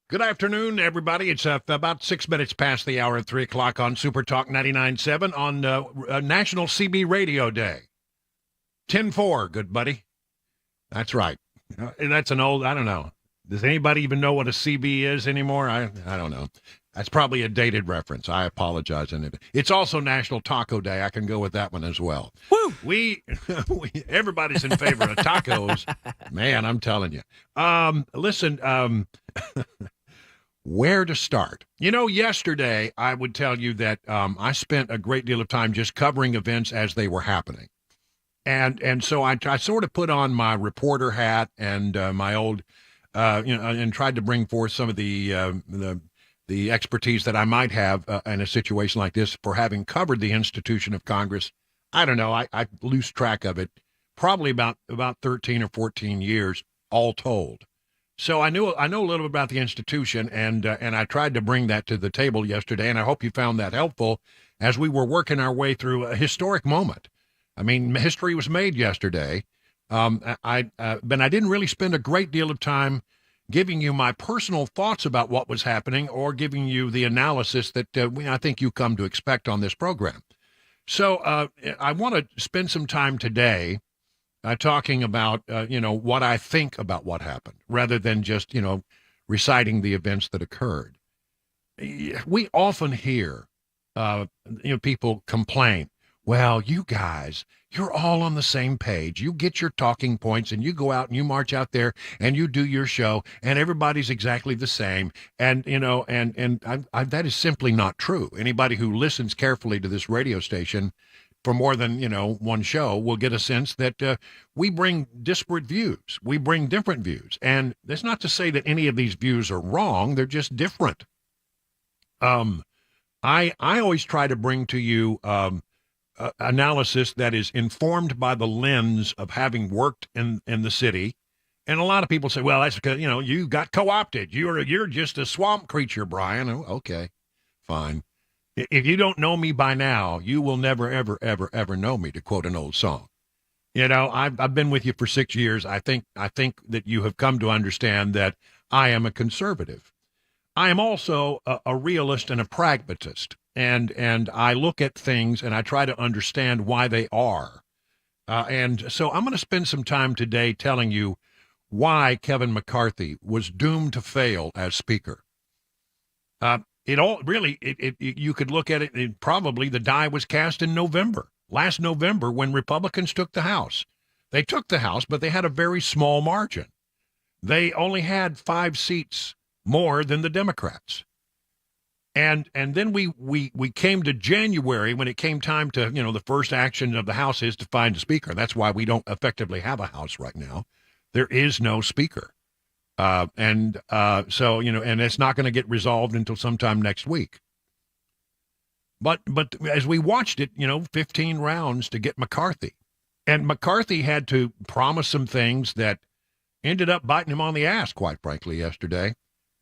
Good afternoon, everybody. It's about 6 minutes past the hour at 3 o'clock on Super Talk 99.7 on National CB Radio Day. 10-4, good buddy. That's right. That's an old, I don't know. Does anybody even know what a CB is anymore? I don't know. That's probably a dated reference. I apologize. It's also National Taco Day. I can go with that one as well. Woo! Everybody's in favor of tacos. Man, I'm telling you. Listen, where to start? Yesterday I would tell you that I spent a great deal of time just covering events as they were happening. And so I sort of put on my reporter hat and my old, and tried to bring forth some of the expertise that I might have in a situation like this for having covered the institution of Congress. I don't know. I lose track of it. Probably about 13 or 14 years, all told. So I know a little bit about the institution, and I tried to bring that to the table yesterday, and I hope you found that helpful as we were working our way through a historic moment. I mean, history was made yesterday, but I didn't really spend a great deal of time giving you my personal thoughts about what was happening or giving you the analysis that I think you come to expect on this program. So I want to spend some time today talking about, what I think about what happened, rather than just, reciting the events that occurred. We often hear, people complain, well, you guys, you're all on the same page. You get your talking points and you go out and you march out there and you do your show and everybody's exactly the same. And, that is simply not true. Anybody who listens carefully to this radio station for more than, one show will get a sense that we bring disparate views. We bring different views. And that's not to say that any of these views are wrong. They're just different. I always try to bring to you analysis that is informed by the lens of having worked in the city. And a lot of people say, well, that's because, you got co-opted. You're just a swamp creature, Brian. Oh, okay, fine. If you don't know me by now, you will never, ever, ever, ever know me, to quote an old song. I've been with you for 6 years. I think that you have come to understand that I am a conservative. I am also a realist and a pragmatist. And I look at things and I try to understand why they are. And so I'm going to spend some time today telling you why Kevin McCarthy was doomed to fail as Speaker. You could look at it, probably the die was cast in last November, when Republicans took the House. They took the House, but they had a very small margin. They only had 5 seats more than the Democrats. And then we came to January, when it came time to, the first action of the House is to find a Speaker. That's why we don't effectively have a House right now. There is no Speaker. So, and it's not going to get resolved until sometime next week. But as we watched it, 15 rounds to get McCarthy. And McCarthy had to promise some things that ended up biting him on the ass, quite frankly, yesterday.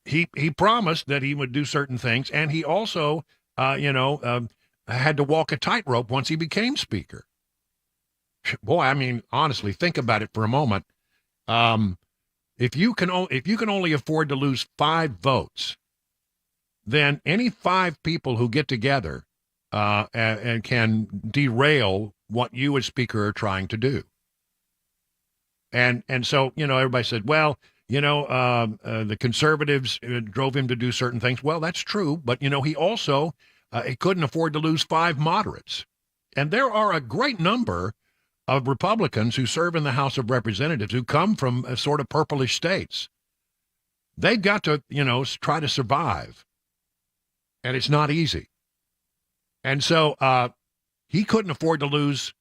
He promised that he would do certain things, and he also, had to walk a tightrope once he became Speaker. Boy, I mean, honestly, think about it for a moment. If you can only afford to lose 5 votes, then any 5 people who get together and can derail what you as Speaker are trying to do. And so, everybody said, well, the conservatives drove him to do certain things. Well, that's true. But, he also he couldn't afford to lose 5 moderates. And there are a great number of Republicans who serve in the House of Representatives who come from sort of purplish states. They've got to, try to survive. And it's not easy. And so he couldn't afford to lose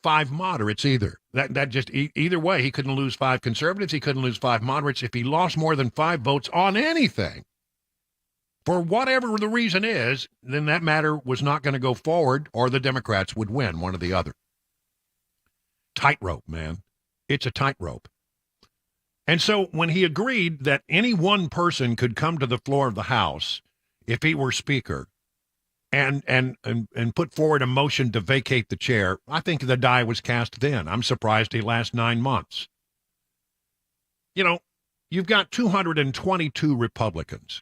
5 moderates either. That just either way, he couldn't lose 5 conservatives. He couldn't lose 5 moderates. If he lost more than 5 votes on anything, for whatever the reason is, then that matter was not going to go forward, or the Democrats would win, one or the other. Tightrope, man. It's a tightrope. And so when he agreed that any one person could come to the floor of the House if he were Speaker and put forward a motion to vacate the chair, I think the die was cast then. I'm surprised he lasts 9 months. you've got 222 Republicans.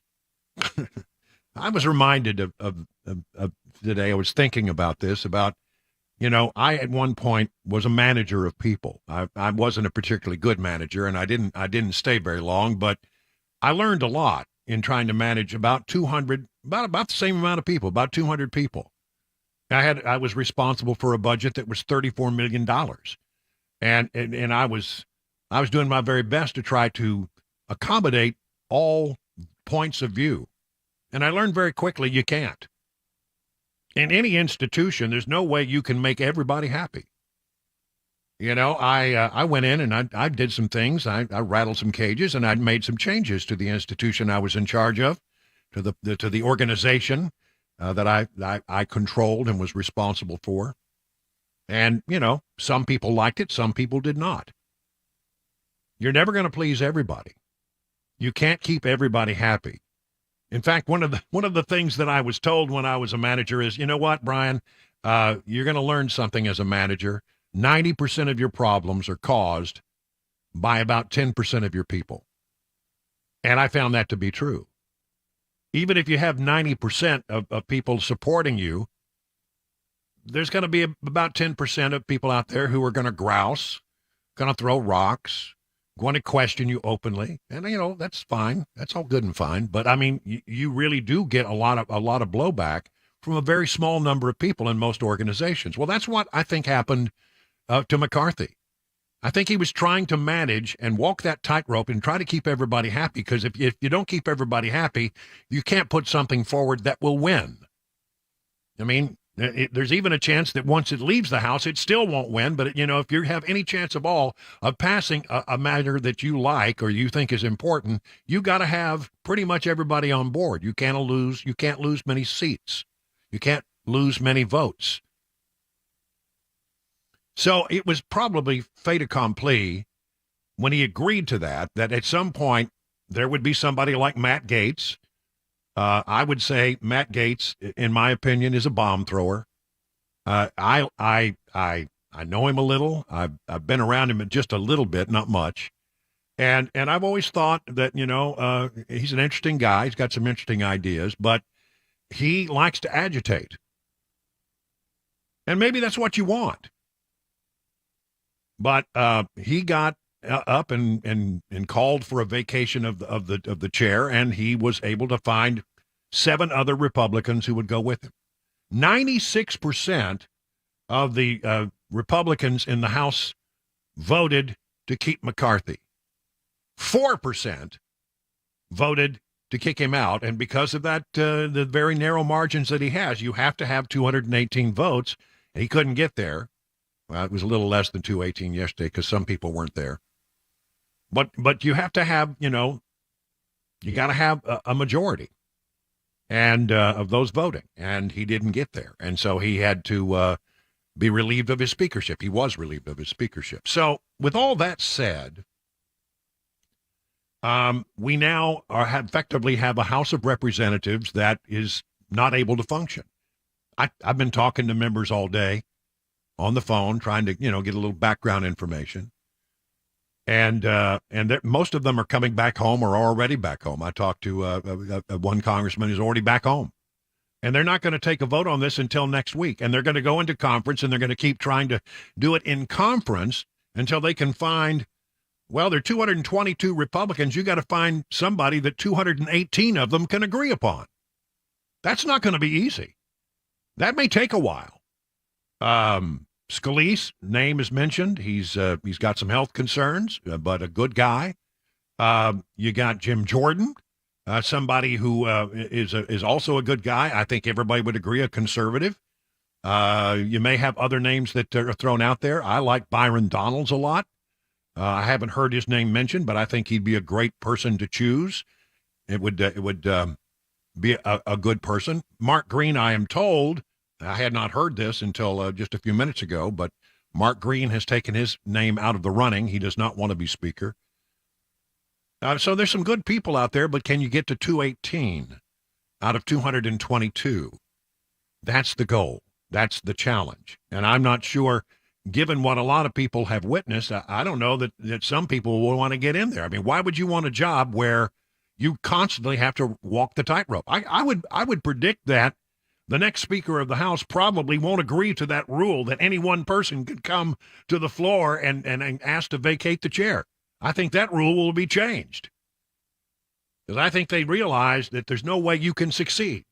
I was reminded of today, I was thinking about this, about, I at one point was a manager of people. I wasn't a particularly good manager, and I didn't stay very long, but I learned a lot in trying to manage about 200, about the same amount of people, about 200 people. I was responsible for a budget that was $34 million. And I was doing my very best to try to accommodate all points of view. And I learned very quickly you can't. In any institution, there's no way you can make everybody happy. I went in and I did some things. I rattled some cages, and I made some changes to the institution I was in charge of, to the organization that I controlled and was responsible for. And, some people liked it, some people did not. You're never going to please everybody. You can't keep everybody happy. In fact, one of the things that I was told when I was a manager is, you know what, Brian, you're going to learn something as a manager. 90% of your problems are caused by about 10% of your people. And I found that to be true. Even if you have 90% of people supporting you, there's going to be about 10% of people out there who are going to grouse, going to throw rocks, going to question you openly. And, that's fine. That's all good and fine. But, I mean, you really do get a lot of blowback from a very small number of people in most organizations. Well, that's what I think happened to McCarthy. I think he was trying to manage and walk that tightrope and try to keep everybody happy, because if you don't keep everybody happy, you can't put something forward that will win. I mean, there's even a chance that once it leaves the House, it still won't win. But, if you have any chance of all of passing a matter that you like or you think is important, you got to have pretty much everybody on board. You can't lose many seats. You can't lose many votes. So it was probably fait accompli when he agreed to that at some point there would be somebody like Matt Gaetz. I would say Matt Gaetz, in my opinion, is a bomb thrower. I know him a little. I've been around him just a little bit, not much. And I've always thought that, he's an interesting guy. He's got some interesting ideas, but he likes to agitate. And maybe that's what you want. But he got up and called for a vacation of the chair, and he was able to find 7 other Republicans who would go with him. 96% of the Republicans in the House voted to keep McCarthy. 4% voted to kick him out, and because of that, the very narrow margins that he has, you have to have 218 votes, and he couldn't get there. Well, it was a little less than 218 yesterday because some people weren't there. But you have to have, you got to have a majority and of those voting, and he didn't get there. And so he had to be relieved of his speakership. He was relieved of his speakership. So with all that said, we now effectively have a House of Representatives that is not able to function. I've been talking to members all day on the phone, trying to, get a little background information. And most of them are coming back home or are already back home. I talked to one congressman who's already back home. And they're not going to take a vote on this until next week. And they're going to go into conference, and they're going to keep trying to do it in conference until they can find, well, there are 222 Republicans. You got to find somebody that 218 of them can agree upon. That's not going to be easy. That may take a while. Scalise, name is mentioned. He's got some health concerns, but a good guy. You got Jim Jordan, somebody who is also a good guy. I think everybody would agree, a conservative. You may have other names that are thrown out there. I like Byron Donalds a lot. I haven't heard his name mentioned, but I think he'd be a great person to choose. It would be a good person. Mark Green, I am told, I had not heard this until just a few minutes ago, but Mark Green has taken his name out of the running. He does not want to be speaker. So there's some good people out there, but can you get to 218 out of 222? That's the goal. That's the challenge. And I'm not sure given what a lot of people have witnessed, I don't know that some people will want to get in there. I mean, why would you want a job where you constantly have to walk the tightrope? I would predict that the next Speaker of the House probably won't agree to that rule that any one person could come to the floor and ask to vacate the chair. I think that rule will be changed, because I think they realize that there's no way you can succeed.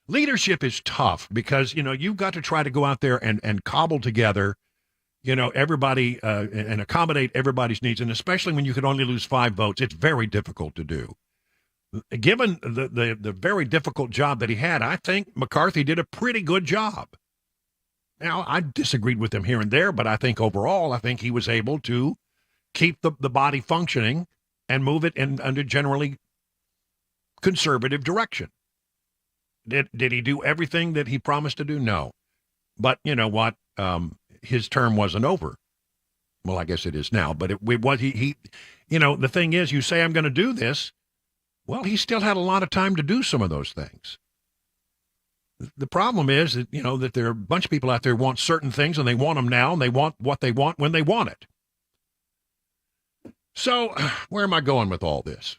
Leadership is tough because, you've got to try to go out there and cobble together, everybody and accommodate everybody's needs. And especially when you can only lose 5 votes, it's very difficult to do. Given the very difficult job that he had, I think McCarthy did a pretty good job. Now, I disagreed with him here and there, but I think overall, I think he was able to keep the body functioning and move it in under generally conservative direction. Did he do everything that he promised to do? No. But you know what? His term wasn't over. Well, I guess it is now. But the thing is, you say, I'm going to do this. Well, he still had a lot of time to do some of those things. The problem is that, that there are a bunch of people out there who want certain things, and they want them now, and they want what they want when they want it. So where am I going with all this?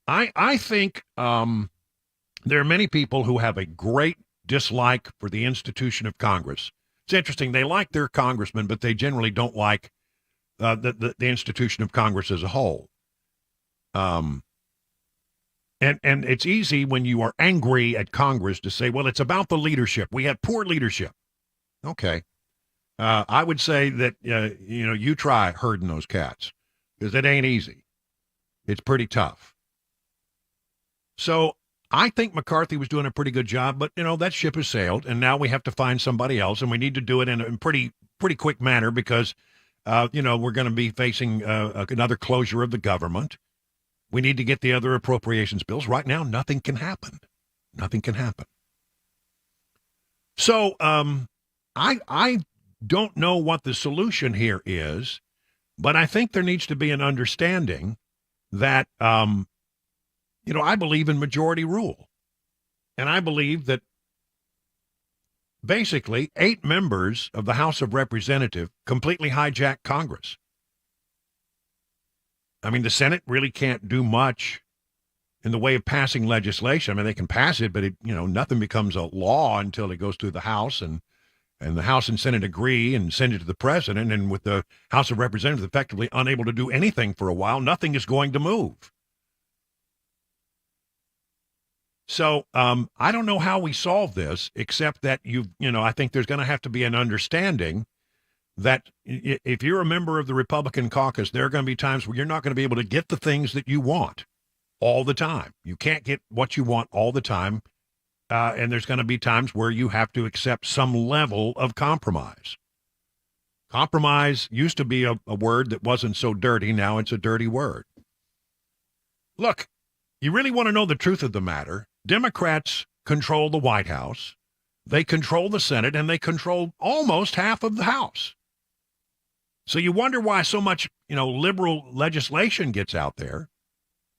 I think there are many people who have a great dislike for the institution of Congress. It's interesting. They like their congressman, but they generally don't like the institution of Congress as a whole. And it's easy when you are angry at Congress to say, well, it's about the leadership. We have poor leadership. Okay. I would say that, you try herding those cats, because it ain't easy. It's pretty tough. So I think McCarthy was doing a pretty good job, but, that ship has sailed, and now we have to find somebody else, and we need to do it in a pretty quick manner because, we're going to be facing another closure of the government. We need to get the other appropriations bills. Right now, nothing can happen. Nothing can happen. So I don't know what the solution here is, but I think there needs to be an understanding that, I believe in majority rule. And I believe that basically 8 members of the House of Representatives completely hijacked Congress. I mean, the Senate really can't do much in the way of passing legislation. I mean, they can pass it, but nothing becomes a law until it goes through the House, and the House and Senate agree and send it to the president. And with the House of Representatives effectively unable to do anything for a while, nothing is going to move. So I don't know how we solve this, except that I think there's going to have to be an understanding that if you're a member of the Republican caucus, there are going to be times where you're not going to be able to get the things that you want all the time. You can't get what you want all the time. And there's going to be times where you have to accept some level of compromise. Compromise used to be a word that wasn't so dirty. Now it's a dirty word. Look, you really want to know the truth of the matter. Democrats control the White House. They control the Senate, and they control almost half of the House. So you wonder why so much, liberal legislation gets out there.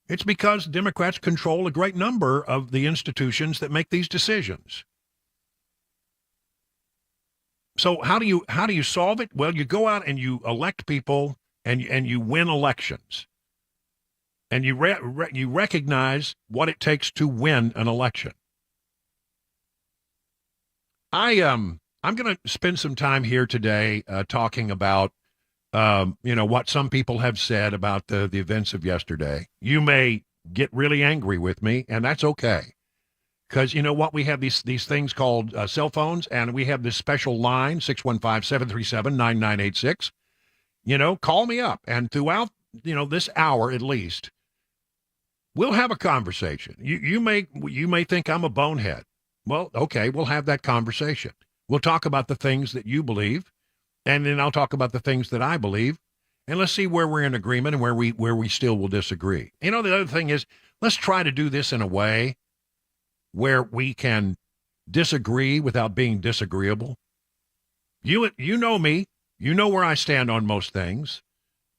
It's because Democrats control a great number of the institutions that make these decisions. So how do you solve it? Well, you go out and you elect people, and you win elections. And you recognize what it takes to win an election. I'm going to spend some time here today talking about what some people have said about the events of yesterday. You may get really angry with me, and that's okay. Because you know what? We have these things called cell phones, and we have this special line, 615-737-9986. Call me up. And throughout, this hour at least, we'll have a conversation. You may think I'm a bonehead. Well, okay, we'll have that conversation. We'll talk about the things that you believe, and then I'll talk about the things that I believe, and let's see where we're in agreement and where we still will disagree. The other thing is, let's try to do this in a way where we can disagree without being disagreeable. You know me. You know where I stand on most things.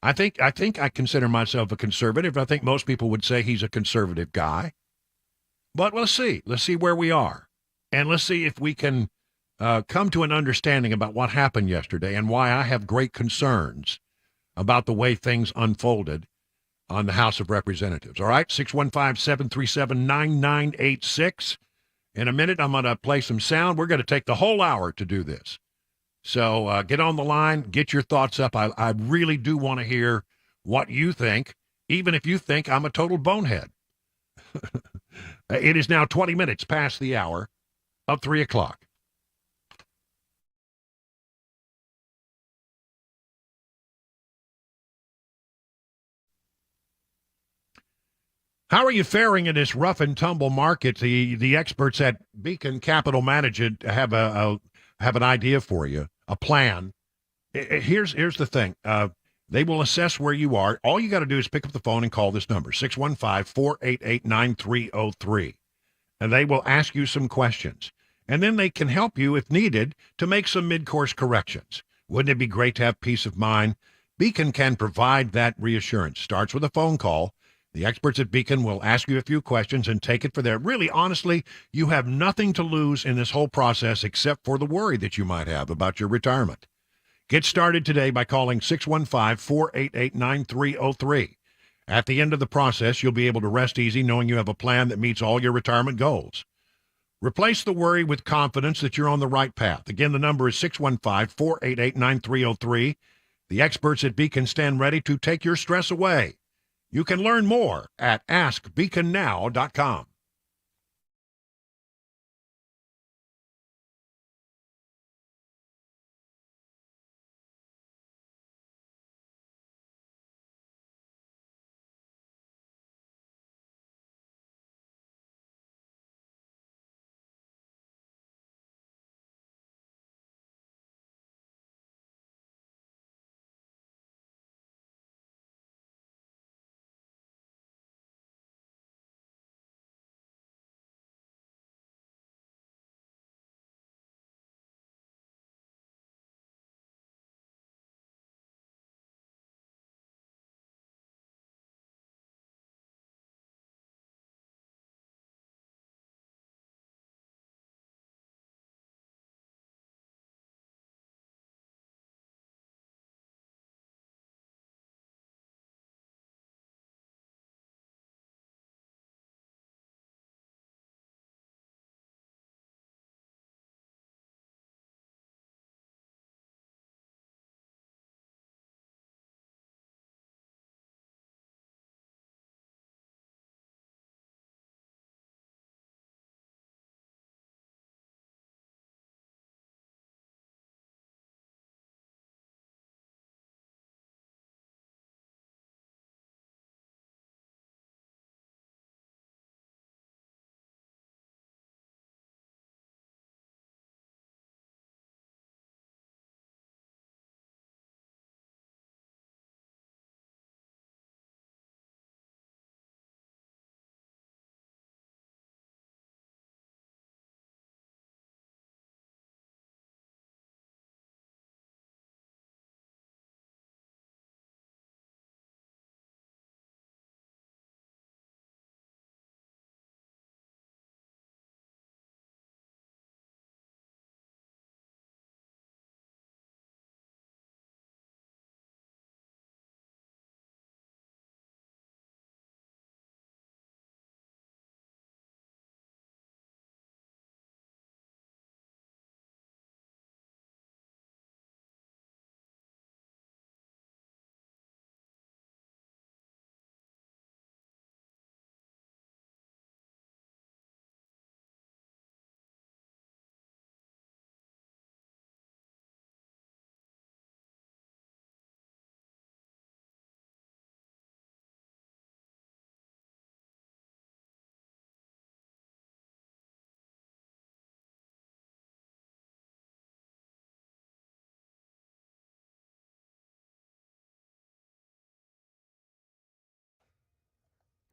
I think I consider myself a conservative. I think most people would say he's a conservative guy. But let's see. Let's see where we are. And let's see if we can come to an understanding about what happened yesterday and why I have great concerns about the way things unfolded on the House of Representatives. All right, 615-737-9986. In a minute, I'm going to play some sound. We're going to take the whole hour to do this. So get on the line, get your thoughts up. I really do want to hear what you think, even if you think I'm a total bonehead. It is now 20 minutes past the hour of 3 o'clock. How are you faring in this rough and tumble market? The experts at Beacon Capital Management have an idea for you, a plan. Here's the thing. They will assess where you are. All you got to do is pick up the phone and call this number, 615-488-9303. And they will ask you some questions. And then they can help you, if needed, to make some mid-course corrections. Wouldn't it be great to have peace of mind? Beacon can provide that reassurance. Starts with a phone call. The experts at Beacon will ask you a few questions and take it for there. Really, honestly, you have nothing to lose in this whole process except for the worry that you might have about your retirement. Get started today by calling 615-488-9303. At the end of the process, you'll be able to rest easy knowing you have a plan that meets all your retirement goals. Replace the worry with confidence that you're on the right path. Again, the number is 615-488-9303. The experts at Beacon stand ready to take your stress away. You can learn more at askbeaconnow.com.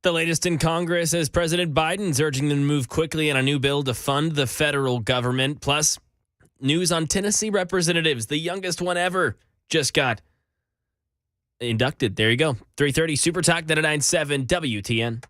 The latest in Congress as President Biden's urging them to move quickly on a new bill to fund the federal government. Plus, news on Tennessee representatives. The youngest one ever just got inducted. There you go. 3:30 Super Talk 99.7 WTN.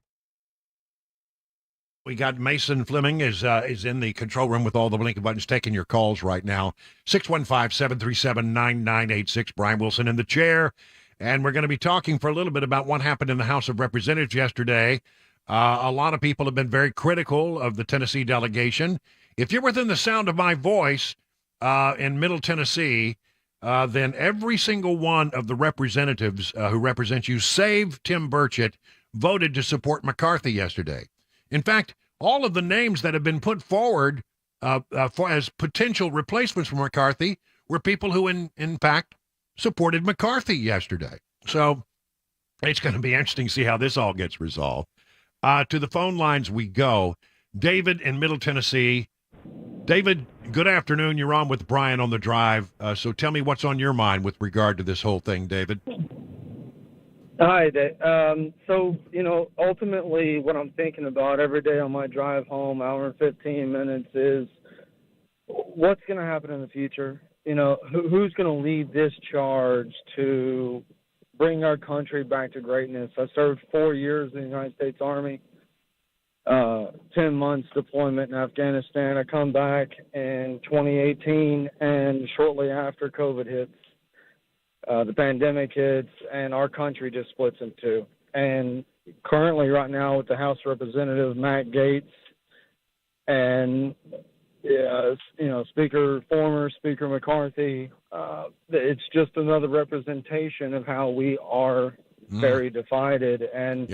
We got Mason Fleming is in the control room with all the blinking buttons taking your calls right now. 615-737-9986. Brian Wilson in the chair. And we're going to be talking for a little bit about what happened in the House of Representatives yesterday. A lot of people have been very critical of the Tennessee delegation. If you're within the sound of my voice in Middle Tennessee, then every single one of the representatives who represent you, save Tim Burchett, voted to support McCarthy yesterday. In fact, all of the names that have been put forward as potential replacements for McCarthy were people who, in fact, supported McCarthy yesterday. So it's going to be interesting to see how this all gets resolved. To the phone lines we go. David in Middle Tennessee. David, good afternoon. You're on with Brian on the Drive. So tell me what's on your mind with regard to this whole thing, David. Hi, Dave. So, ultimately what I'm thinking about every day on my drive home, hour and 15 minutes, is what's going to happen in the future? Who's going to lead this charge to bring our country back to greatness? I served 4 years in the United States Army, 10 months deployment in Afghanistan. I come back in 2018, and shortly after COVID hits, the pandemic hits, and our country just splits in two. And currently right now with the House Representative Matt Gaetz and former Speaker McCarthy, it's just another representation of how we are very divided. And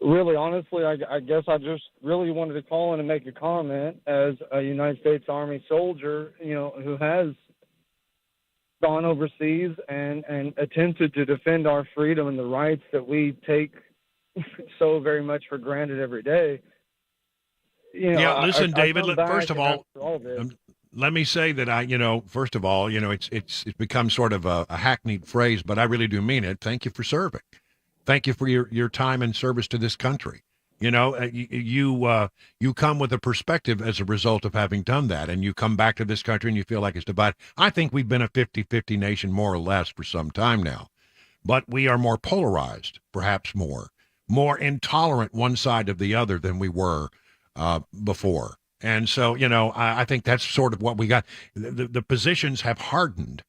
really, honestly, I guess I just really wanted to call in and make a comment as a United States Army soldier, who has gone overseas and attempted to defend our freedom and the rights that we take so very much for granted every day. Listen, David, first of all, let me say that first of all, it's become sort of a hackneyed phrase, but I really do mean it. Thank you for serving. Thank you for your time and service to this country. You come with a perspective as a result of having done that, and you come back to this country and you feel like it's divided. I think we've been a 50-50 nation more or less for some time now, but we are more polarized, perhaps more intolerant one side of the other than we were before. And so, I think that's sort of what we got. The positions have hardened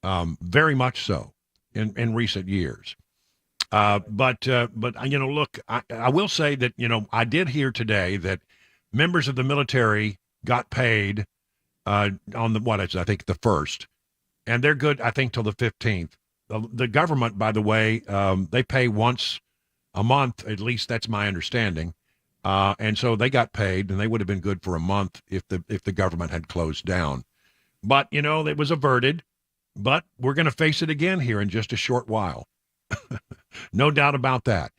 very much so in recent years. But look, I will say that, I did hear today that members of the military got paid on the 1st, and they're good, I think, till the 15th. The government, by the way, they pay once a month, at least that's my understanding. And so they got paid, and they would have been good for a month if the government had closed down. But, it was averted, but we're going to face it again here in just a short while. No doubt about that.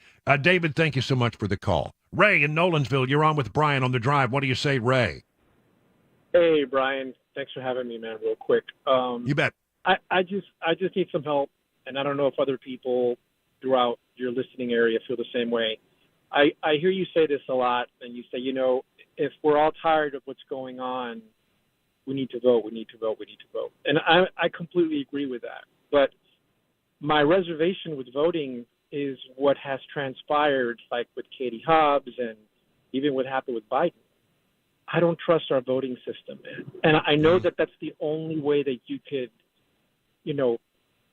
David, thank you so much for the call. Ray in Nolansville, you're on with Brian on the Drive. What do you say, Ray? Hey, Brian. Thanks for having me, man, real quick. You bet. I just need some help, and I don't know if other people throughout your listening area feel the same way. I hear you say this a lot, and you say, if we're all tired of what's going on, we need to vote, we need to vote, we need to vote. And I completely agree with that. But my reservation with voting is what has transpired, like with Katie Hobbs and even what happened with Biden. I don't trust our voting system, man. And I know that that's the only way that you could,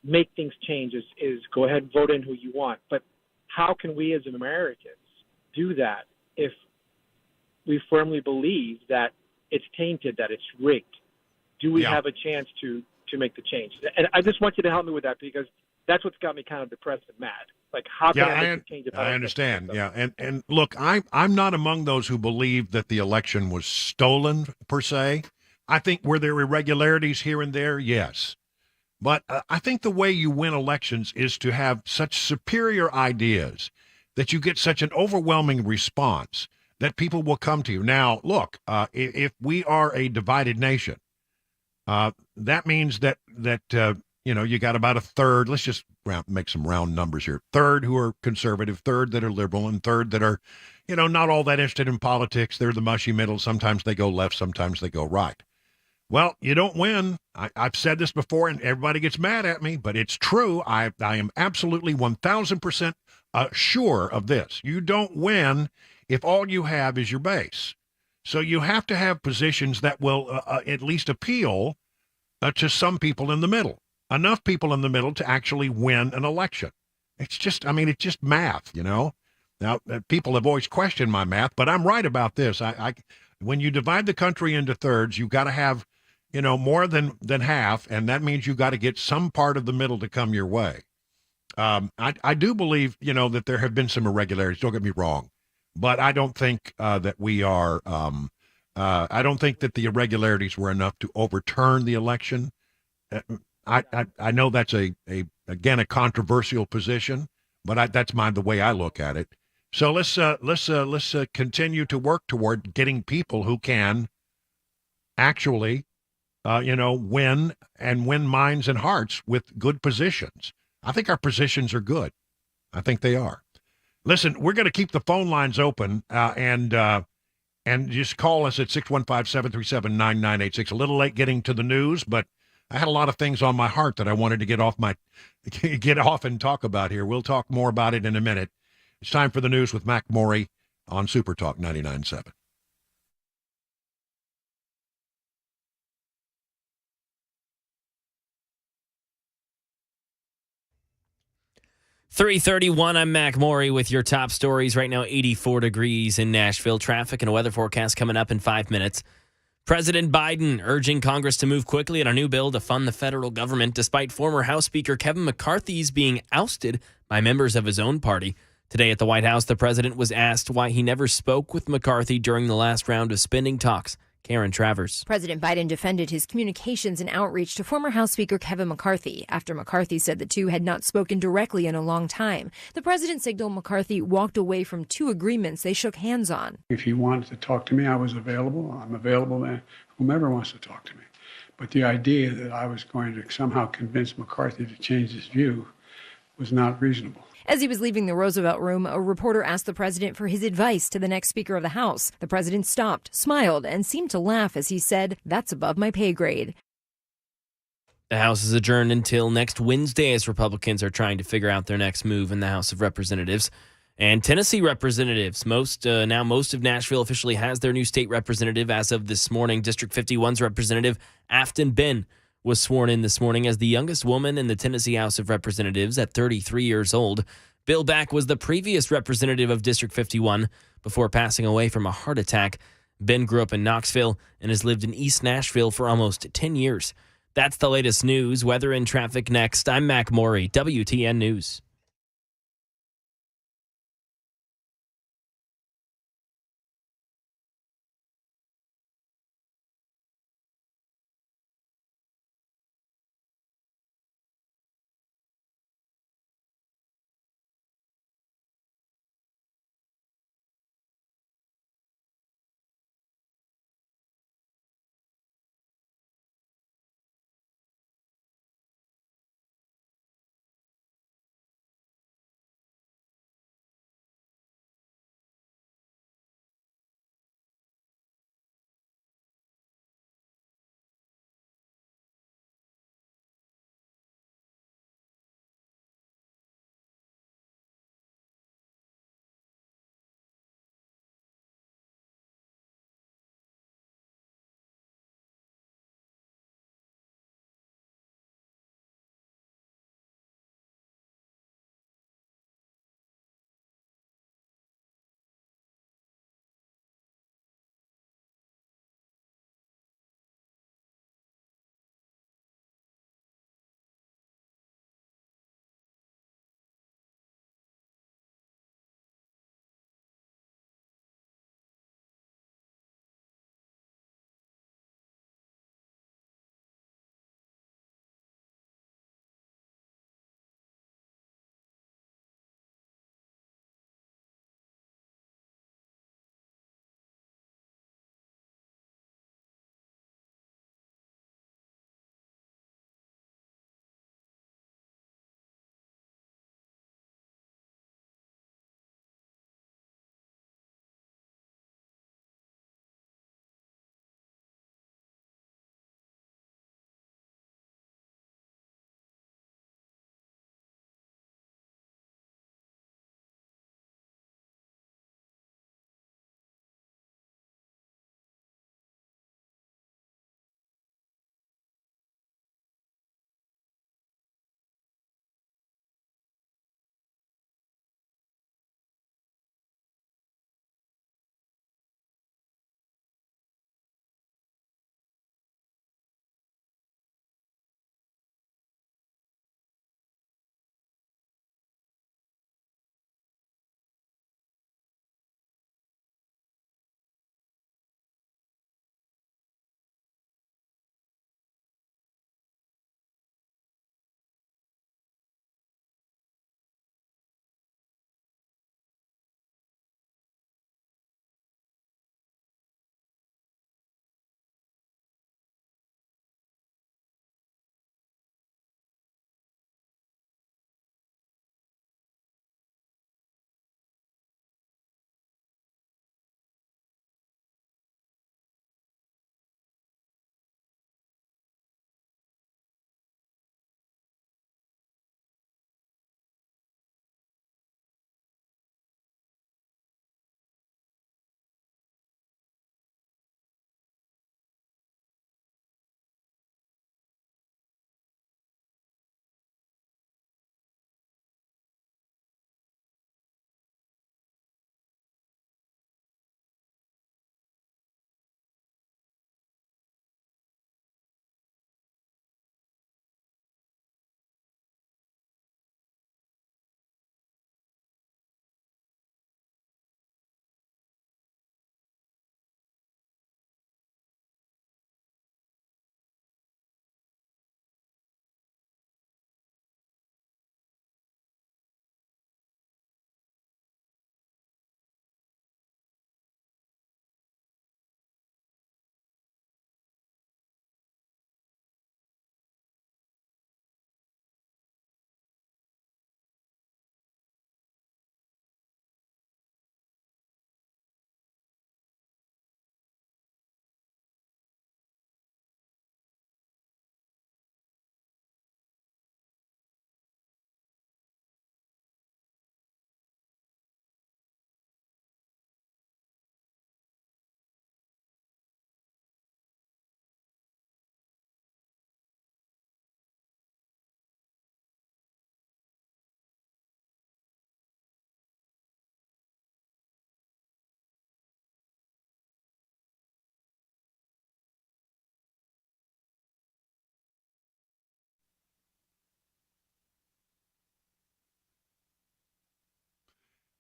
make things change is go ahead and vote in who you want. But how can we as Americans do that if we firmly believe that it's tainted, that it's rigged? Do we have a chance to make the change? And I just want you to help me with that, because that's what's got me kind of depressed and mad. Like, how can I make the change? I understand. Yeah. And look, I'm not among those who believe that the election was stolen per se. I think were there irregularities here and there? Yes. But I think the way you win elections is to have such superior ideas that you get such an overwhelming response that people will come to you. Now, look, if we are a divided nation, that means that you got about a third, let's just make some round numbers here, third who are conservative, third that are liberal, and third that are, not all that interested in politics. They're the mushy middle. Sometimes they go left, sometimes they go right. Well, you don't win. I've said this before, and everybody gets mad at me, but it's true. I am absolutely 1,000% sure of this. You don't win if all you have is your base. So you have to have positions that will at least appeal to some people in the middle, enough people in the middle to actually win an election. It's just, I mean, it's just math, you know. Now, people have always questioned my math, but I'm right about this. When you divide the country into thirds, you've got to have, you know, more than half, and that means you've got to get some part of the middle to come your way. I do believe, you know, that there have been some irregularities. Don't get me wrong, but I don't think that we are. I don't think that the irregularities were enough to overturn the election. I know that's again a controversial position, but that's the way I look at it. So let's continue to work toward getting people who can actually, win minds and hearts with good positions. I think our positions are good. I think they are. Listen, we're going to keep the phone lines open and just call us at 615-737-9986. A little late getting to the news, but I had a lot of things on my heart that I wanted to get off and talk about here. We'll talk more about it in a minute. It's time for the news with Mac Morey on Super Talk 99.7. 3:31. I'm Mac Morey with your top stories. Right now, 84 degrees in Nashville. Traffic and a weather forecast coming up in 5 minutes. President Biden urging Congress to move quickly on a new bill to fund the federal government, despite former House Speaker Kevin McCarthy's being ousted by members of his own party. Today at the White House, the president was asked why he never spoke with McCarthy during the last round of spending talks. Karen Travers. President Biden defended his communications and outreach to former House Speaker Kevin McCarthy after McCarthy said the two had not spoken directly in a long time. The president signaled McCarthy walked away from two agreements they shook hands on. If he wanted to talk to me, I was available. I'm available to whomever wants to talk to me. But the idea that I was going to somehow convince McCarthy to change his view was not reasonable. As he was leaving the Roosevelt Room, a reporter asked the president for his advice to the next Speaker of the House. The president stopped, smiled, and seemed to laugh as he said, "That's above my pay grade." The House is adjourned until next Wednesday as Republicans are trying to figure out their next move in the House of Representatives. And Tennessee representatives, most of Nashville officially has their new state representative as of this morning. District 51's representative Afton Benn was sworn in this morning as the youngest woman in the Tennessee House of Representatives at 33 years old. Bill Back was the previous representative of District 51 before passing away from a heart attack. Ben grew up in Knoxville and has lived in East Nashville for almost 10 years. That's the latest news, weather, and traffic next. I'm Mac Morey, WTN News.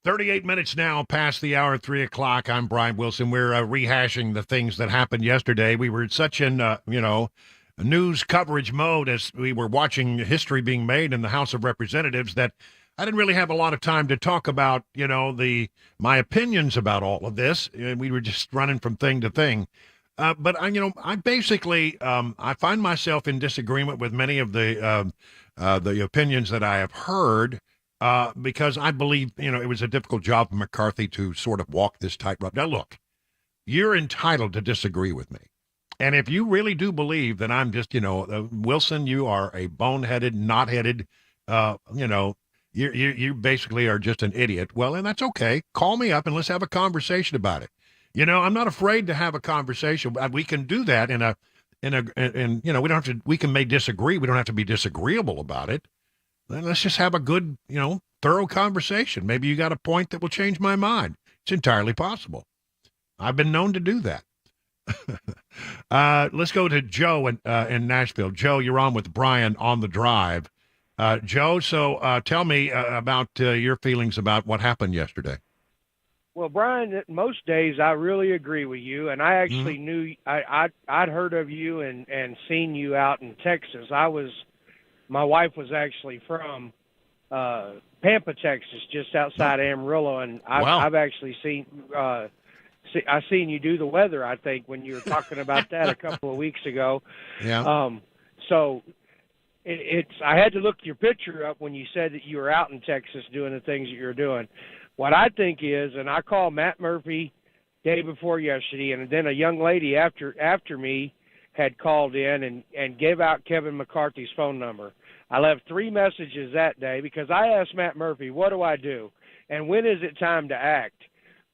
38 minutes now past the hour, 3 o'clock. I'm Brian Wilson. We're rehashing the things that happened yesterday. We were in such news coverage mode as we were watching history being made in the House of Representatives that I didn't really have a lot of time to talk about, my opinions about all of this. We were just running from thing to thing. But I basically, I find myself in disagreement with many of the opinions that I have heard. Because I believe, it was a difficult job for McCarthy to sort of walk this tightrope. Now, look, you're entitled to disagree with me. And if you really do believe that I'm just, Wilson, you are a boneheaded, knot-headed, you basically are just an idiot. Well, and that's okay. Call me up and let's have a conversation about it. I'm not afraid to have a conversation. We can do that we don't have to, we may disagree. We don't have to be disagreeable about it. Then let's just have a good, thorough conversation. Maybe you got a point that will change my mind. It's entirely possible. I've been known to do that. Let's go to Joe in Nashville. Joe, you're on with Brian on the drive. Joe, so tell me about your feelings about what happened yesterday. Well, Brian, most days I really agree with you, and I actually knew I'd heard of you and seen you out in Texas. My wife was actually from Pampa, Texas, just outside Amarillo, and I've actually seen I seen you do the weather, I think, when you were talking about that a couple of weeks ago. Yeah. So I had to look your picture up when you said that you were out in Texas doing the things that you were doing. What I think is, and I called Matt Murphy day before yesterday, and then a young lady after me had called in and gave out Kevin McCarthy's phone number. I left 3 messages that day because I asked Matt Murphy, what do I do? And when is it time to act?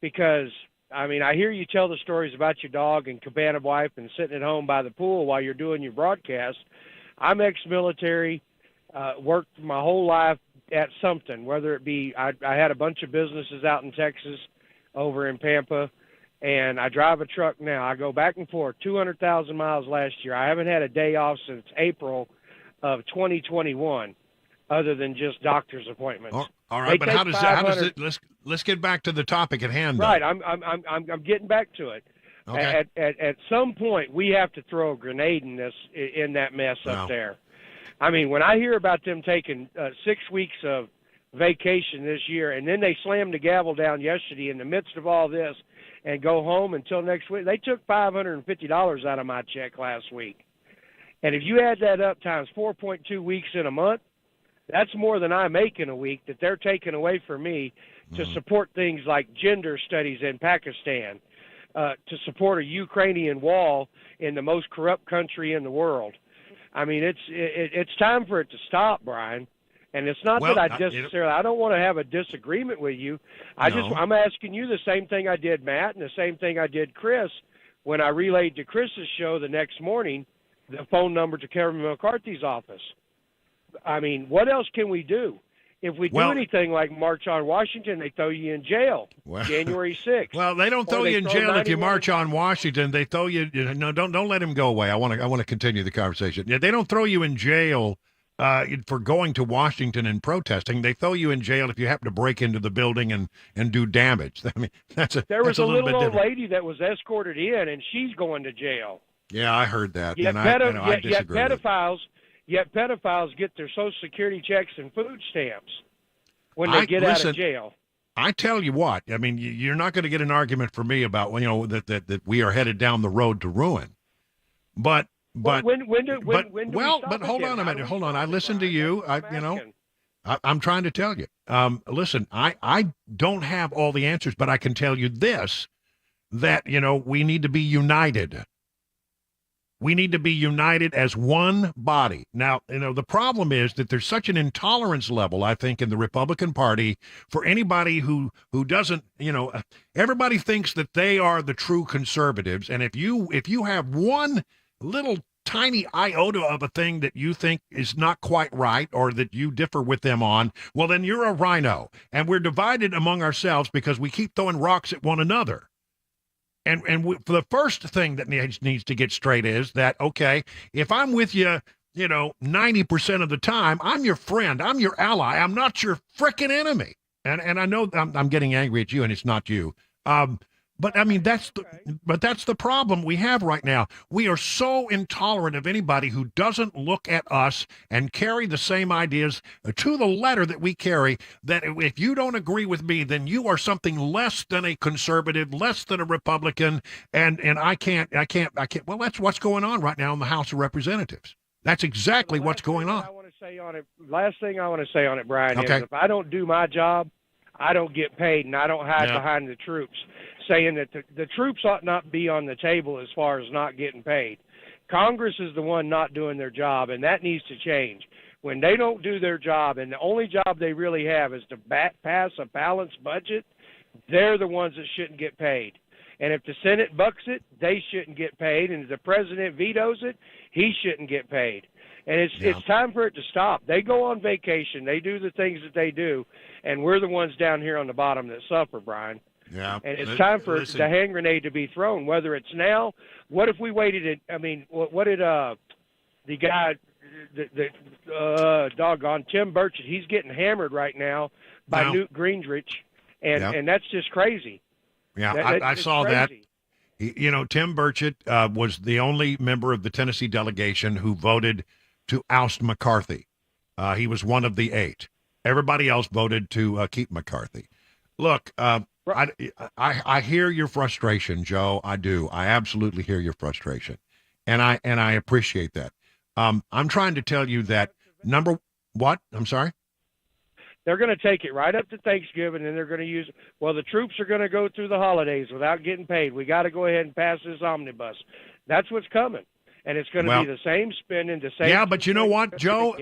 Because, I hear you tell the stories about your dog and cabana wife and sitting at home by the pool while you're doing your broadcast. I'm ex-military, worked my whole life at something, whether it be I had a bunch of businesses out in Texas over in Pampa, and I drive a truck now. I go back and forth 200,000 miles last year. I haven't had a day off since April of 2021 other than just doctor's appointments. All right, but how does it let's get back to the topic at hand. Right, I'm getting back to it. Okay. At some point we have to throw a grenade in that mess up there. When I hear about them taking 6 weeks of vacation this year, and then they slammed the gavel down yesterday in the midst of all this and go home until next week. They took $550 out of my check last week. And if you add that up times 4.2 weeks in a month, that's more than I make in a week that they're taking away from me to support things like gender studies in Pakistan, to support a Ukrainian wall in the most corrupt country in the world. It's time for it to stop, Brian. And it's not that I don't want to have a disagreement with you. I'm asking you the same thing I did Matt and the same thing I did Chris when I relayed to Chris's show the next morning the phone number to Kevin McCarthy's office. What else can we do? If we do anything like March on Washington, they throw you in jail January 6th. Well, they don't throw you in jail if you march on Washington. They throw you. No, don't let him go away. I want to continue the conversation. Yeah, they don't throw you in jail for going to Washington and protesting. They throw you in jail if you happen to break into the building and do damage. There was a little old lady that was escorted in, and she's going to jail. Yeah, I heard that. Yet, I disagree. Yet pedophiles get their Social Security checks and food stamps when they get out of jail. I tell you what, you're not going to get an argument from me about that we are headed down the road to ruin. But hold on a minute. Hold on. I listened to you. I'm trying to tell you. Listen, I don't have all the answers, but I can tell you this: that we need to be united. We need to be united as one body. Now, the problem is that there's such an intolerance level, I think, in the Republican Party for anybody who doesn't, everybody thinks that they are the true conservatives. And if you have one little tiny iota of a thing that you think is not quite right or that you differ with them on, well, then you're a rhino. And we're divided among ourselves because we keep throwing rocks at one another. And for the first thing that needs to get straight is that, okay, if I'm with you, 90% of the time, I'm your friend, I'm your ally, I'm not your frickin' enemy. and I know I'm getting angry at you, and it's not you. But I mean, that's the problem we have right now. We are so intolerant of anybody who doesn't look at us and carry the same ideas to the letter that we carry, that if you don't agree with me, then you are something less than a conservative, less than a Republican. And I can't. Well, that's what's going on right now in the House of Representatives. That's exactly what's going on. Last thing I want to say on it, Brian, Okay. is if I don't do my job, I don't get paid, and I don't hide behind the troops, saying that the troops ought not be on the table as far as not getting paid. Congress is the one not doing their job, and that needs to change. When they don't do their job, and the only job they really have is to pass a balanced budget, they're the ones that shouldn't get paid. And if the Senate bucks it, they shouldn't get paid. And if the president vetoes it, he shouldn't get paid. And it's time for it to stop. They go on vacation. They do the things that they do. And we're the ones down here on the bottom that suffer, Brian. Yeah. And it's time for the hand grenade to be thrown, whether it's now. What if we waited? What did the guy, doggone Tim Burchett, he's getting hammered right now by Newt Gingrich. And that's just crazy. Yeah, I saw that. Crazy. You know, Tim Burchett was the only member of the Tennessee delegation who voted to oust McCarthy. He was one of the 8. Everybody else voted to keep McCarthy. Look, I hear your frustration, Joe. I do. I absolutely hear your frustration, and I appreciate that. I'm trying to tell you that what? I'm sorry. They're going to take it right up to Thanksgiving, and they're going to use – well, the troops are going to go through the holidays without getting paid. We got to go ahead and pass this omnibus. That's what's coming, and it's going to be the same spending, the same – Yeah, but you know what, Joe?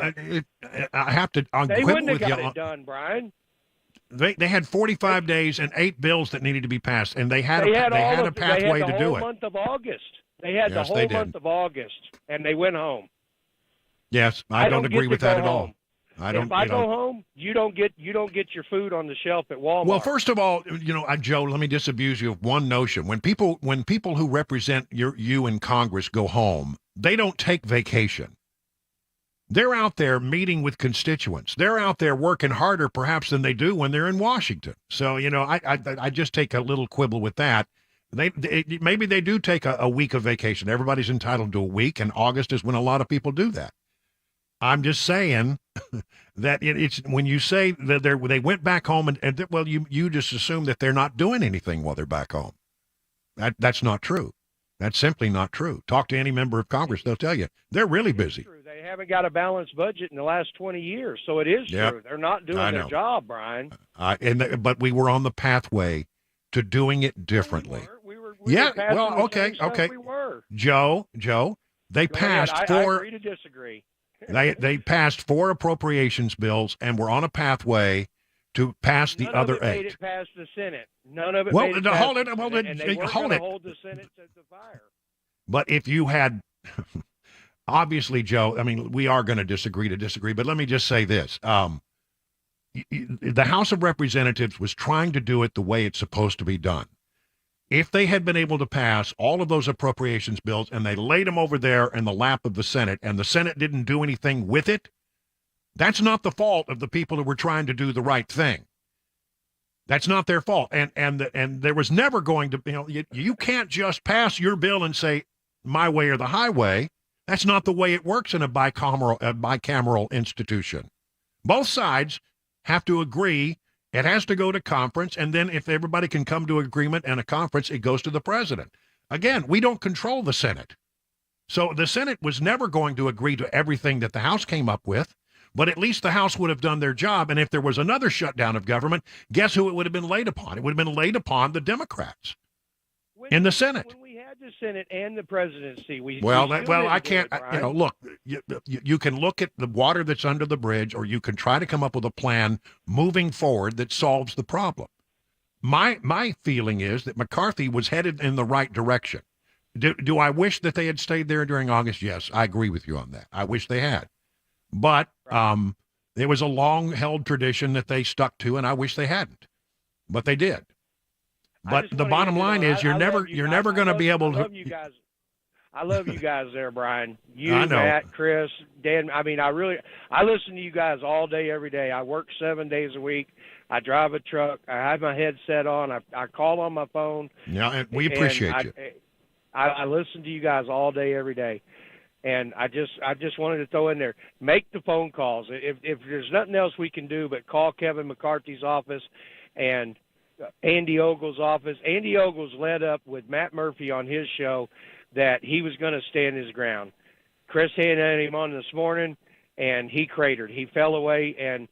I have to – they wouldn't have got it done, Brian. They had 45 days and 8 bills that needed to be passed, and they had a pathway to do it. They had the whole month of August. They had the whole month of August, and they went home. Yes, I don't agree with that at all. If I go home, you don't get your food on the shelf at Walmart. Well, first of all, Joe, let me disabuse you of one notion. When people who represent you in Congress go home, they don't take vacation. They're out there meeting with constituents. They're out there working harder, perhaps, than they do when they're in Washington. So, I just take a little quibble with that. Maybe they do take a week of vacation. Everybody's entitled to a week, and August is when a lot of people do that. I'm just saying that it's when you say that they went back home and you just assume that they're not doing anything while they're back home. That's not true. That's simply not true. Talk to any member of Congress; they'll tell you they're really busy. True. They haven't got a balanced budget in the last 20 years, so it is true. They're not doing their job, Brian. But we were on the pathway to doing it differently. We were okay. We were. Joe, they passed 4. I agree to disagree. They passed 4 appropriations bills and were on a pathway to pass the other 8. None of it made it past the Senate. None of it made it past the Senate, and they weren't going to hold the Senate to the fire. But if you had, obviously, Joe, I mean, we are going to disagree, but let me just say this. The House of Representatives was trying to do it the way it's supposed to be done. If they had been able to pass all of those appropriations bills and they laid them over there in the lap of the Senate and the Senate didn't do anything with it, that's not the fault of the people who were trying to do the right thing. That's not their fault. And there was never going to, you can't just pass your bill and say my way or the highway. That's not the way it works in a bicameral institution. Both sides have to agree. It has to go to conference, and then if everybody can come to agreement and a conference, it goes to the president. Again, we don't control the Senate. So the Senate was never going to agree to everything that the House came up with, but at least the House would have done their job. And if there was another shutdown of government, guess who it would have been laid upon? It would have been laid upon the Democrats in the Senate. When we had the Senate and the presidency, I can't. Look, you can look at the water that's under the bridge, or you can try to come up with a plan moving forward that solves the problem. My feeling is that McCarthy was headed in the right direction. Do I wish that they had stayed there during August? Yes, I agree with you on that. I wish they had, but there was a long-held tradition that they stuck to, and I wish they hadn't, but they did. But the bottom line is you're never going to be able to. I love you guys there, Brian. I know. Matt, Chris, Dan. I mean, I listen to you guys all day, every day. I work 7 days a week. I drive a truck. I have my headset on. I call on my phone. Yeah, and we appreciate you. I listen to you guys all day, every day. And I just wanted to throw in there, make the phone calls. If there's nothing else we can do but call Kevin McCarthy's office and Andy Ogle's office. Andy Ogle's led up with Matt Murphy on his show that he was going to stand his ground. Chris had him on this morning, and he cratered. He fell away, and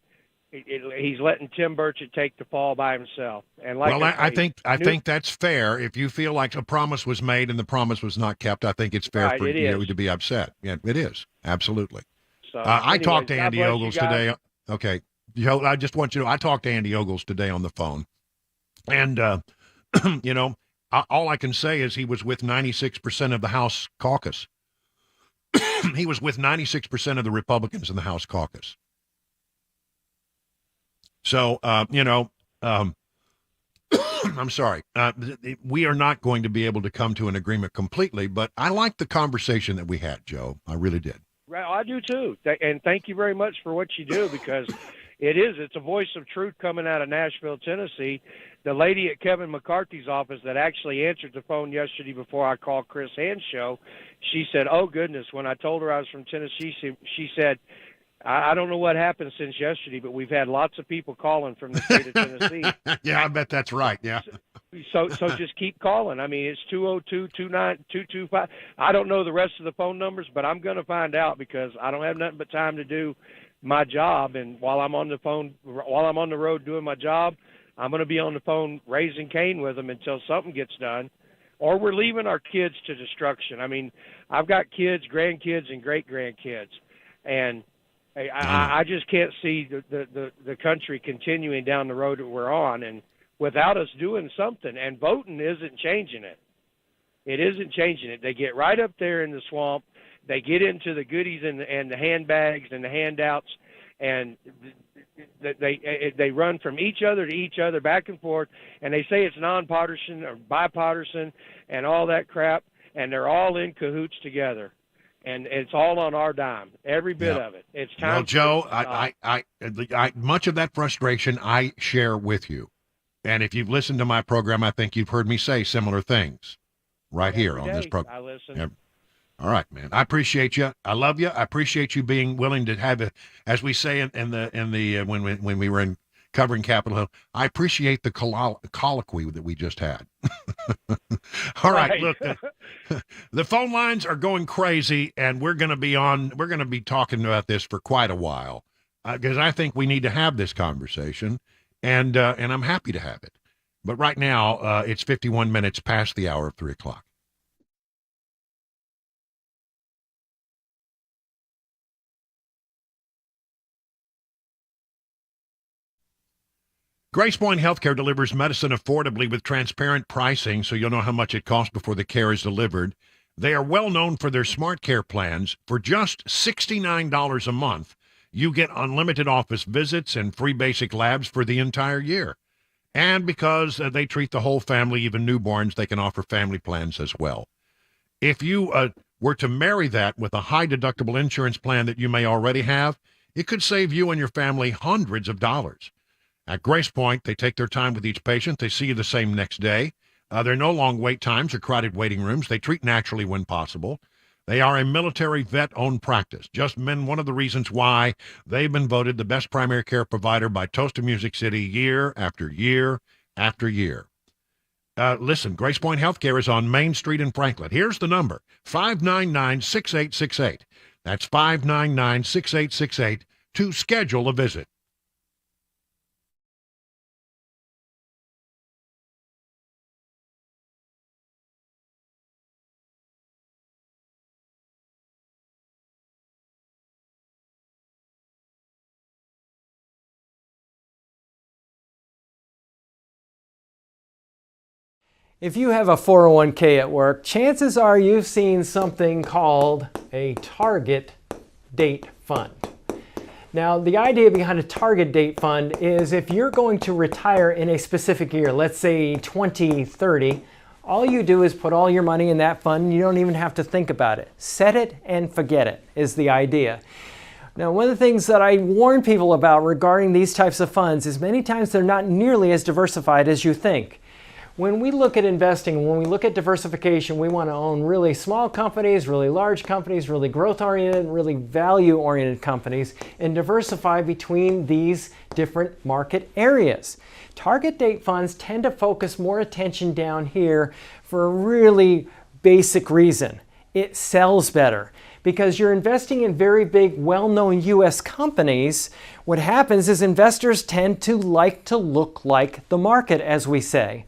he's letting Tim Burchett take the fall by himself. And like I think that's fair. If you feel like a promise was made and the promise was not kept, I think it's fair for you to be upset. Yeah, it is. Absolutely. So I talked to Andy Ogles today. Okay. I just want you to know, I talked to Andy Ogles today on the phone. And, all I can say is he was with 96% of the House caucus. He was with 96% of the Republicans in the House caucus. So, I'm sorry. We are not going to be able to come to an agreement completely, but I liked the conversation that we had, Joe. I really did. Right, I do too. And thank you very much for what you do, because it's a voice of truth coming out of Nashville, Tennessee. The lady at Kevin McCarthy's office that actually answered the phone yesterday before I called Chris Hand's show, she said, oh, goodness, when I told her I was from Tennessee, she said, I don't know what happened since yesterday, but we've had lots of people calling from the state of Tennessee. Yeah, I bet that's right, yeah. So just keep calling. I mean, it's 202-29225. I don't know the rest of the phone numbers, but I'm going to find out, because I don't have nothing but time to do my job. And while I'm on the road doing my job, I'm going to be on the phone raising Cain with them until something gets done, or we're leaving our kids to destruction. I mean, I've got kids, grandkids, and great-grandkids, and I just can't see the country continuing down the road that we're on, and without us doing something. And voting isn't changing it. It isn't changing it. They get right up there in the swamp. They get into the goodies and the handbags and the handouts, and they run from each other to each other, back and forth, and they say it's nonpartisan or bipartisan and all that crap, and they're all in cahoots together. And it's all on our dime, every bit of it. It's time. Well, Joe, I much of that frustration I share with you. And if you've listened to my program, I think you've heard me say similar things here on this program. I listen. Yeah. All right, man. I appreciate you. I love you. I appreciate you being willing to have it, as we say in the when we were covering Capitol Hill. I appreciate the colloquy that we just had. All right, look, the phone lines are going crazy, and we're going to be talking about this for quite a while, because I think we need to have this conversation, and I'm happy to have it. But right now, it's 51 minutes past the hour of 3 o'clock. Grace Point Healthcare delivers medicine affordably with transparent pricing, so you'll know how much it costs before the care is delivered. They are well known for their smart care plans. For just $69 a month, you get unlimited office visits and free basic labs for the entire year. And because they treat the whole family, even newborns, they can offer family plans as well. If you were to marry that with a high deductible insurance plan that you may already have, it could save you and your family hundreds of dollars. At Grace Point, they take their time with each patient. They see you the same next day. There are no long wait times or crowded waiting rooms. They treat naturally when possible. They are a military vet-owned practice. Just one of the reasons why they've been voted the best primary care provider by Toast of Music City year after year after year. Listen, Grace Point Healthcare is on Main Street in Franklin. Here's the number, 599-6868. That's 599-6868 to schedule a visit. If you have a 401k at work, chances are you've seen something called a target date fund. Now, the idea behind a target date fund is if you're going to retire in a specific year, let's say 2030, all you do is put all your money in that fund and you don't even have to think about it. Set it and forget it is the idea. Now, one of the things that I warn people about regarding these types of funds is many times they're not nearly as diversified as you think. When we look at investing, when we look at diversification, we want to own really small companies, really large companies, really growth-oriented, really value-oriented companies, and diversify between these different market areas. Target date funds tend to focus more attention down here for a really basic reason. It sells better. Because you're investing in very big, well-known U.S. companies, what happens is investors tend to like to look like the market, as we say.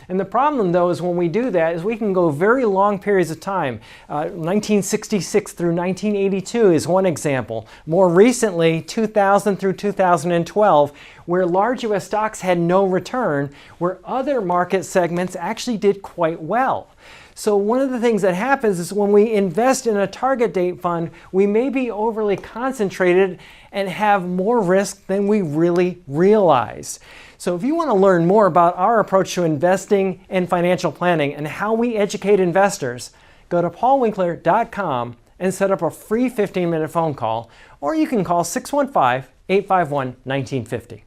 And the problem, though, is when we do that, is we can go very long periods of time. 1966 through 1982 is one example. More recently, 2000 through 2012, where large U.S. stocks had no return, where other market segments actually did quite well. So one of the things that happens is when we invest in a target date fund, we may be overly concentrated and have more risk than we really realize. So if you want to learn more about our approach to investing and financial planning and how we educate investors, go to paulwinkler.com and set up a free 15-minute phone call, or you can call 615-851-1950.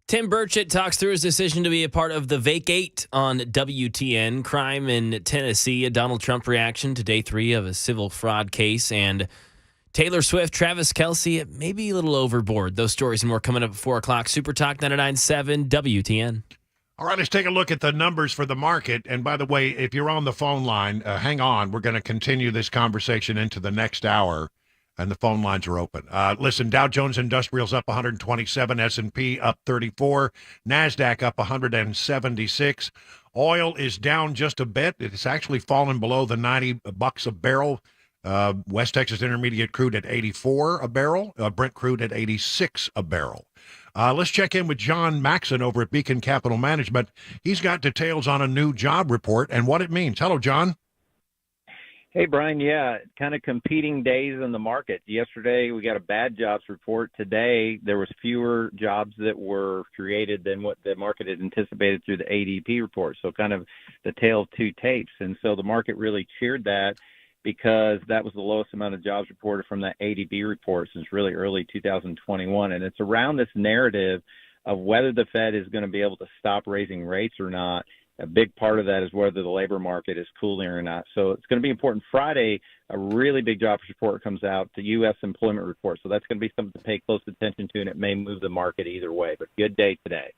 Tim Burchett talks through his decision to be a part of the Vacate on WTN. Crime in Tennessee, a Donald Trump reaction to day 3 of a civil fraud case, and Taylor Swift, Travis Kelce, maybe a little overboard. Those stories and more coming up at 4 o'clock. Super Talk 99.7 WTN. All right, let's take a look at the numbers for the market. And by the way, if you're on the phone line, hang on. We're going to continue this conversation into the next hour, and the phone lines are open. Listen, Dow Jones Industrials up 127, S&P up 34, NASDAQ up 176. Oil is down just a bit. It's actually fallen below the $90 a barrel. West Texas Intermediate crude at 84 a barrel, Brent crude at 86 a barrel. Let's check in with John Maxon over at Beacon Capital Management. He's got details on a new job report and what it means. Hello, John. Hey, Brian. Yeah, kind of competing days in the market. Yesterday, we got a bad jobs report. Today, there was fewer jobs that were created than what the market had anticipated through the ADP report. So kind of the tale of two tapes. And so the market really cheered that, because that was the lowest amount of jobs reported from that ADP report since really early 2021. And it's around this narrative of whether the Fed is going to be able to stop raising rates or not. A big part of that is whether the labor market is cooling or not. So it's going to be important. Friday, a really big jobs report comes out, the U.S. employment report. So that's going to be something to pay close attention to, and it may move the market either way. But good day today.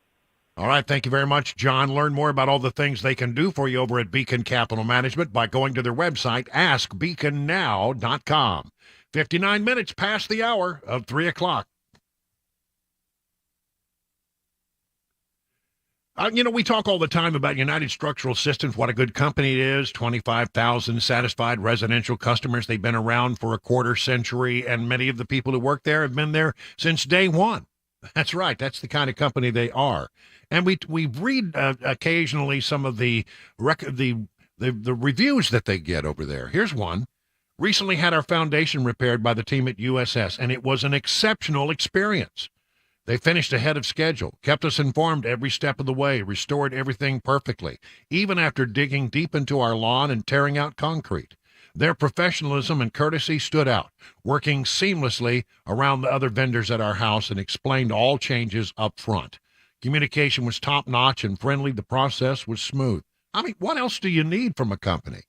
All right, thank you very much, John. Learn more about all the things they can do for you over at Beacon Capital Management by going to their website, askbeaconnow.com. 59 minutes past the hour of 3 o'clock. We talk all the time about United Structural Systems, what a good company it is, 25,000 satisfied residential customers. They've been around for a quarter century, and many of the people who work there have been there since day one. That's right. That's the kind of company they are. And we read occasionally some of the reviews that they get over there. Here's one. Recently had our foundation repaired by the team at USS, and it was an exceptional experience. They finished ahead of schedule, kept us informed every step of the way, restored everything perfectly, even after digging deep into our lawn and tearing out concrete. Their professionalism and courtesy stood out, working seamlessly around the other vendors at our house, and explained all changes up front. Communication was top-notch and friendly. The process was smooth. I mean, what else do you need from a company?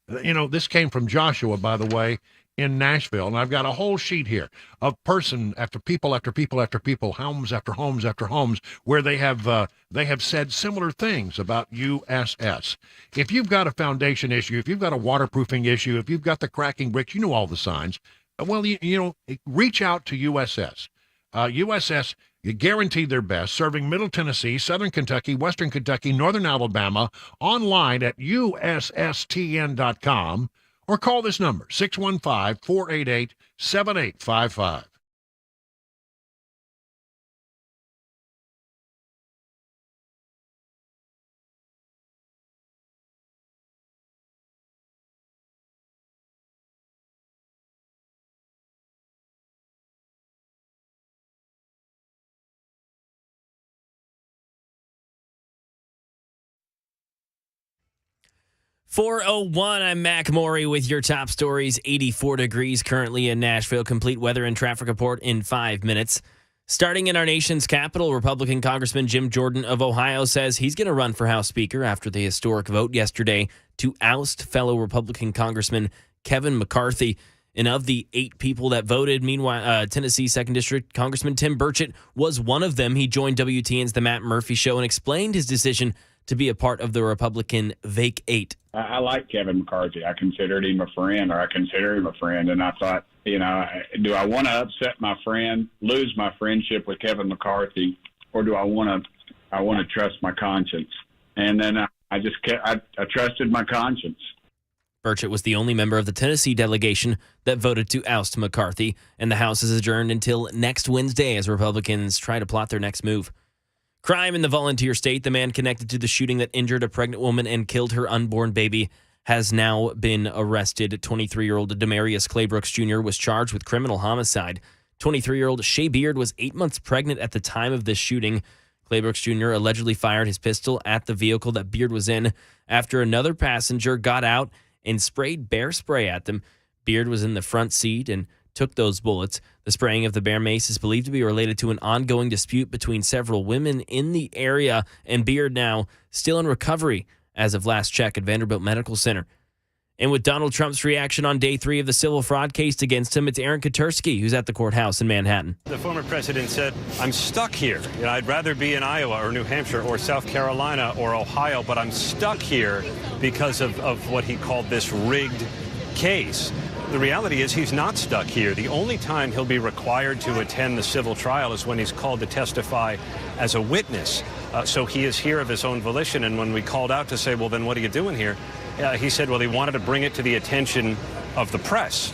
This came from Joshua, by the way, in Nashville, and I've got a whole sheet here of person after people after people after people, homes after homes after homes, where they have said similar things about USS. If you've got a foundation issue, if you've got a waterproofing issue, if you've got the cracking bricks, you know all the signs. Well, reach out to USS. USS, you guarantee their best, serving Middle Tennessee, Southern Kentucky, Western Kentucky, Northern Alabama, online at ussstn.com, or call this number, 615-488-7855. .401, I'm Mac Maury with your top stories. 84 degrees currently in Nashville. Complete weather and traffic report in 5 minutes. Starting in our nation's capital, Republican Congressman Jim Jordan of Ohio says he's going to run for House Speaker after the historic vote yesterday to oust fellow Republican Congressman Kevin McCarthy. And of the 8 people that voted, meanwhile, Tennessee 2nd District Congressman Tim Burchett was one of them. He joined WTN's The Matt Murphy Show and explained his decision to be a part of the Republican Vacate 8. I like Kevin McCarthy. I considered him a friend, or I consider him a friend, and I thought, do I want to upset my friend, lose my friendship with Kevin McCarthy, or do I want to trust my conscience? And then I trusted my conscience. Burchett was the only member of the Tennessee delegation that voted to oust McCarthy, and the House is adjourned until next Wednesday as Republicans try to plot their next move. Crime in the Volunteer State. The man connected to the shooting that injured a pregnant woman and killed her unborn baby has now been arrested. 23-year-old Demarius Claybrooks Jr. was charged with criminal homicide. 23-year-old Shay Beard was 8 months pregnant at the time of this shooting. Claybrooks Jr. allegedly fired his pistol at the vehicle that Beard was in after another passenger got out and sprayed bear spray at them. Beard was in the front seat and took those bullets. The spraying of the bear mace is believed to be related to an ongoing dispute between several women in the area, and Beard now still in recovery as of last check at Vanderbilt Medical Center. And with Donald Trump's reaction on day 3 of the civil fraud case against him, it's Aaron Katursky, who's at the courthouse in Manhattan. The former president said, I'm stuck here. I'd rather be in Iowa or New Hampshire or South Carolina or Ohio, but I'm stuck here because of what he called this rigged case. The reality is he's not stuck here. The only time he'll be required to attend the civil trial is when he's called to testify as a witness. So he is here of his own volition. And when we called out to say, well, then what are you doing here? He said, well, he wanted to bring it to the attention of the press.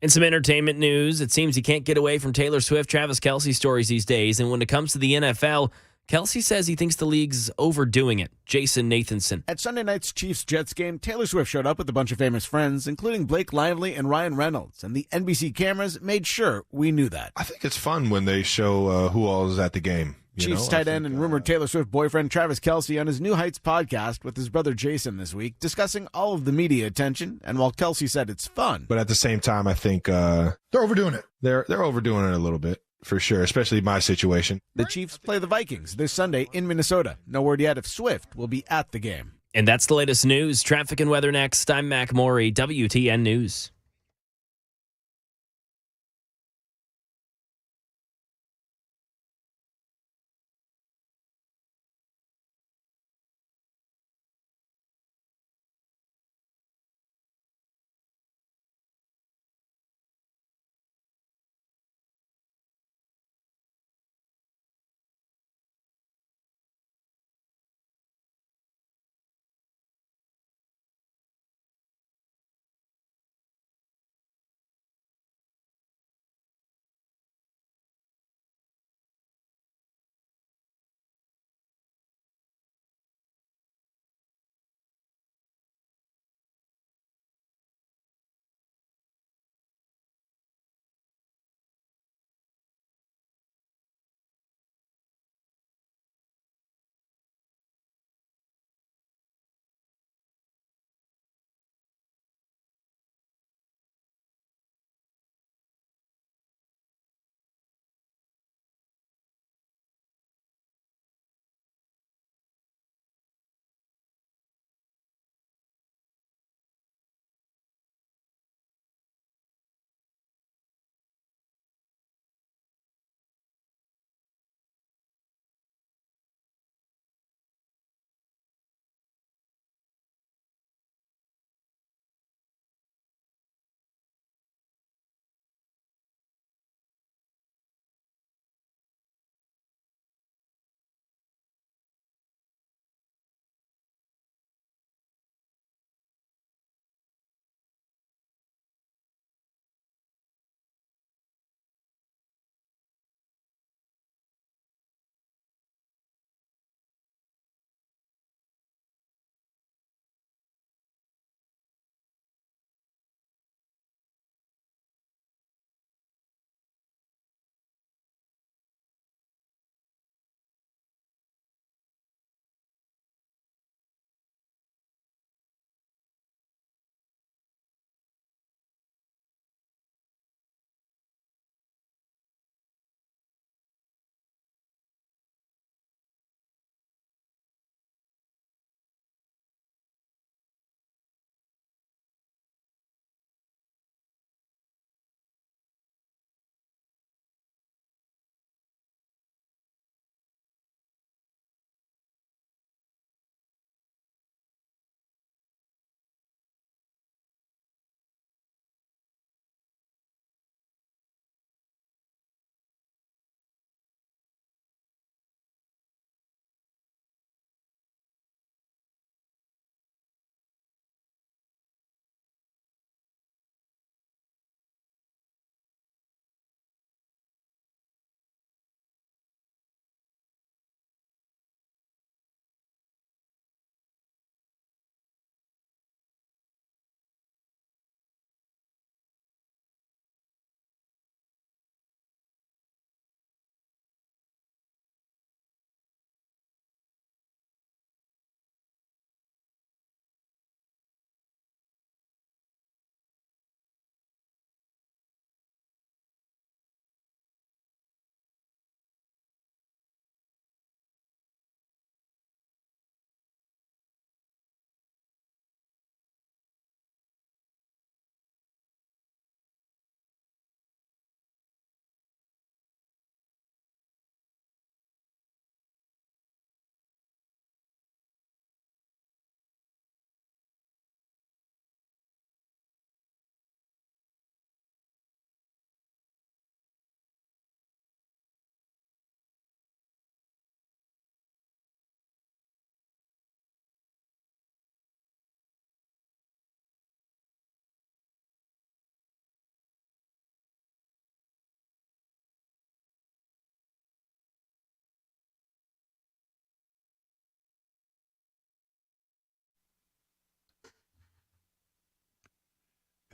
In some entertainment news, it seems he can't get away from Taylor Swift, Travis Kelce stories these days. And when it comes to the NFL, Kelce says he thinks the league's overdoing it. Jason Nathanson. At Sunday night's Chiefs-Jets game, Taylor Swift showed up with a bunch of famous friends, including Blake Lively and Ryan Reynolds, and the NBC cameras made sure we knew that. I think it's fun when they show who all is at the game. Chiefs tight end and rumored Taylor Swift boyfriend Travis Kelce on his New Heights podcast with his brother Jason this week, discussing all of the media attention. And while Kelce said it's fun, but at the same time, I think they're overdoing it. They're overdoing it a little bit. For sure, especially my situation. The Chiefs play the Vikings this Sunday in Minnesota. No word yet if Swift will be at the game. And that's the latest news. Traffic and weather next. I'm Mac Morey, WTN News.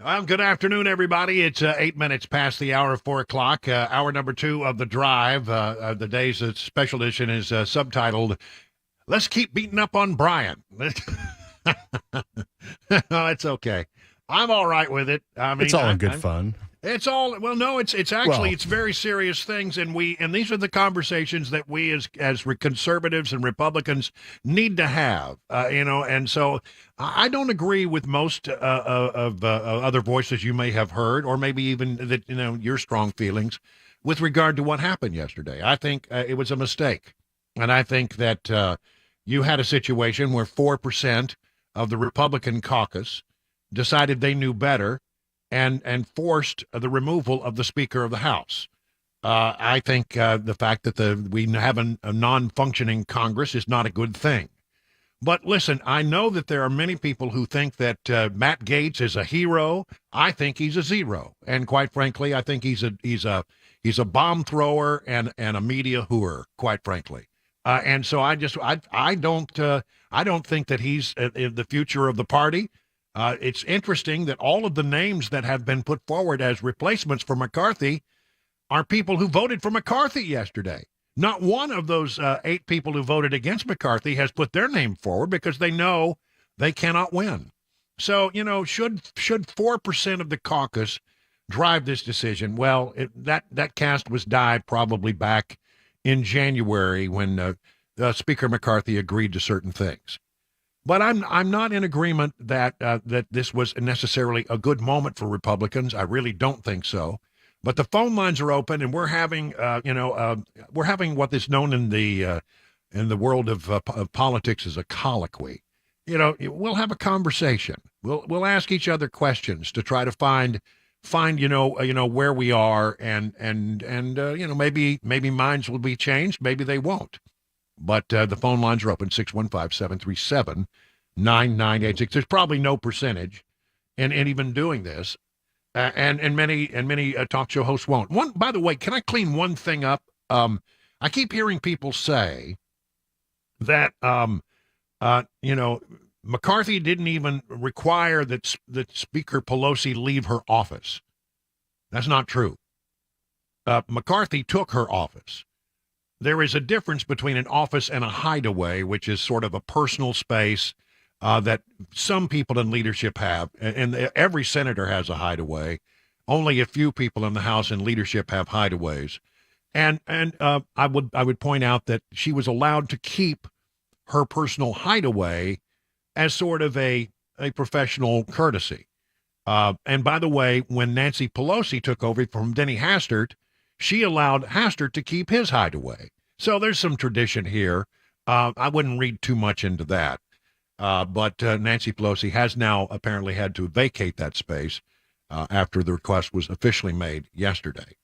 Well, good afternoon, everybody. It's 8 minutes past the hour of 4 o'clock. Hour number 2 of The Drive. The day's special edition is subtitled, Let's Keep Beating Up on Brian. No, it's okay. I'm all right with it. I mean, it's all in good fun. It's all, well, no, it's actually, it's very serious things. And these are the conversations that we as conservatives and Republicans need to have, and so I don't agree with most of other voices you may have heard, or maybe even that, your strong feelings with regard to what happened yesterday. I think it was a mistake. And I think that you had a situation where 4% of the Republican caucus decided they knew better and forced the removal of the Speaker of the House. I think the fact that we have a non-functioning Congress is not a good thing. But listen, I know that there are many people who think that Matt Gaetz is a hero. I think he's a zero, and quite frankly, I think he's a bomb thrower and a media hooer. Quite frankly, and so I don't think that he's the future of the party. It's interesting that all of the names that have been put forward as replacements for McCarthy are people who voted for McCarthy yesterday. Not one of those 8 people who voted against McCarthy has put their name forward because they know they cannot win. So, should 4% of the caucus drive this decision? Well, that cast was dyed probably back in January when Speaker McCarthy agreed to certain things. But I'm not in agreement that this was necessarily a good moment for Republicans. I really don't think so. But the phone lines are open, and we're having what is known in the world of politics as a colloquy. We'll have a conversation. We'll ask each other questions to try to find where we are, and maybe minds will be changed, maybe they won't. But the phone lines are open, 615-737-9986. There's probably no percentage in even doing this, and many talk show hosts won't. By the way, can I clean one thing up? I keep hearing people say that McCarthy didn't even require that Speaker Pelosi leave her office. That's not true. McCarthy took her office. There is a difference between an office and a hideaway, which is sort of a personal space that some people in leadership have, and every senator has a hideaway. Only a few people in the House and leadership have hideaways. And I would point out that she was allowed to keep her personal hideaway as sort of a professional courtesy. And by the way, when Nancy Pelosi took over from Denny Hastert, she allowed Hastert to keep his hideaway. So there's some tradition here. I wouldn't read too much into that. But Nancy Pelosi has now apparently had to vacate that space after the request was officially made yesterday.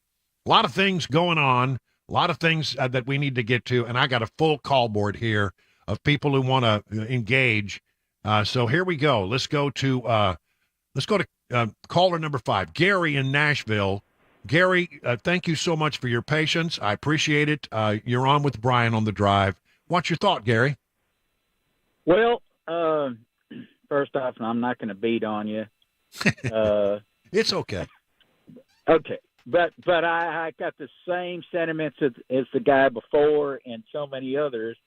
A lot of things going on, a lot of things that we need to get to, and I got a full call board here of people who want to engage. So here we go. Let's go to caller number 5, Gary in Nashville. Gary, thank you so much for your patience. I appreciate it. You're on with Brian on the Drive. What's your thought, Gary? Well, first off, I'm not going to beat on you. It's okay. Okay. But I got the same sentiments as the guy before and so many others.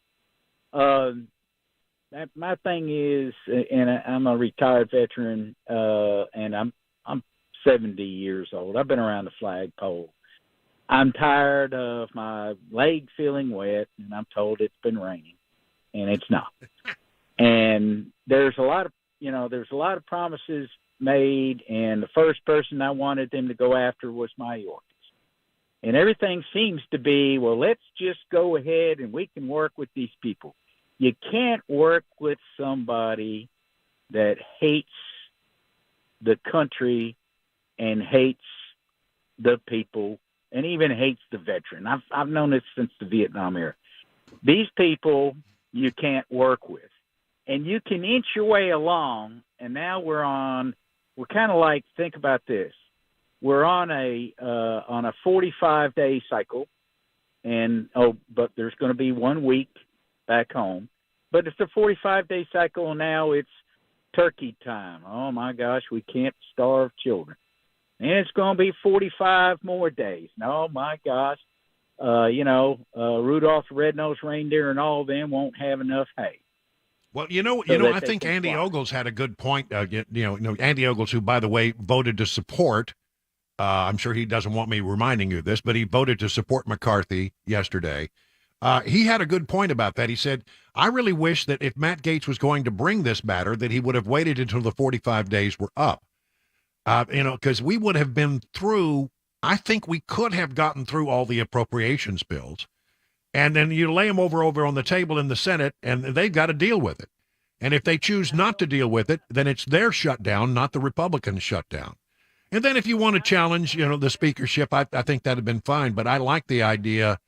My thing is, and I'm a retired veteran, and I'm 70 years old. I've been around the flagpole. I'm tired of my leg feeling wet, and I'm told it's been raining, and it's not. And there's a lot of promises made, and the first person I wanted them to go after was Mayorkas. And everything seems to be, well, let's just go ahead and we can work with these people. You can't work with somebody that hates the country and hates the people and even hates the veteran. I've known this since the Vietnam era. These people you can't work with. And you can inch your way along, and now we're kind of like, think about this. We're on a 45-day cycle, but there's going to be 1 week back home. But it's a 45-day cycle, and now it's turkey time. Oh my gosh, we can't starve children. And it's going to be 45 more days. Oh my gosh. Rudolph the Red-Nosed Reindeer and all of them won't have enough hay. Well, I think Andy Ogles had a good point. Andy Ogles, who, by the way, voted to support, I'm sure he doesn't want me reminding you of this, but he voted to support McCarthy yesterday. He had a good point about that. He said, I really wish that if Matt Gaetz was going to bring this matter, that he would have waited until the 45 days were up. Because we would have been through, I think we could have gotten through all the appropriations bills. And then you lay them over on the table in the Senate, and they've got to deal with it. And if they choose not to deal with it, then it's their shutdown, not the Republicans' shutdown. And then if you want to challenge, the speakership, I think that would have been fine. But I like the idea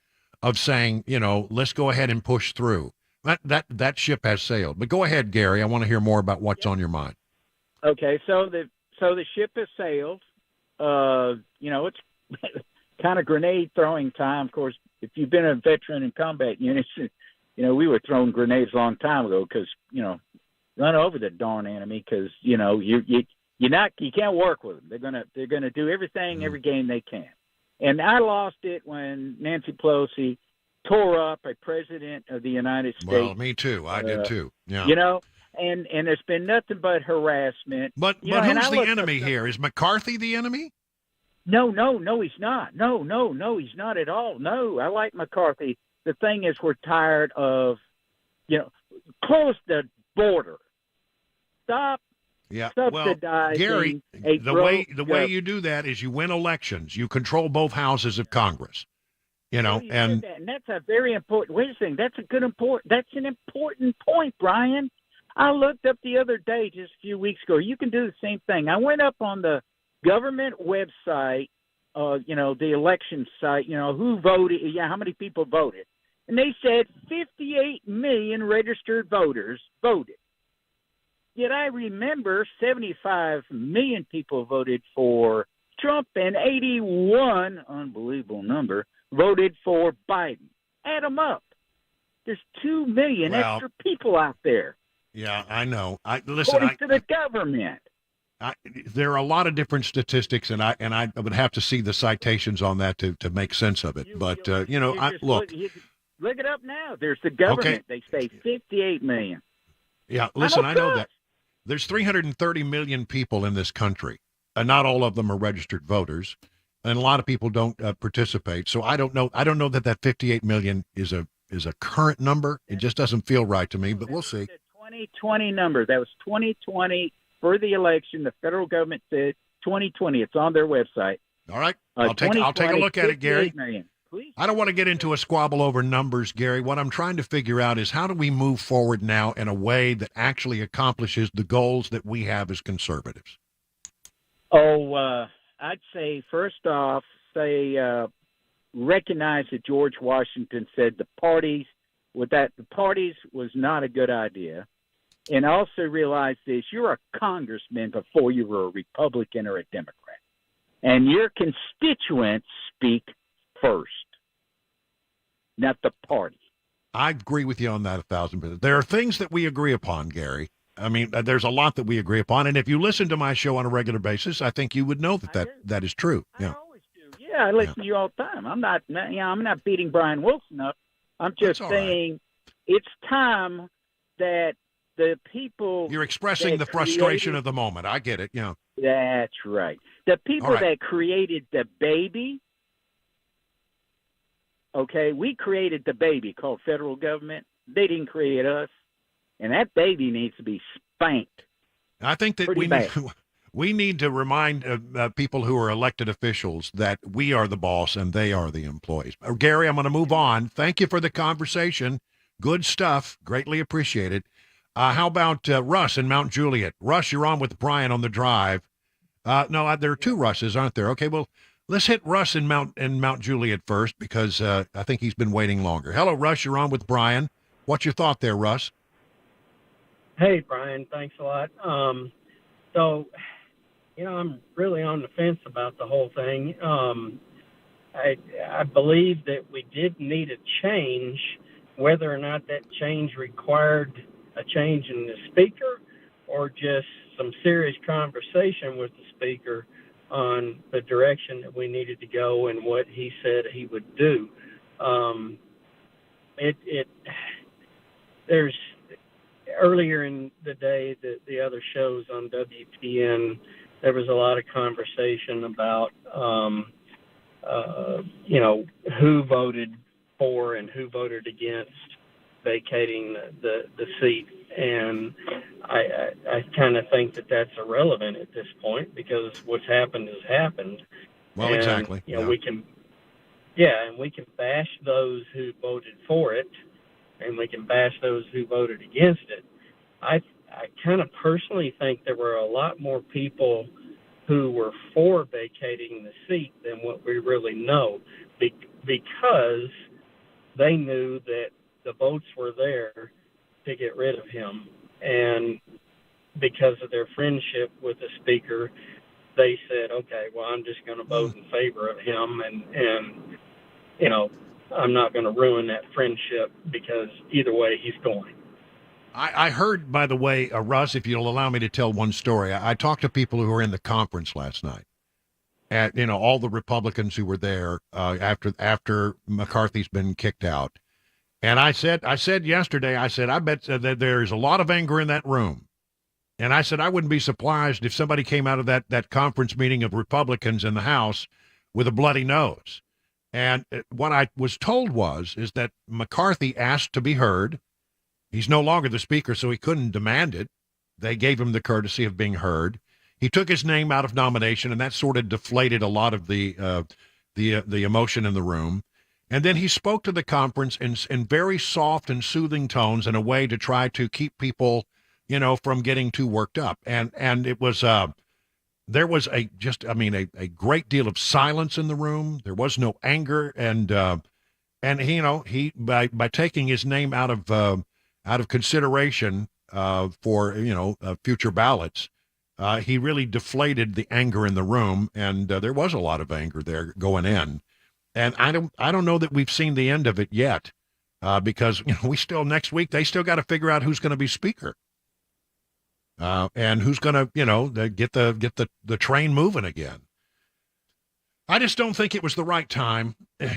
of saying, let's go ahead and push through. That ship has sailed. But go ahead, Gary. I want to hear more about what's on your mind. Okay, so the ship has sailed. It's kind of grenade throwing time. Of course, if you've been a veteran in combat units, we were throwing grenades a long time ago because, run over the darn enemy because, you can't work with them. They're gonna do everything, every game they can. And I lost it when Nancy Pelosi tore up a president of the United States. Well, me too. I did too. Yeah. And there's been nothing but harassment. But who's the enemy here? Is McCarthy the enemy? No, he's not. No, he's not at all. No, I like McCarthy. The thing is, we're tired of, close the border. Stop. Yeah. Subsidizing Gary, the way you do that is you win elections. You control both houses of Congress. And that's a very important. Wait a second. That's an important point, Brian. I looked up the other day, just a few weeks ago. You can do the same thing. I went up on the government website, the election site, who voted, how many people voted. And they said 58 million registered voters voted. Yet I remember 75 million people voted for Trump and 81, unbelievable number, voted for Biden. Add them up. There's 2 million extra people out there. Yeah, I know. According to the government. There are a lot of different statistics, and I would have to see the citations on that to make sense of it. But look. Look it up now. There's the government. Okay. They say 58 million. Yeah, listen, I know that. There's 330 million people in this country, and not all of them are registered voters, and a lot of people don't participate. So I don't know. I don't know that 58 million is a current number. It just doesn't feel right to me, but we'll see. 2020 number. That was 2020 for the election. The federal government said 2020. It's on their website. All right. I'll take a look at it, Gary. Please. I don't want to get into a squabble over numbers, Gary. What I'm trying to figure out is how do we move forward now in a way that actually accomplishes the goals that we have as conservatives? I'd say first off, recognize that George Washington said the parties was not a good idea. And also realize this, you're a congressman before you were a Republican or a Democrat. And your constituents speak first, not the party. I agree with you on that 1,000%. There are things that we agree upon, Gary. I mean, there's a lot that we agree upon. And if you listen to my show on a regular basis, I think you would know that is true. Yeah. I always do. Yeah, I listen to you all the time. I'm not beating Brian Wilson up. I'm just saying it's time that the people... You're expressing the frustration of the moment. I get it, yeah. That's right. The people that created the baby, okay, we created the baby called federal government. They didn't create us. And that baby needs to be spanked. I think that we need to remind people who are elected officials that we are the boss and they are the employees. Gary, I'm going to move on. Thank you for the conversation. Good stuff. Greatly appreciated. How about Russ in Mount Juliet? Russ, you're on with Brian on the drive. No, there are two Russes, aren't there? Okay, well, let's hit Russ in Mount Juliet first because I think he's been waiting longer. Hello, Russ. You're on with Brian. What's your thought there, Russ? Hey, Brian. Thanks a lot. I'm really on the fence about the whole thing. I believe that we did need a change, whether or not that change required a change in the speaker or just some serious conversation with the speaker on the direction that we needed to go and what he said he would do. There's earlier in the day, the other shows on WTN, there was a lot of conversation about, who voted for and who voted against vacating the seat. And I kind of think that that's irrelevant at this point, because what's happened has happened. Well, and, exactly. we can bash those who voted for it, and we can bash those who voted against it. I kind of personally think there were a lot more people who were for vacating the seat than what we really know, because they knew that the votes were there to get rid of him. And because of their friendship with the speaker, they said, okay, well, I'm just going to vote in favor of him, and I'm not going to ruin that friendship, because either way he's going. I heard, by the way, Russ, if you'll allow me to tell one story, I talked to people who were in the conference last night, at all the Republicans who were there after McCarthy's been kicked out. And I said yesterday, I bet that there's a lot of anger in that room. And I said, I wouldn't be surprised if somebody came out of that conference meeting of Republicans in the House with a bloody nose. And what I was told is that McCarthy asked to be heard. He's no longer the speaker, so he couldn't demand it. They gave him the courtesy of being heard. He took his name out of nomination, and that sort of deflated a lot of the emotion in the room. And then he spoke to the conference in very soft and soothing tones, in a way to try to keep people, from getting too worked up. And it was there was a great deal of silence in the room. There was no anger, and he by taking his name out of consideration for future ballots, he really deflated the anger in the room, and there was a lot of anger there going in. And I don't know that we've seen the end of it yet, because we still, next week, they still got to figure out who's going to be speaker, and who's going to get the train moving again. I just don't think it was the right time.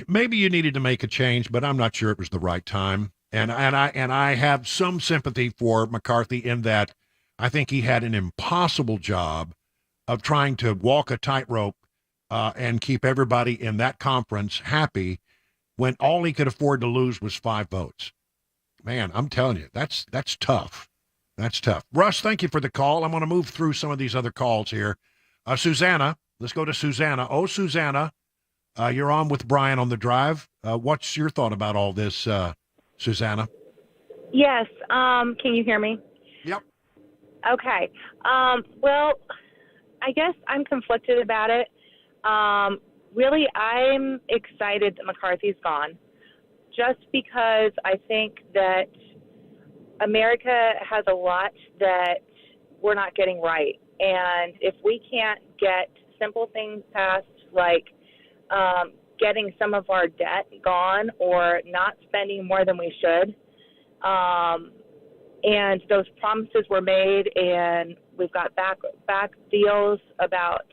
Maybe you needed to make a change, but I'm not sure it was the right time. And I have some sympathy for McCarthy in that I think he had an impossible job of trying to walk a tightrope and keep everybody in that conference happy, when all he could afford to lose was 5 votes. Man, I'm telling you, that's tough. That's tough. Russ, thank you for the call. I'm going to move through some of these other calls here. Susanna, let's go to Susanna. Oh, Susanna, you're on with Brian on the Drive. What's your thought about all this, Susanna? Yes. Can you hear me? Yep. Okay. Well, I guess I'm conflicted about it. Really, I'm excited that McCarthy's gone, just because I think that America has a lot that we're not getting right. And if we can't get simple things passed, like getting some of our debt gone, or not spending more than we should, and those promises were made, and we've got back deals about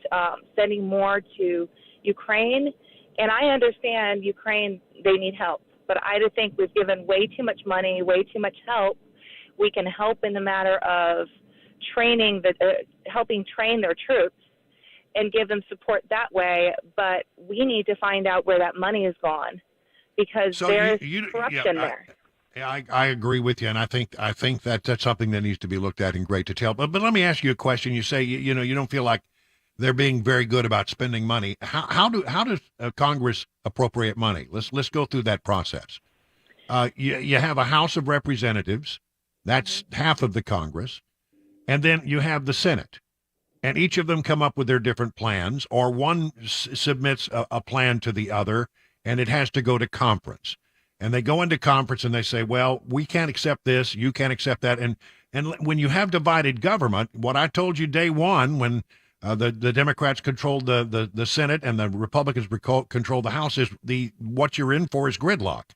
sending more to Ukraine. And I understand Ukraine, they need help. But I think we've given way too much money, way too much help. We can help in the matter of training, helping train their troops and give them support that way. But we need to find out where that money is gone, because there's corruption there. I agree with you, and I think that's something that needs to be looked at in great detail. But let me ask you a question. You say you don't feel like they're being very good about spending money. How does Congress appropriate money? Let's go through that process. You have a House of Representatives, that's half of the Congress, and then you have the Senate, and each of them come up with their different plans, or one submits a plan to the other, and it has to go to conference. And they go into conference and they say, well, we can't accept this, you can't accept that. And when you have divided government, what I told you day one, when the Democrats controlled the Senate and the Republicans controlled the House, is what you're in for is gridlock.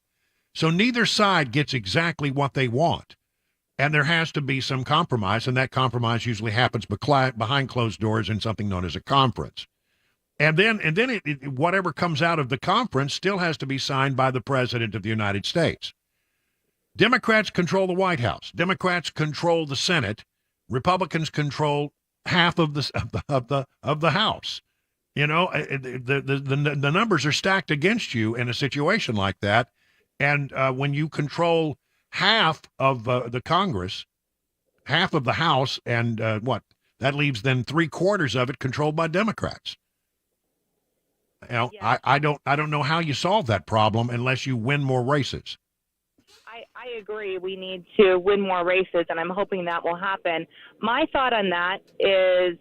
So neither side gets exactly what they want. And there has to be some compromise, and that compromise usually happens behind closed doors in something known as a conference. And then whatever comes out of the conference still has to be signed by the President of the United States. Democrats control the White House. Democrats control the Senate. Republicans control half of the House. You know, the numbers are stacked against you in a situation like that. And when you control half of the Congress, half of the House, and that leaves then 3/4 of it controlled by Democrats. You know, yeah. I don't know how you solve that problem unless you win more races. I agree. We need to win more races, and I'm hoping that will happen. My thought on that is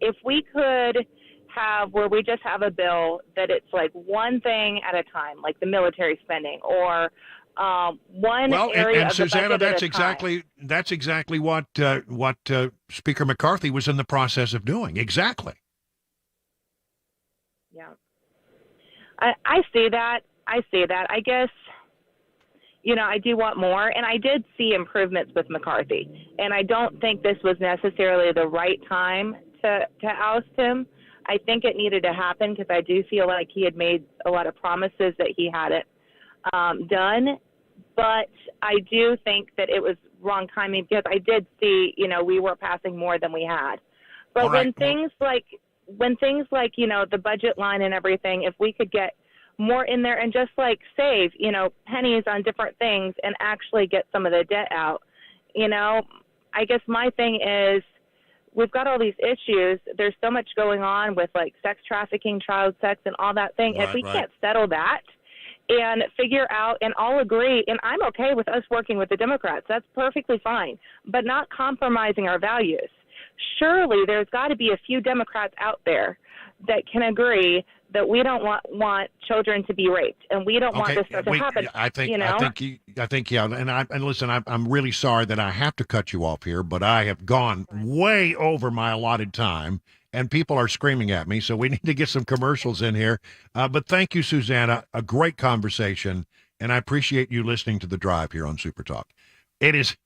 if we could have where we just have a bill that it's like one thing at a time, like the military spending, or one area and of Susanna, the budget that's exactly what Speaker McCarthy was in the process of doing. Exactly. Yeah, I see that. I guess, you know, I do want more, and I did see improvements with McCarthy, and I don't think this was necessarily the right time to oust him. I think it needed to happen because I do feel like he had made a lot of promises that he hadn't done, but I do think that it was wrong timing because I did see, you know, we were passing more than we had. But when things like, you know, the budget line and everything, if we could get more in there and just like save, you know, pennies on different things and actually get some of the debt out, you know, I guess my thing is we've got all these issues. There's so much going on with like sex trafficking, child sex, and all that thing. If we can't settle that and figure out and all agree, and I'm okay with us working with the Democrats, that's perfectly fine, but not compromising our values. Surely there's got to be a few Democrats out there that can agree that we don't want children to be raped, and we don't want this stuff to happen. I think, yeah. And listen, I'm really sorry that I have to cut you off here, but I have gone way over my allotted time, and people are screaming at me, so we need to get some commercials in here. But thank you, Susanna. A great conversation, and I appreciate you listening to The Drive here on Super Talk. It is,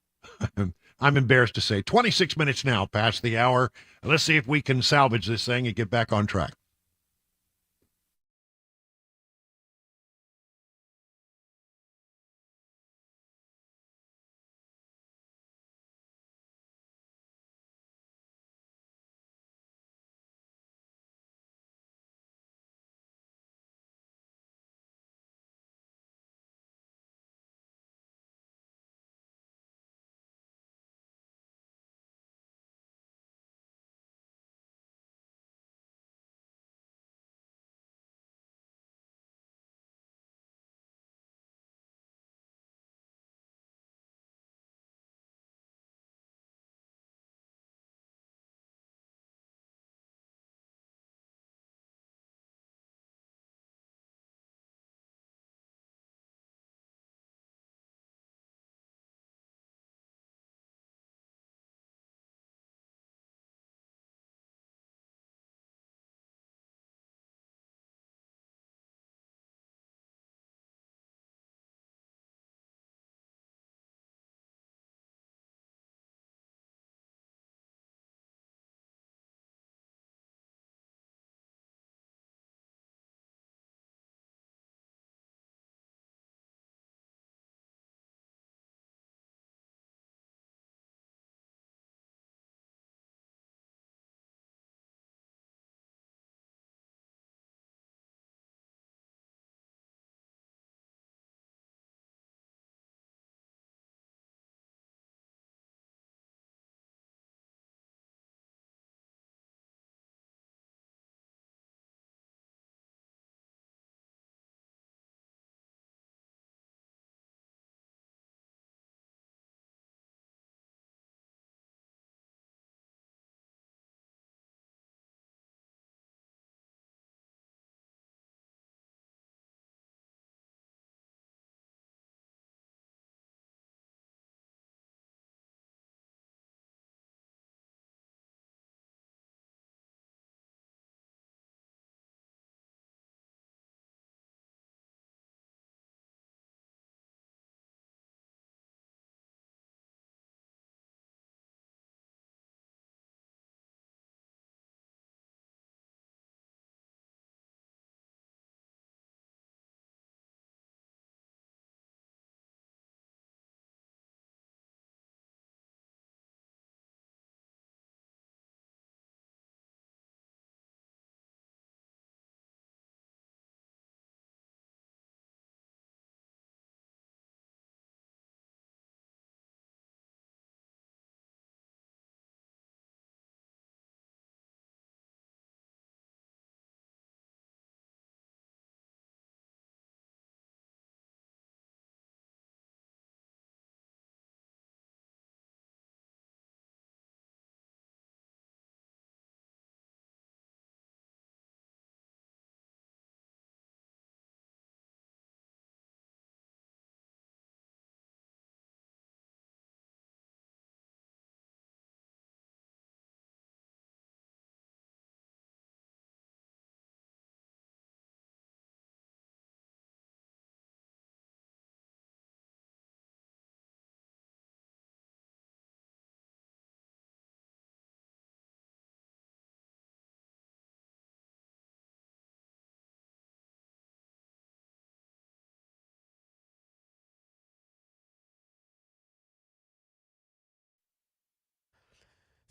I'm embarrassed to say, 26 minutes now past the hour. Let's see if we can salvage this thing and get back on track.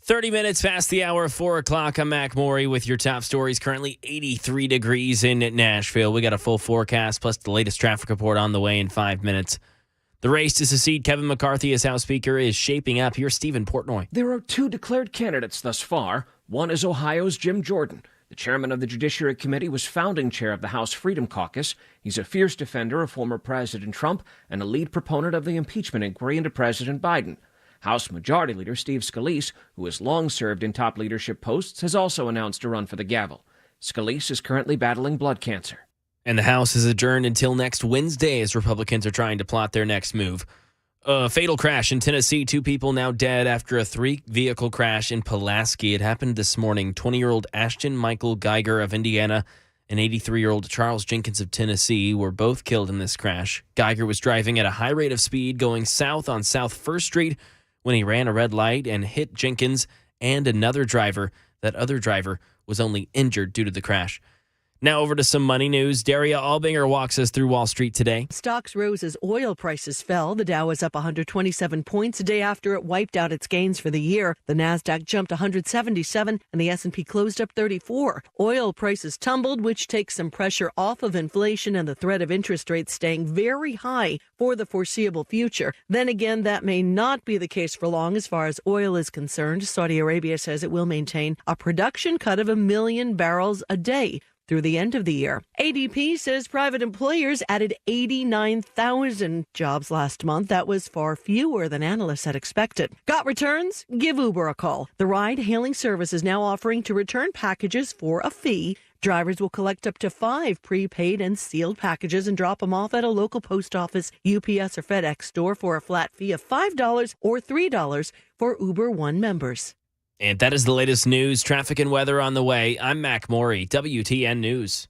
30 minutes past the hour, 4 o'clock. I'm Mac Maury with your top stories. Currently 83 degrees in Nashville. We got a full forecast plus the latest traffic report on the way in 5 minutes. The race to succeed Kevin McCarthy as House Speaker is shaping up. Here's Stephen Portnoy. There are 2 declared candidates thus far. One is Ohio's Jim Jordan. The chairman of the Judiciary Committee was founding chair of the House Freedom Caucus. He's a fierce defender of former President Trump and a lead proponent of the impeachment inquiry into President Biden. House Majority Leader Steve Scalise, who has long served in top leadership posts, has also announced a run for the gavel. Scalise is currently battling blood cancer. And the House is adjourned until next Wednesday as Republicans are trying to plot their next move. A fatal crash in Tennessee. 2 people now dead after a 3-vehicle crash in Pulaski. It happened this morning. 20-year-old Ashton Michael Geiger of Indiana and 83-year-old Charles Jenkins of Tennessee were both killed in this crash. Geiger was driving at a high rate of speed going south on South 1st Street when he ran a red light and hit Jenkins and another driver. That other driver was only injured due to the crash. Now over to some money news. Daria Albinger walks us through Wall Street today. Stocks rose as oil prices fell. The Dow was up 127 points a day after it wiped out its gains for the year. The Nasdaq jumped 177 and the S&P closed up 34. Oil prices tumbled, which takes some pressure off of inflation and the threat of interest rates staying very high for the foreseeable future. Then again, that may not be the case for long as far as oil is concerned. Saudi Arabia says it will maintain a production cut of 1 million barrels a day through the end of the year. ADP says private employers added 89,000 jobs last month. That was far fewer than analysts had expected. Got returns? Give Uber a call. The ride-hailing service is now offering to return packages for a fee. Drivers will collect up to 5 prepaid and sealed packages and drop them off at a local post office, UPS, or FedEx store for a flat fee of $5 or $3 for Uber One members. And that is the latest news, traffic, and weather on the way. I'm Mac Maury, WTN News.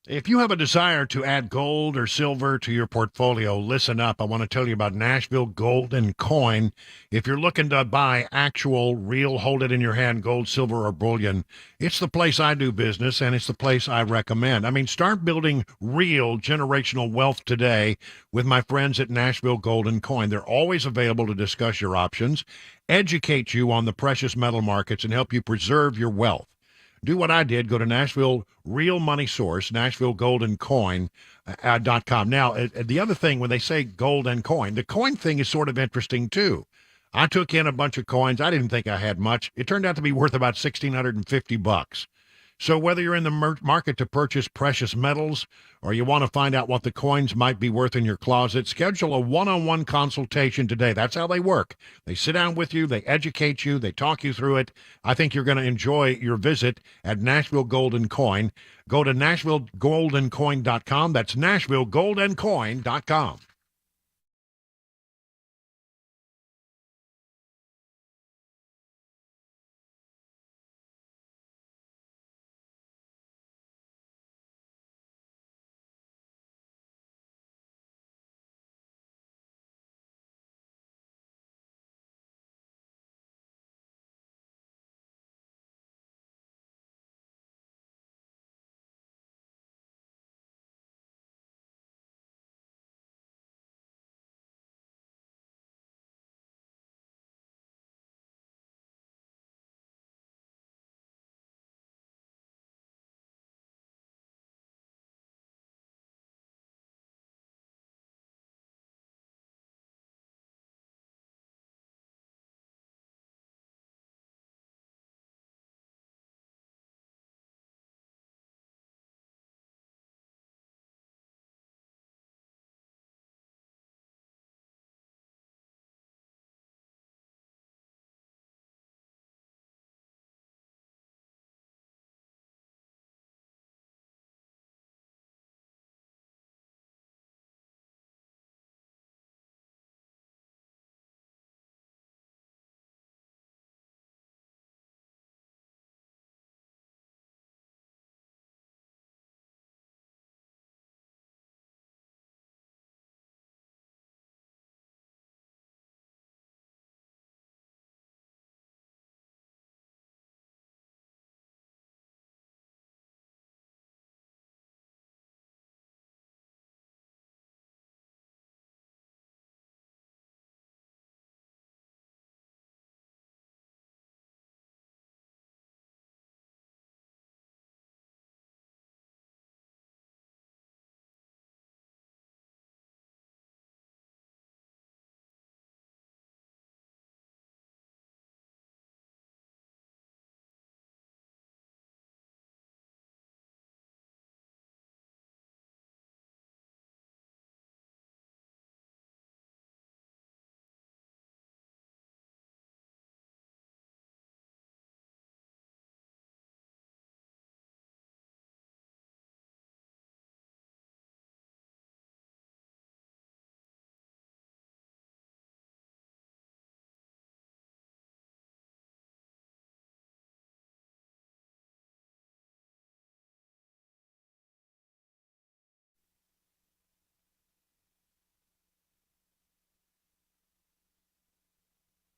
If you have a desire to add gold or silver to your portfolio, listen up. I want to tell you about Nashville Gold and Coin. If you're looking to buy actual, real, hold it in your hand gold, silver, or bullion, it's the place I do business, and it's the place I recommend. I mean, start building real generational wealth today with my friends at Nashville Gold and Coin. They're always available to discuss your options, educate you on the precious metal markets, and help you preserve your wealth. Do what I did. Go to Nashville Real Money Source, NashvilleGoldandCoin.com. Now, the other thing, when they say gold and coin, the coin thing is sort of interesting, too. I took in a bunch of coins. I didn't think I had much. It turned out to be worth about $1,650. So whether you're in the market to purchase precious metals or you want to find out what the coins might be worth in your closet, schedule a one-on-one consultation today. That's how they work. They sit down with you, they educate you, they talk you through it. I think you're going to enjoy your visit at Nashville Gold and Coin. Go to NashvilleGoldandCoin.com. That's NashvilleGoldandCoin.com.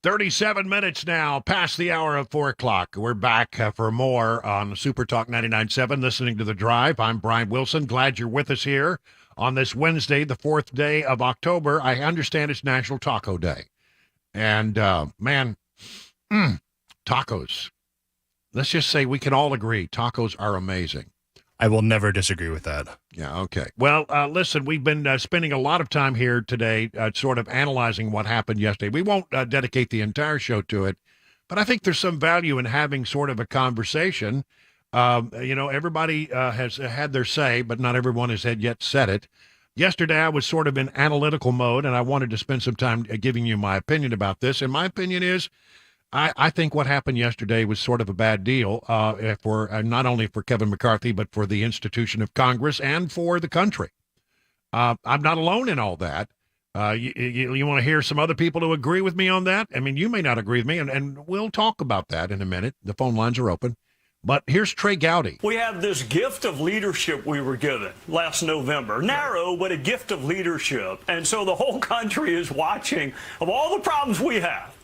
37 minutes now, past the hour of 4 o'clock. We're back for more on Super Talk 99.7, listening to The Drive. I'm Brian Wilson. Glad you're with us here on this Wednesday, the 4th day of October. I understand it's National Taco Day. And, tacos. Let's just say we can all agree tacos are amazing. I will never disagree with that. Yeah, okay. Well, listen, we've been spending a lot of time here today sort of analyzing what happened yesterday. We won't dedicate the entire show to it, but I think there's some value in having sort of a conversation. Everybody has had their say, but not everyone has yet said it. Yesterday, I was sort of in analytical mode, and I wanted to spend some time giving you my opinion about this. And my opinion is, I think what happened yesterday was sort of a bad deal for not only for Kevin McCarthy, but for the institution of Congress and for the country. I'm not alone in all that. You want to hear some other people who agree with me on that? I mean, you may not agree with me, and we'll talk about that in a minute. The phone lines are open. But here's Trey Gowdy. We have this gift of leadership we were given last November. Narrow, but a gift of leadership. And so the whole country is watching. Of all the problems we have,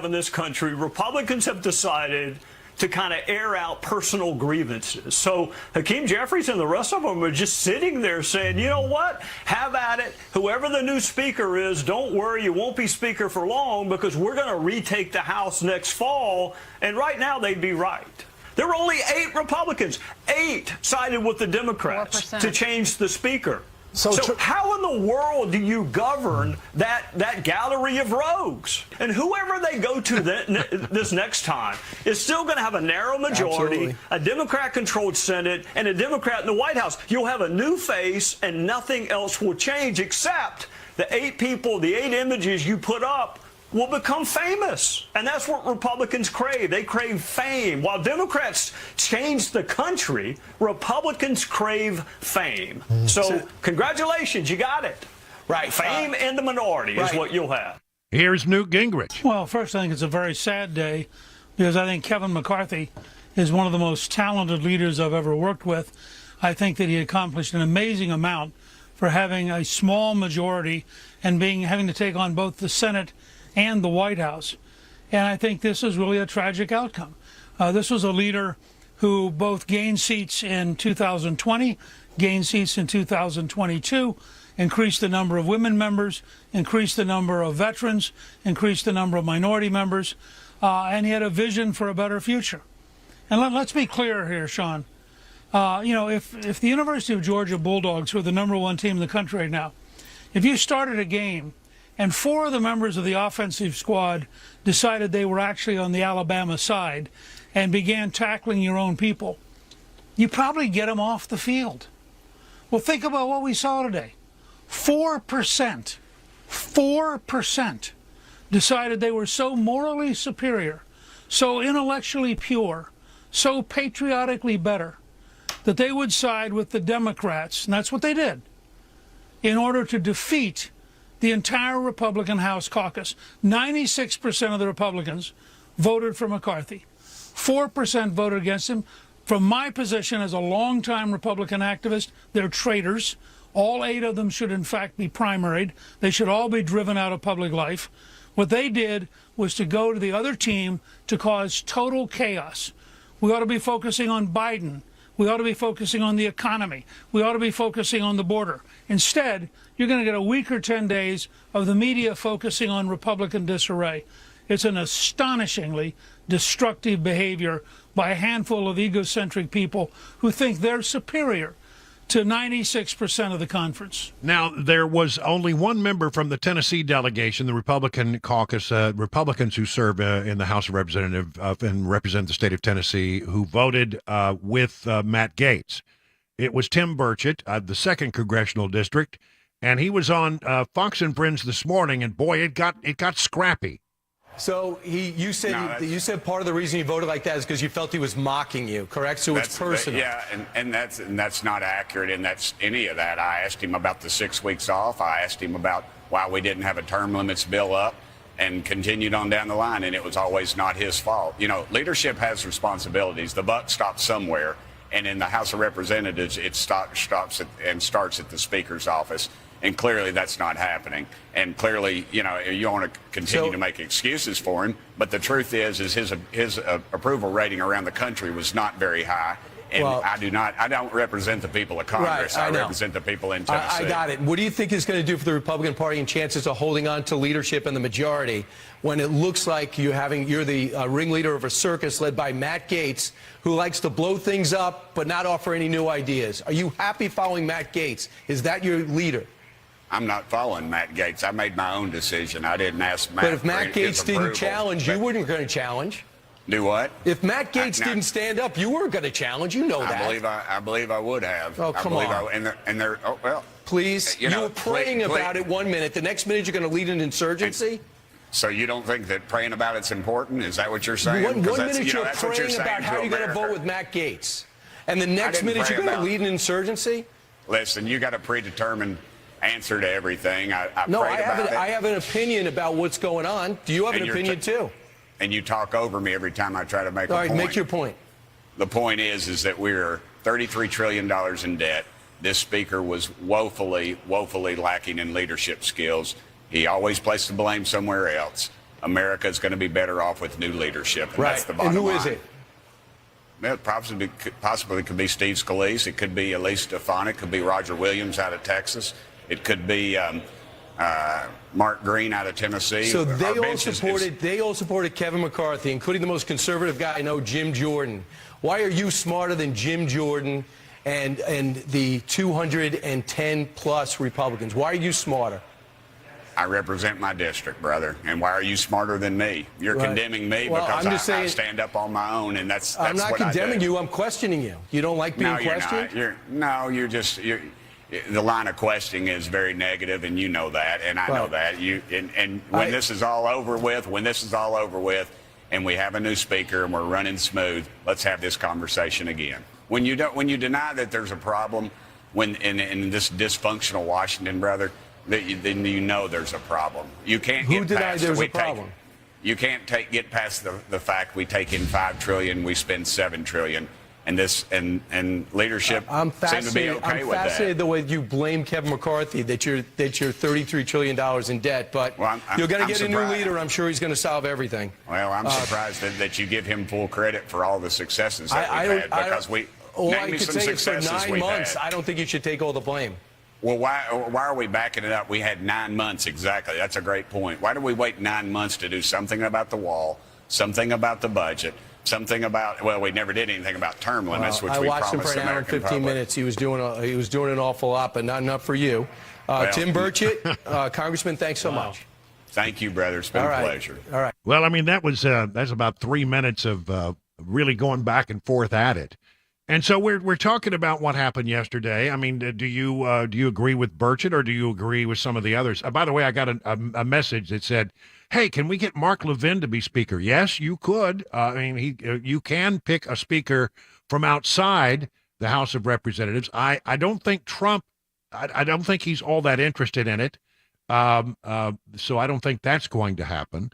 in this country, Republicans have decided to kind of air out personal grievances. So Hakeem Jeffries and the rest of them are just sitting there saying, you know what, have at it. Whoever the new speaker is, don't worry, you won't be speaker for long because we're going to retake the House next fall. And right now they'd be right. There were only 8 Republicans. 8 sided with the Democrats 4%. To change the speaker. So how in the world do you govern that gallery of rogues? And whoever they go to this next time is still going to have a narrow majority, absolutely, a Democrat-controlled Senate, and a Democrat in the White House. You'll have a new face, and nothing else will change except the 8 people, the 8 images you put up will become famous. And that's what Republicans crave. They crave fame. While Democrats change the country, Republicans crave fame. So congratulations, you got it. Right. Fame in the minority is what you'll have. Here's Newt Gingrich. Well, first, I think it's a very sad day because I think Kevin McCarthy is one of the most talented leaders I've ever worked with. I think that he accomplished an amazing amount for having a small majority and having to take on both the Senate and the White House. And I think this is really a tragic outcome. This was a leader who both gained seats in 2020, gained seats in 2022, increased the number of women members, increased the number of veterans, increased the number of minority members, and he had a vision for a better future. And let's be clear here, Sean. If the University of Georgia Bulldogs, who are the #1 team in the country right now, if you started a game and 4 of the members of the offensive squad decided they were actually on the Alabama side and began tackling your own people, you probably get them off the field. Well, think about what we saw today. 4% decided they were so morally superior, so intellectually pure, so patriotically better, that they would side with the Democrats, and that's what they did, in order to defeat the entire Republican House caucus. 96% of the Republicans voted for McCarthy. 4% voted against him. From my position as a longtime Republican activist, they're traitors. All 8 of them should, in fact, be primaried. They should all be driven out of public life. What they did was to go to the other team to cause total chaos. We ought to be focusing on Biden. We ought to be focusing on the economy. We ought to be focusing on the border. Instead, you're going to get a week or 10 days of the media focusing on Republican disarray. It's an astonishingly destructive behavior by a handful of egocentric people who think they're superior to 96% of the conference. Now, there was only one member from the Tennessee delegation, the Republican caucus, Republicans who serve in the House of Representatives and represent the state of Tennessee, who voted with Matt Gaetz. It was Tim Burchett, the 2nd Congressional District, and he was on Fox and Friends this morning, and boy, it got scrappy. So you said part of the reason you voted like that is because you felt he was mocking you, correct? So it's personal. And that's not accurate, and that's any of that. I asked him about the 6 weeks off. I asked him about why we didn't have a term limits bill up, and continued on down the line, and it was always not his fault. You know, leadership has responsibilities. The buck stops somewhere, and in the House of Representatives, it starts at the Speaker's office. And clearly that's not happening. And clearly, you don't want to continue to make excuses for him. But the truth is his approval rating around the country was not very high. And I don't represent the people of Congress. Right, I represent the people in Tennessee. I got it. What do you think it's going to do for the Republican Party and chances of holding on to leadership in the majority when it looks like you're the ringleader of a circus led by Matt Gaetz, who likes to blow things up but not offer any new ideas? Are you happy following Matt Gaetz? Is that your leader? I'm not following Matt Gaetz. I made my own decision. I didn't ask Matt. But if Matt for his Gaetz didn't approval. challenge, you weren't going to challenge. Do what? If Matt Gaetz didn't stand up, you weren't going to challenge. You know that. I believe I would have. Oh, come on. Please. You were praying about it 1 minute. The next minute, you're going to lead an insurgency? So you don't think that praying about it's important? Is that what you're saying? One minute you're praying about how you're going to vote with Matt Gaetz. And the next minute you're going to lead an insurgency? Listen, you got a predetermined answer to everything. I have an opinion about what's going on. Do you have an opinion too? And you talk over me every time I try to make a point. All right, make your point. The point is that we're $33 trillion in debt. This speaker was woefully lacking in leadership skills. He always placed the blame somewhere else. America is going to be better off with new leadership, and that's the bottom line. And who is it? Well, possibly could be Steve Scalise. It could be Elise Stefanik. It could be Roger Williams out of Texas. It could be Mark Green out of Tennessee. So they all supported Kevin McCarthy, including the most conservative guy I know, Jim Jordan. Why are you smarter than Jim Jordan and the 210 plus Republicans? Why are you smarter? I represent my district, brother. And why are you smarter than me? You're condemning me because I stand up on my own, and that's I'm not what condemning I do. you. I'm questioning you. You don't like being questioned? You're the line of questioning is very negative, and you know that, and I know that. When this is all over with, and we have a new speaker and we're running smooth, let's have this conversation again. When you deny that there's a problem, in this dysfunctional Washington, brother, then you know there's a problem. You can't get past there's a problem? You can't get past the fact we take in $5 trillion, we spend $7 trillion. And leadership seem to be okay with that. I'm fascinated the way you blame Kevin McCarthy that you're $33 trillion in debt, but you're going to get a new leader, and I'm sure he's going to solve everything. Well, I'm surprised that you give him full credit for all the successes that we've had, because I could say it for 9 months. I don't think you should take all the blame. Well, why are we backing it up? We had 9 months exactly. That's a great point. Why did we wait 9 months to do something about the wall, something about the budget, something about, well, we never did anything about term limits, which we promised the American public. I watched him for an hour and 15 minutes. He was doing an awful lot, but not enough for you. Tim Burchett, Congressman, thanks so much. Thank you, brother. It's been a pleasure. All right. Well, I mean, that's about 3 minutes of really going back and forth at it. And so we're talking about what happened yesterday. I mean, do you agree with Burchett, or do you agree with some of the others? By the way, I got a message that said, "Hey, can we get Mark Levin to be speaker?" Yes, you could. I mean, you can pick a speaker from outside the House of Representatives. I don't think Trump. I don't think he's all that interested in it. So I don't think that's going to happen.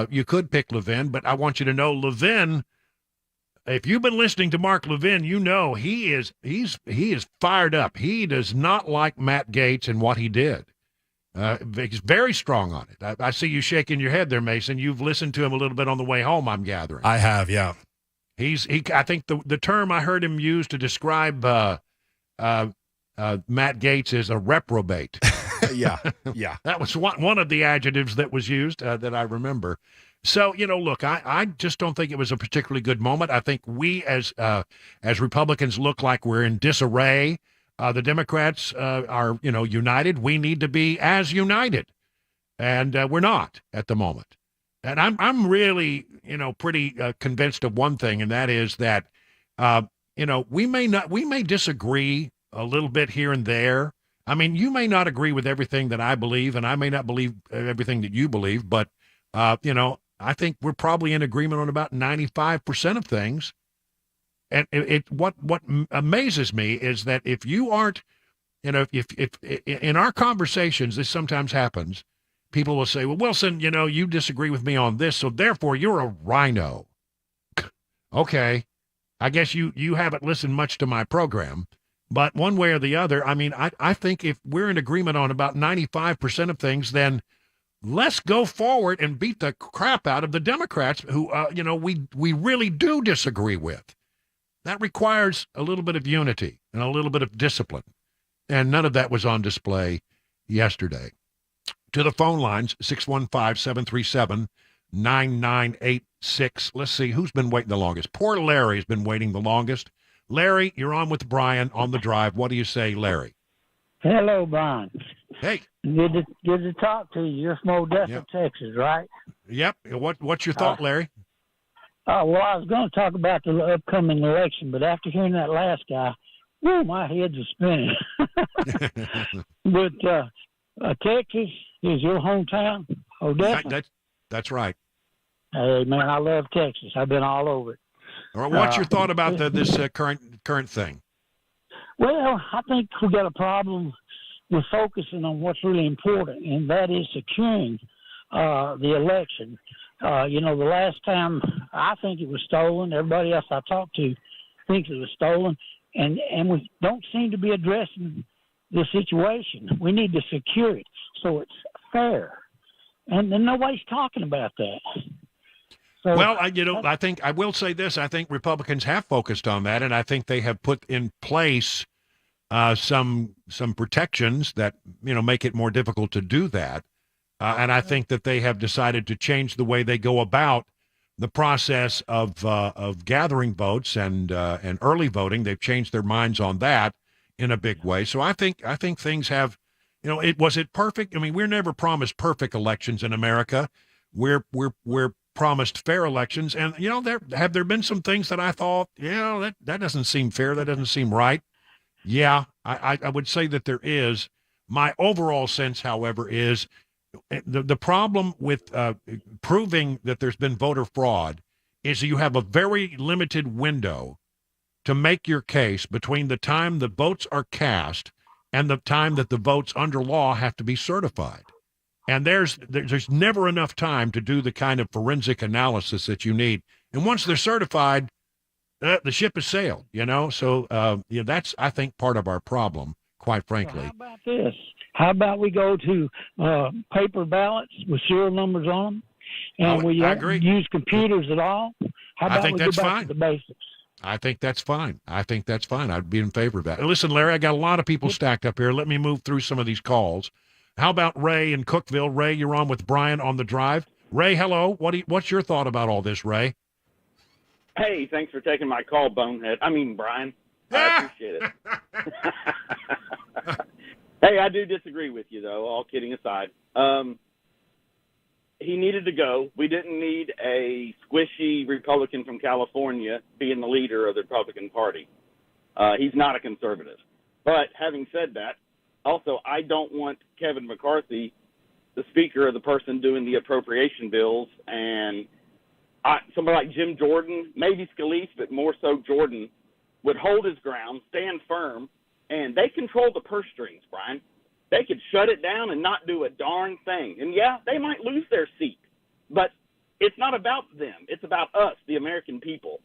You could pick Levin, but I want you to know Levin. If you've been listening to Mark Levin, you know he is fired up. He does not like Matt Gaetz and what he did. He's very strong on it. I see you shaking your head there, Mason. You've listened to him a little bit on the way home, I'm gathering. I have, yeah. I think the term I heard him use to describe Matt Gaetz is a reprobate. Yeah. That was one of the adjectives that was used that I remember. So, look, I just don't think it was a particularly good moment. I think we as Republicans look like we're in disarray. The Democrats are, united. We need to be as united, and we're not at the moment. And I'm really, pretty convinced of one thing, and that is that, we may disagree a little bit here and there. I mean, you may not agree with everything that I believe, and I may not believe everything that you believe, but, I think we're probably in agreement on about 95% of things. And what amazes me is that if you aren't, if in our conversations, this sometimes happens, people will say, well, Wilson, you disagree with me on this, so therefore you're a rhino. Okay. I guess you haven't listened much to my program, But one way or the other, I mean, I think if we're in agreement on about 95% of things, then let's go forward and beat the crap out of the Democrats who, we really do disagree with. That requires a little bit of unity and a little bit of discipline. And none of that was on display yesterday. To the phone lines, 615-737-9986. Let's see, who's been waiting the longest? Poor Larry has been waiting the longest. Larry, you're on with Brian on the drive. What do you say, Larry? Hello, Brian. Hey. Good to talk to you. You're from Odessa, Texas, right? Yep. What's your thought, Larry? Well, I was going to talk about the upcoming election, but after hearing that last guy, my head's are spinning. But Texas is your hometown, Odessa? That's right. Hey, man, I love Texas. I've been all over it. All right, what's your thought about this current thing? Well, I think we got a problem with focusing on what's really important, and that is securing the election. The last time I think it was stolen. Everybody else I talked to thinks it was stolen, and we don't seem to be addressing the situation. We need to secure it so it's fair, and nobody's talking about that. So, well, I think I will say this. I think Republicans have focused on that, and I think they have put in place some protections that make it more difficult to do that. And I think that they have decided to change the way they go about the process of gathering votes and early voting. They've changed their minds on that in a big way. So I think things have, was it perfect? I mean, we're never promised perfect elections in America. We're promised fair elections, and there been some things that I thought, that doesn't seem fair. That doesn't seem right. Yeah, I would say that there is. My overall sense, however, is the problem with proving that there's been voter fraud is you have a very limited window to make your case between the time the votes are cast and the time that the votes under law have to be certified. And there's never enough time to do the kind of forensic analysis that you need. And once they're certified, the ship has sailed, So that's, I think, part of our problem, quite frankly. How about this? How about we go to paper ballots with serial numbers on them, and we don't use computers at all? How about I think we that's go back fine. to the basics? I think that's fine. I'd be in favor of that. Listen, Larry, I got a lot of people stacked up here. Let me move through some of these calls. How about Ray in Cookeville? Ray, you're on with Brian on the drive. Ray, hello. What's your thought about all this, Ray? Hey, thanks for taking my call, Bonehead. Brian. I appreciate it. Hey, I do disagree with you, though, all kidding aside. He needed to go. We didn't need a squishy Republican from California being the leader of the Republican Party. He's not a conservative. But having said that, also, I don't want Kevin McCarthy, the speaker, or the person doing the appropriation bills, and somebody like Jim Jordan, maybe Scalise, but more so Jordan, would hold his ground, stand firm, and they control the purse strings, Brian. They could shut it down and not do a darn thing. And, yeah, they might lose their seat, but it's not about them. It's about us, the American people.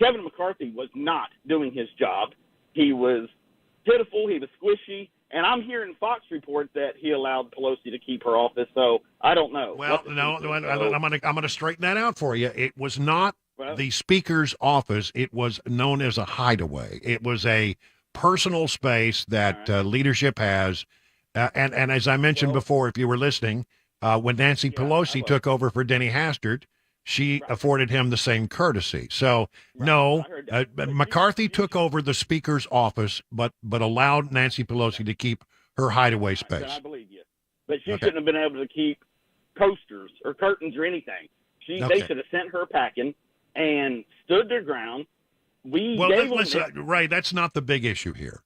Kevin McCarthy was not doing his job. He was pitiful. He was squishy. And I'm hearing Fox report that he allowed Pelosi to keep her office, so I don't know. Well, no, I'm going to straighten that out for you. It was not the Speaker's office. It was known as a hideaway. It was a personal space that leadership has. And as I mentioned before, if you were listening, when Nancy Pelosi took over for Denny Hastert, she afforded him the same courtesy. So, no, McCarthy took over the Speaker's office, but allowed Nancy Pelosi to keep her hideaway space. I believe you. But she shouldn't have been able to keep posters or curtains or anything. They should have sent her packing and stood their ground. Ray, that's not the big issue here.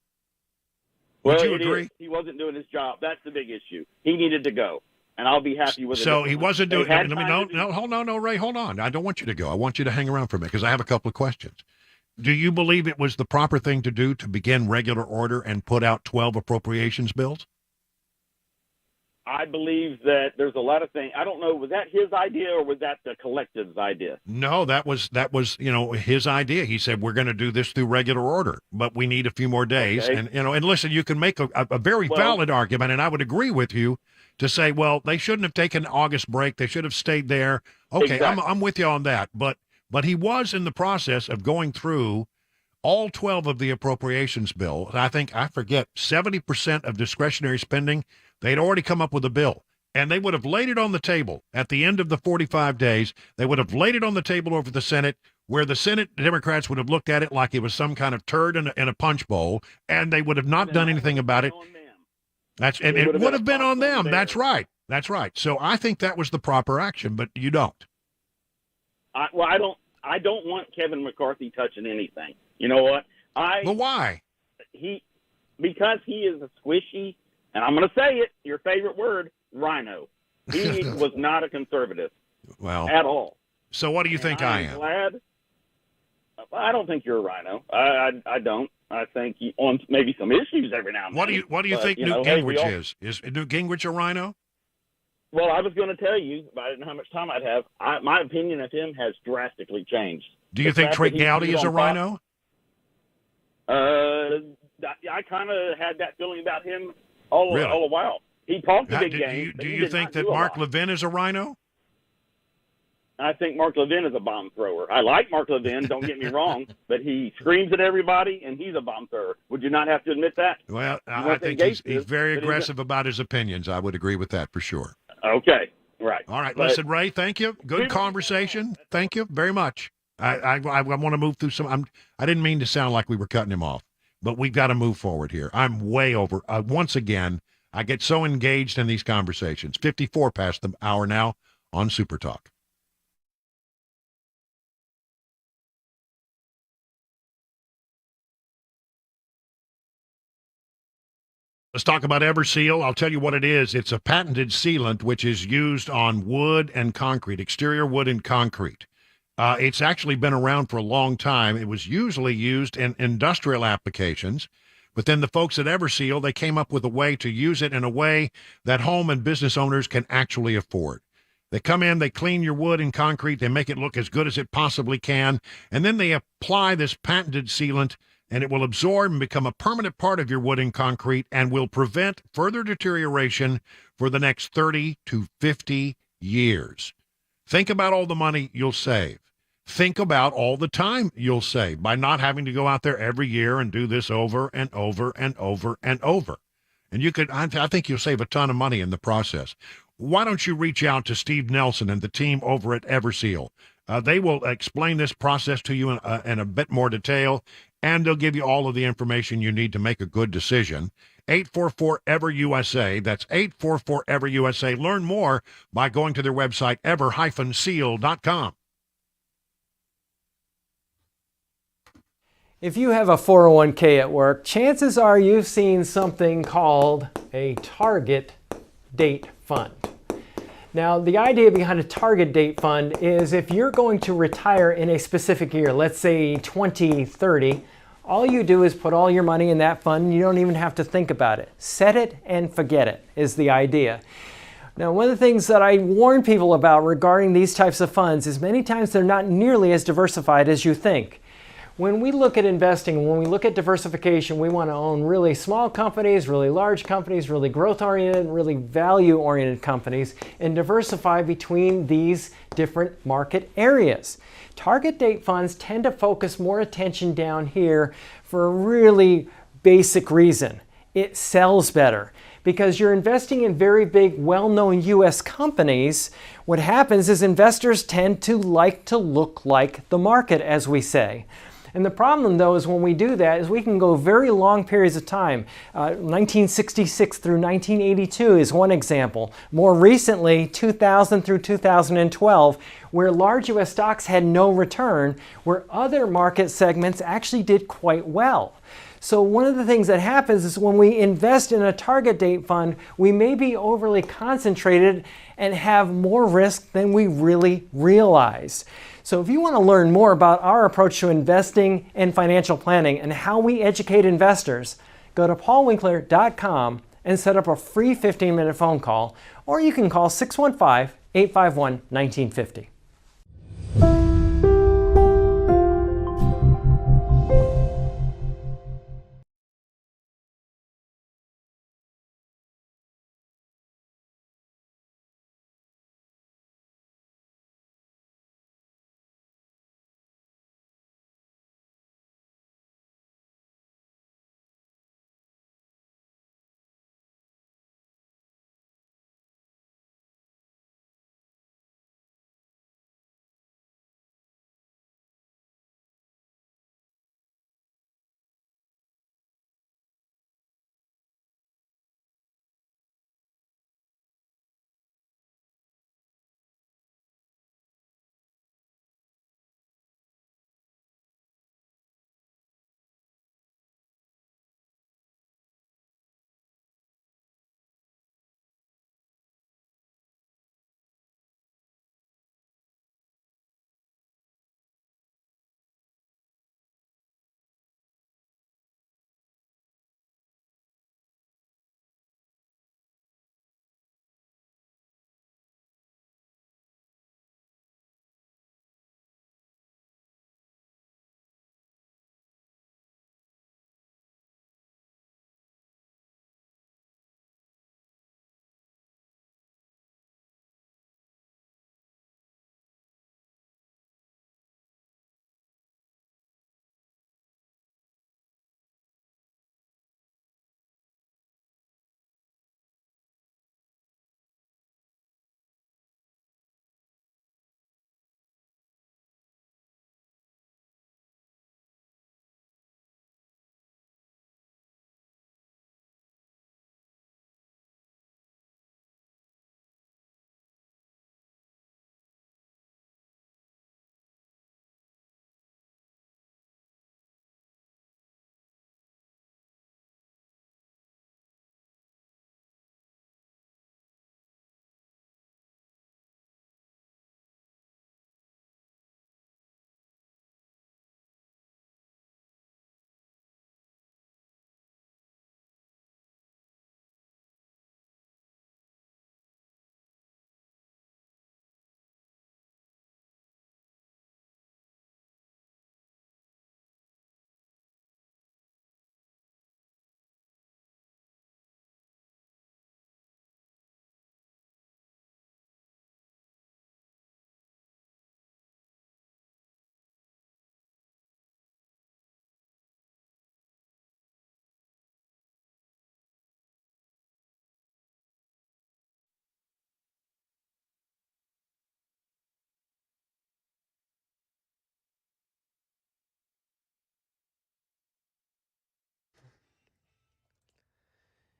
Would you agree? He wasn't doing his job. That's the big issue. He needed to go. And I'll be happy with it. So he wasn't doing. No, Ray, hold on. I don't want you to go. I want you to hang around for a minute because I have a couple of questions. Do you believe it was the proper thing to do to begin regular order and put out 12 appropriations bills? I believe that there's a lot of things. I don't know, was that his idea or was that the collective's idea? No, that was his idea. He said we're going to do this through regular order, but we need a few more days. Okay. And listen, you can make a very valid argument, and I would agree with you to say, well, they shouldn't have taken an August break. They should have stayed there. Okay, Exactly. I'm with you on that. But he was in the process of going through all 12 of the appropriations bill. I forget, 70% of discretionary spending, they'd already come up with a bill. And they would have laid it on the table at the end of the 45 days. They would have laid it on the table over the Senate, where the Senate Democrats would have looked at it like it was some kind of turd in a punch bowl, and they would have not done anything about it. It would have been on them. That's right. That's right. So I think that was the proper action, but you don't. I don't want Kevin McCarthy touching anything. You know what? Well, why? Because he is a squishy, and I'm going to say it, your favorite word, rhino. He was not a conservative at all. So what do you think I am? Glad. I don't think you're a rhino. I don't. I think on maybe some issues every now and then. What do you think Newt Gingrich is? Is Newt Gingrich a rhino? Well, I was going to tell you, but I didn't know how much time I'd have. My opinion of him has drastically changed. Do you think Trey Gowdy is a rhino? I kind of had that feeling about him all a while. He talked a big game. Do you think that Mark Levin is a rhino? I think Mark Levin is a bomb thrower. I like Mark Levin, don't get me wrong, but he screams at everybody, and he's a bomb thrower. Would you not have to admit that? Well, I think he's very aggressive about his opinions. I would agree with that for sure. Okay, right. All right, listen, Ray, thank you. Good conversation. Thank you very much. I want to move through some. I didn't mean to sound like we were cutting him off, but we've got to move forward here. I'm way over. Once again, I get so engaged in these conversations. 54 past the hour now on Super Talk. Let's talk about Everseal. I'll tell you what it is. It's a patented sealant which is used on wood and concrete, exterior wood and concrete. It's actually been around for a long time. It was usually used in industrial applications, but then the folks at Everseal, they came up with a way to use it in a way that home and business owners can actually afford. They come in, they clean your wood and concrete, they make it look as good as it possibly can, and then they apply this patented sealant, and it will absorb and become a permanent part of your wood and concrete and will prevent further deterioration for the next 30 to 50 years. Think about all the money you'll save. Think about all the time you'll save by not having to go out there every year and do this over and over and over and over. And I think you'll save a ton of money in the process. Why don't you reach out to Steve Nelson and the team over at Everseal? They will explain this process to you in a bit more detail, and they'll give you all of the information you need to make a good decision. 844-EVER-USA. That's 844-EVER-USA. Learn more by going to their website, ever-seal.com. If you have a 401k at work, chances are you've seen something called a target date fund. Now, the idea behind a target date fund is if you're going to retire in a specific year, let's say 2030, all you do is put all your money in that fund. You don't even have to think about it. Set it and forget it is the idea. Now, one of the things that I warn people about regarding these types of funds is many times they're not nearly as diversified as you think. When we look at investing, when we look at diversification, we want to own really small companies, really large companies, really growth-oriented, really value-oriented companies, and diversify between these different market areas. Target date funds tend to focus more attention down here for a really basic reason. It sells better. Because you're investing in very big, well-known U.S. companies, what happens is investors tend to like to look like the market, as we say. And the problem, though, is when we do that is we can go very long periods of time. 1966 through 1982 is one example. More recently, 2000 through 2012, where large U.S. stocks had no return, where other market segments actually did quite well. So one of the things that happens is when we invest in a target date fund, we may be overly concentrated and have more risk than we really realize. So if you want to learn more about our approach to investing and financial planning and how we educate investors, go to paulwinkler.com and set up a free 15-minute phone call, or you can call 615-851-1950.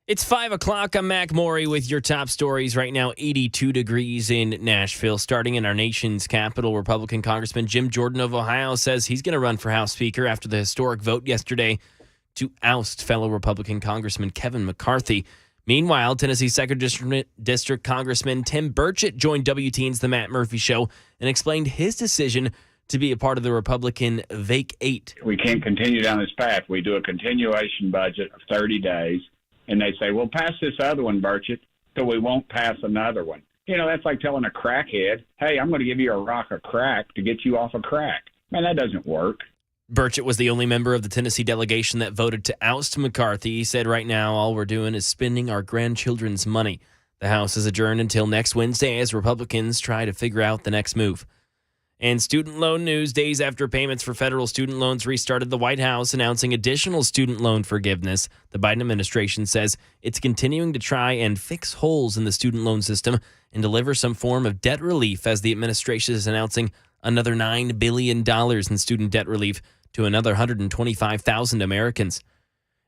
It's 5 o'clock. I'm Mac Maury with your top stories right now. 82 degrees in Nashville. Starting in our nation's capital, Republican Congressman Jim Jordan of Ohio says he's going to run for House Speaker after the historic vote yesterday to oust fellow Republican Congressman Kevin McCarthy. Meanwhile, Tennessee 2nd District Congressman Tim Burchett joined WTN's The Matt Murphy Show and explained his decision to be a part of the Republican Vacate 8. We can't continue down this path. We do a continuation budget of 30 days. And they say, well, pass this other one, Burchett, so we won't pass another one. You know, that's like telling a crackhead, hey, I'm going to give you a rock of crack to get you off of crack. Man, that doesn't work. Burchett was the only member of the Tennessee delegation that voted to oust McCarthy. He said, right now, all we're doing is spending our grandchildren's money. The House is adjourned until next Wednesday as Republicans try to figure out the next move. And student loan news. Days after payments for federal student loans restarted, the White House announcing additional student loan forgiveness. The Biden administration says it's continuing to try and fix holes in the student loan system and deliver some form of debt relief, as the administration is announcing another $9 billion in student debt relief to another 125,000 Americans.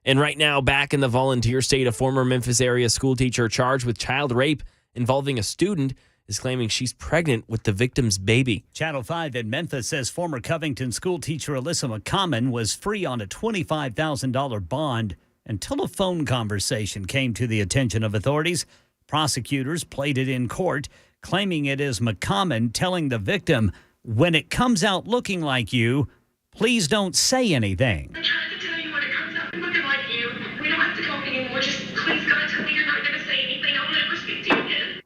And right now, back in the volunteer state, a former Memphis area school teacher charged with child rape involving a student is claiming she's pregnant with the victim's baby. Channel 5 in Memphis says former Covington school teacher Alyssa McCommon was free on a $25,000 bond until a phone conversation came to the attention of authorities. Prosecutors played it in court, claiming it is McCommon telling the victim, when it comes out looking like you, please don't say anything. I tried to tell you when it comes out looking like you, we don't have to talk anymore. Just please God tell me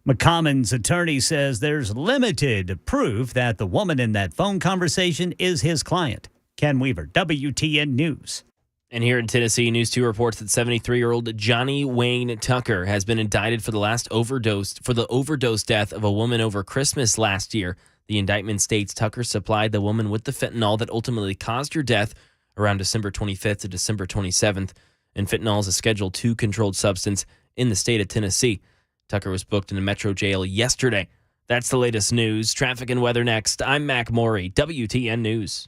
McCommon's attorney says there's limited proof that the woman in that phone conversation is his client. Ken Weaver, WTN News. And here in Tennessee, News 2 reports that 73-year-old Johnny Wayne Tucker has been indicted for the overdose death of a woman over Christmas last year. The indictment states Tucker supplied the woman with the fentanyl that ultimately caused her death around December 25th to December 27th. And fentanyl is a Schedule II controlled substance in the state of Tennessee. Tucker was booked in a Metro jail yesterday. That's the latest news. Traffic and weather next. I'm Mac Morey, WTN News.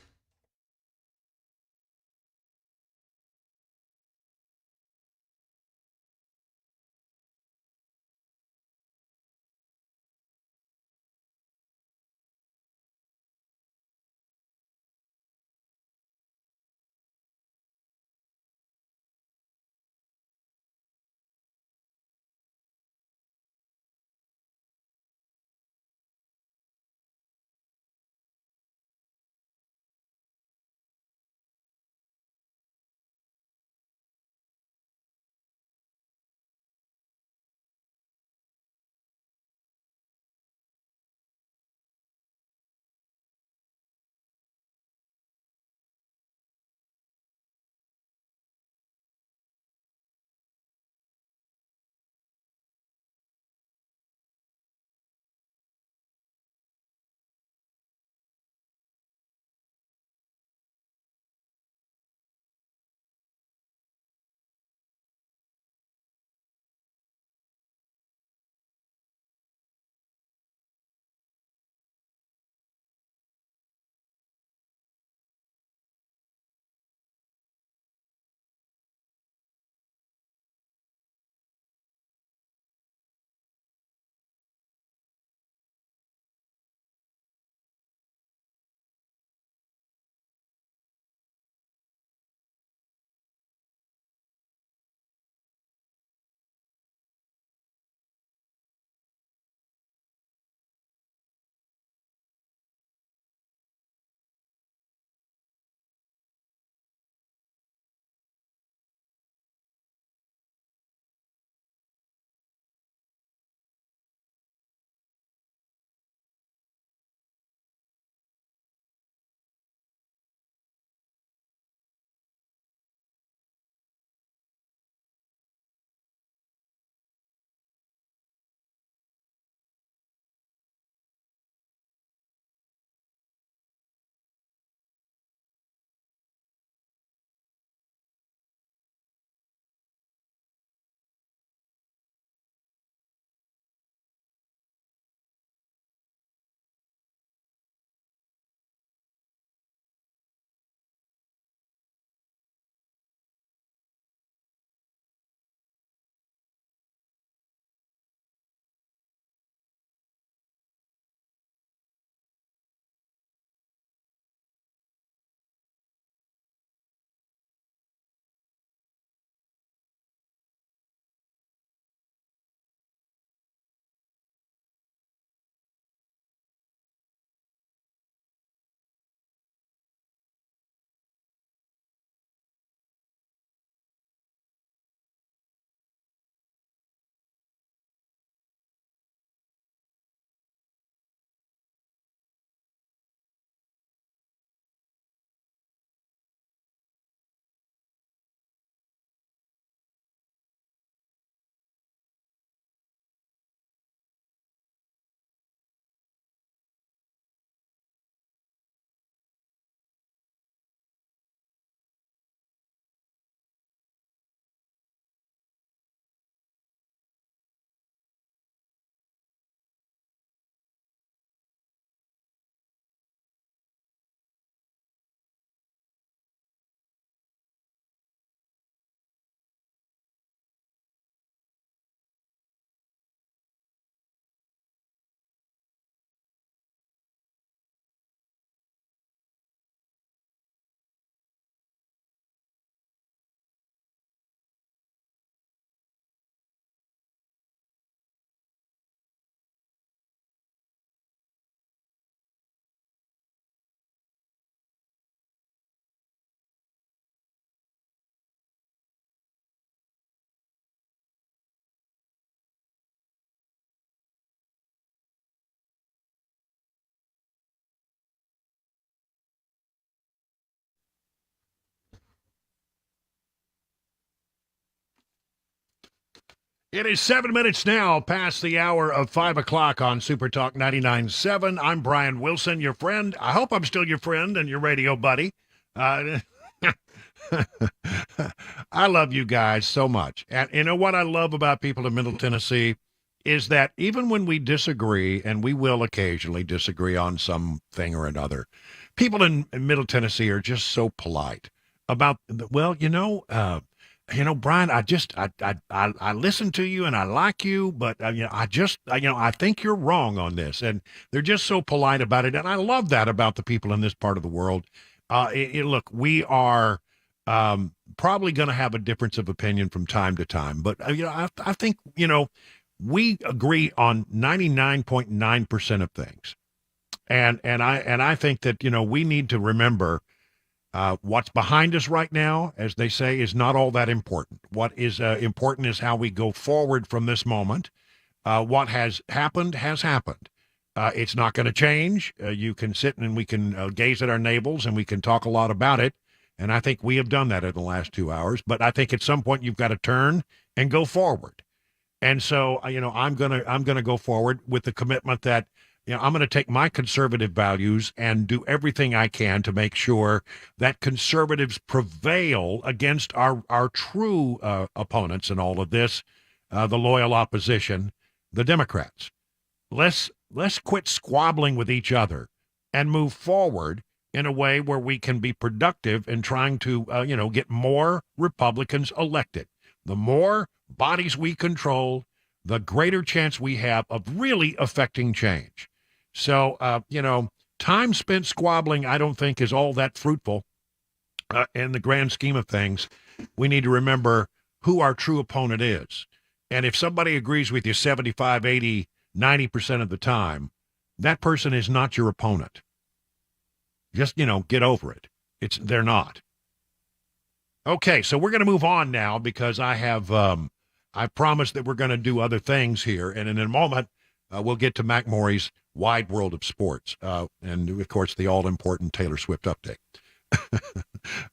It is 7 minutes now past the hour of 5 o'clock on Super Talk 99.7. I'm Brian Wilson, your friend. I hope I'm still your friend and your radio buddy. I love you guys so much. And you know what I love about people in Middle Tennessee is that even when we disagree, and we will occasionally disagree on something or another, people in Middle Tennessee are just so polite about, well, Brian, I listen to you and I like you, but I think you're wrong on this, and they're just so polite about it, and I love that about the people in this part of the world. Look, we are probably going to have a difference of opinion from time to time, but I think we agree on 99.9% of things, and I think that we need to remember. What's behind us right now, as they say, is not all that important. What is important is how we go forward from this moment. What has happened has happened. It's not going to change. You can sit and we can gaze at our navels and we can talk a lot about it. And I think we have done that in the last 2 hours. But I think at some point you've got to turn and go forward. And so, I'm gonna go forward with the commitment that I'm going to take my conservative values and do everything I can to make sure that conservatives prevail against our true opponents in all of this, the loyal opposition, the Democrats. Let's quit squabbling with each other and move forward in a way where we can be productive in trying to, get more Republicans elected. The more bodies we control, the greater chance we have of really affecting change. So, time spent squabbling, I don't think, is all that fruitful in the grand scheme of things. We need to remember who our true opponent is. And if somebody agrees with you 75, 80, 90% of the time, that person is not your opponent. Just, get over it. They're not. Okay, so we're going to move on now because I promised that we're going to do other things here. And in a moment, we'll get to Mac Morey's Wide World of Sports, and, of course, the all-important Taylor Swift update.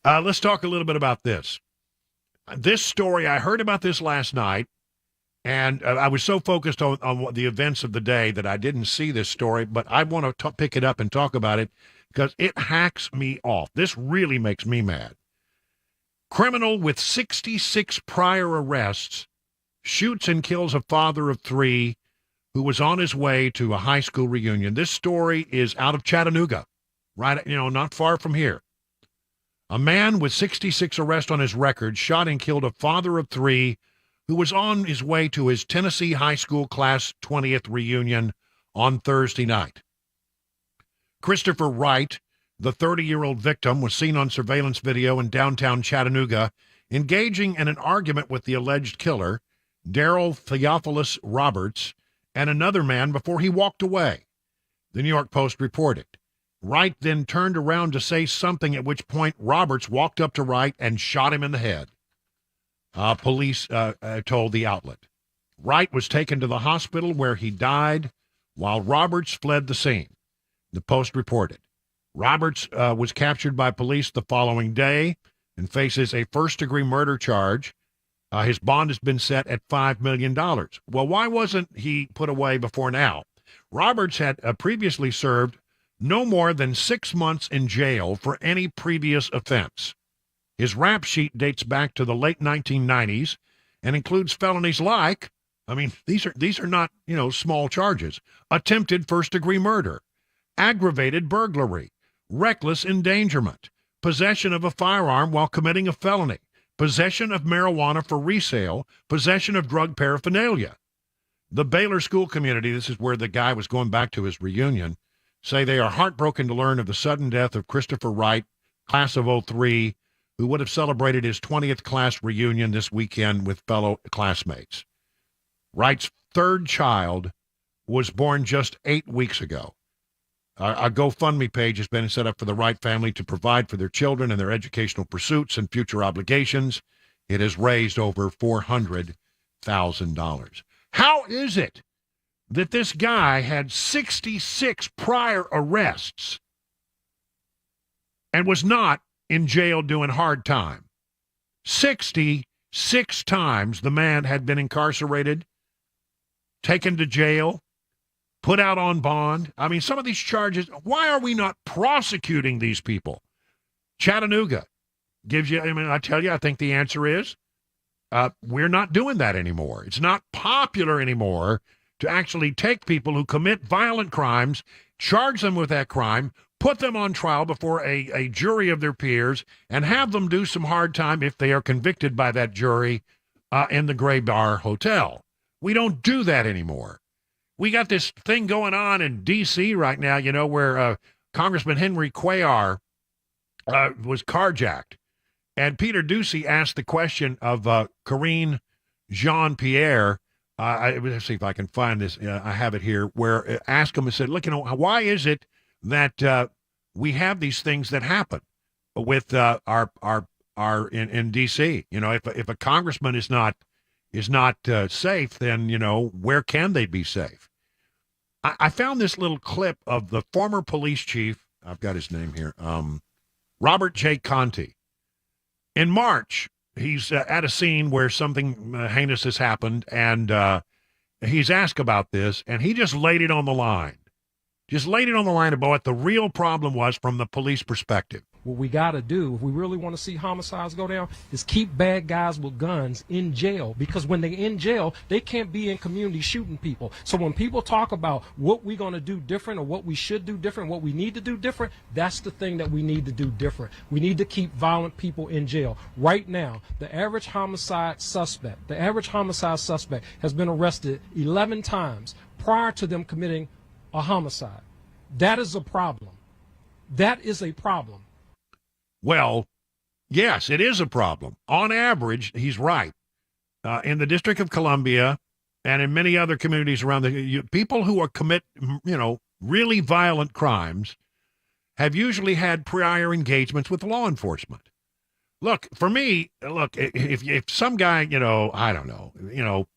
Let's talk a little bit about this. This story, I heard about this last night, and I was so focused on the events of the day that I didn't see this story, but I want to pick it up and talk about it because it hacks me off. This really makes me mad. Criminal with 66 prior arrests shoots and kills a father of three who was on his way to a high school reunion. This story is out of Chattanooga, right, not far from here. A man with 66 arrests on his record shot and killed a father of three who was on his way to his Tennessee high school class 20th reunion on Thursday night. Christopher Wright, the 30-year-old victim, was seen on surveillance video in downtown Chattanooga engaging in an argument with the alleged killer, Daryl Theophilus Roberts, and another man before he walked away, the New York Post reported. Wright then turned around to say something, at which point Roberts walked up to Wright and shot him in the head, police told the outlet. Wright was taken to the hospital where he died while Roberts fled the scene, the Post reported. Roberts was captured by police the following day and faces a first-degree murder charge. His bond has been set at $5 million. Well, why wasn't he put away before now? Roberts had previously served no more than 6 months in jail for any previous offense. His rap sheet dates back to the late 1990s and includes felonies like, these are not, small charges: attempted first-degree murder, aggravated burglary, reckless endangerment, possession of a firearm while committing a felony, possession of marijuana for resale, possession of drug paraphernalia. The Baylor school community, this is where the guy was going back to his reunion, say they are heartbroken to learn of the sudden death of Christopher Wright, class of 03, who would have celebrated his 20th class reunion this weekend with fellow classmates. Wright's third child was born just 8 weeks ago. A GoFundMe page has been set up for the Wright family to provide for their children and their educational pursuits and future obligations. It has raised over $400,000. How is it that this guy had 66 prior arrests and was not in jail doing hard time? 66. 6 times the man had been incarcerated, taken to jail, put out on bond. I mean, some of these charges, why are we not prosecuting these people? Chattanooga gives you, I mean, I tell you, I think the answer is we're not doing that anymore. It's not popular anymore to actually take people who commit violent crimes, charge them with that crime, put them on trial before a jury of their peers, and have them do some hard time if they are convicted by that jury in the Gray Bar Hotel. We don't do that anymore. We got this thing going on in D.C. right now, you know, where Congressman Henry Cuellar was carjacked. And Peter Doocy asked the question of Karine Jean-Pierre. Let's see if I can find this. I have it here, where asked him and said, look, you know, why is it that we have these things that happen with our in D.C.? You know, if a congressman is not safe, then, you know, where can they be safe? I found this little clip of the former police chief. I've got his name here. Robert J. Conte. In March, he's at a scene where something heinous has happened, and he's asked about this, and he just laid it on the line. Just laid it on the line about what the real problem was from the police perspective. What we got to do, if we really want to see homicides go down, is keep bad guys with guns in jail. Because when they're in jail, they can't be in community shooting people. So when people talk about what we're going to do different or what we should do different, what we need to do different, that's the thing that we need to do different. We need to keep violent people in jail. Right now, the average homicide suspect has been arrested 11 times prior to them committing a homicide. That is a problem. That is a problem. Well, yes, it is a problem. On average, he's right. In the District of Columbia and in many other communities around people who are commit, you know, really violent crimes have usually had prior engagements with law enforcement. Look, for me, if some guy, you know, I don't know, you know,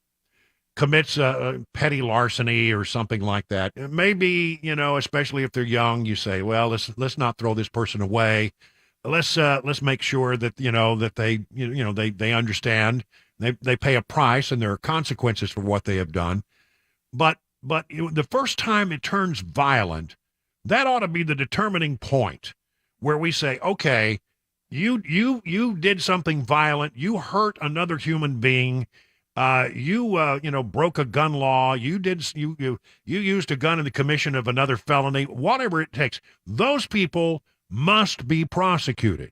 commits a petty larceny or something like that, maybe, you know, especially if they're young, you say, well, let's not throw this person away. Let's make sure that, you know, that they understand, they pay a price, and there are consequences for what they have done. But the first time it turns violent, that ought to be the determining point where we say, okay, you did something violent, you hurt another human being, you broke a gun law, you used a gun in the commission of another felony, whatever it takes. Those people must be prosecuted.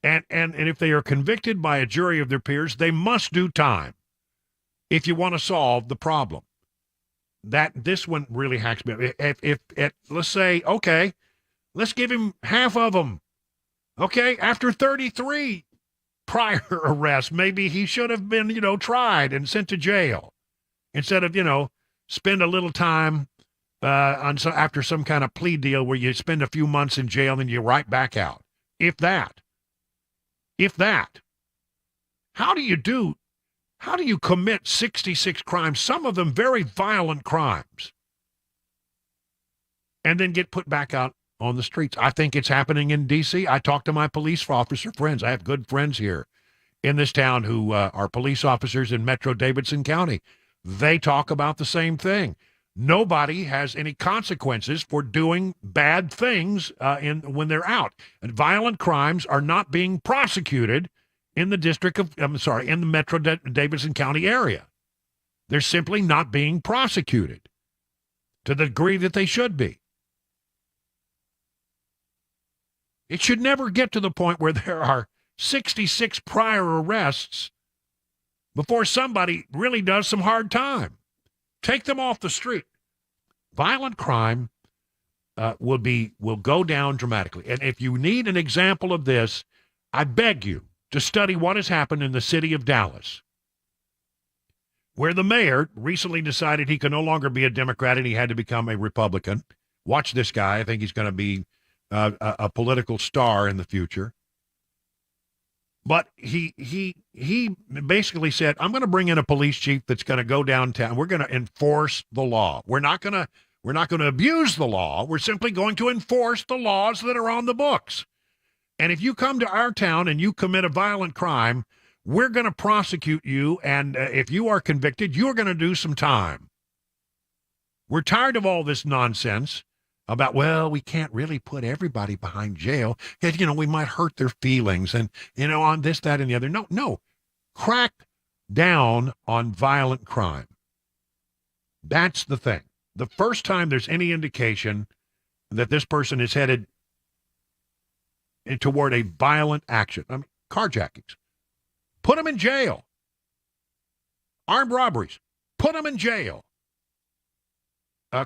And if they are convicted by a jury of their peers, they must do time if you want to solve the problem. This one really hacks me. If let's say, okay, let's give him half of them. Okay, after 33 prior arrests, maybe he should have been, you know, tried and sent to jail instead of, you know, spend a little time after some kind of plea deal where you spend a few months in jail and you're right back out. If that. How do you commit 66 crimes, some of them very violent crimes, and then get put back out on the streets? I think it's happening in D.C. I talk to my police officer friends. I have good friends here in this town who are police officers in Metro Davidson County. They talk about the same thing. Nobody has any consequences for doing bad things when they're out. And violent crimes are not being prosecuted in the in the Metro Davidson County area. They're simply not being prosecuted to the degree that they should be. It should never get to the point where there are 66 prior arrests before somebody really does some hard time. Take them off the street. Violent crime will go down dramatically. And if you need an example of this, I beg you to study what has happened in the city of Dallas, where the mayor recently decided he could no longer be a Democrat and he had to become a Republican. Watch this guy. I think he's going to be a political star in the future. But he basically said, I'm going to bring in a police chief that's going to go downtown. We're going to enforce the law. We're not going to abuse the law. We're simply going to enforce the laws that are on the books. And if you come to our town and you commit a violent crime, we're going to prosecute you, and if you are convicted, you're going to do some time. We're tired of all this nonsense about, well, we can't really put everybody behind jail because, we might hurt their feelings and, on this, that, and the other. No. Crack down on violent crime. That's the thing. The first time there's any indication that this person is headed toward a violent action, carjackings, put them in jail. Armed robberies, put them in jail.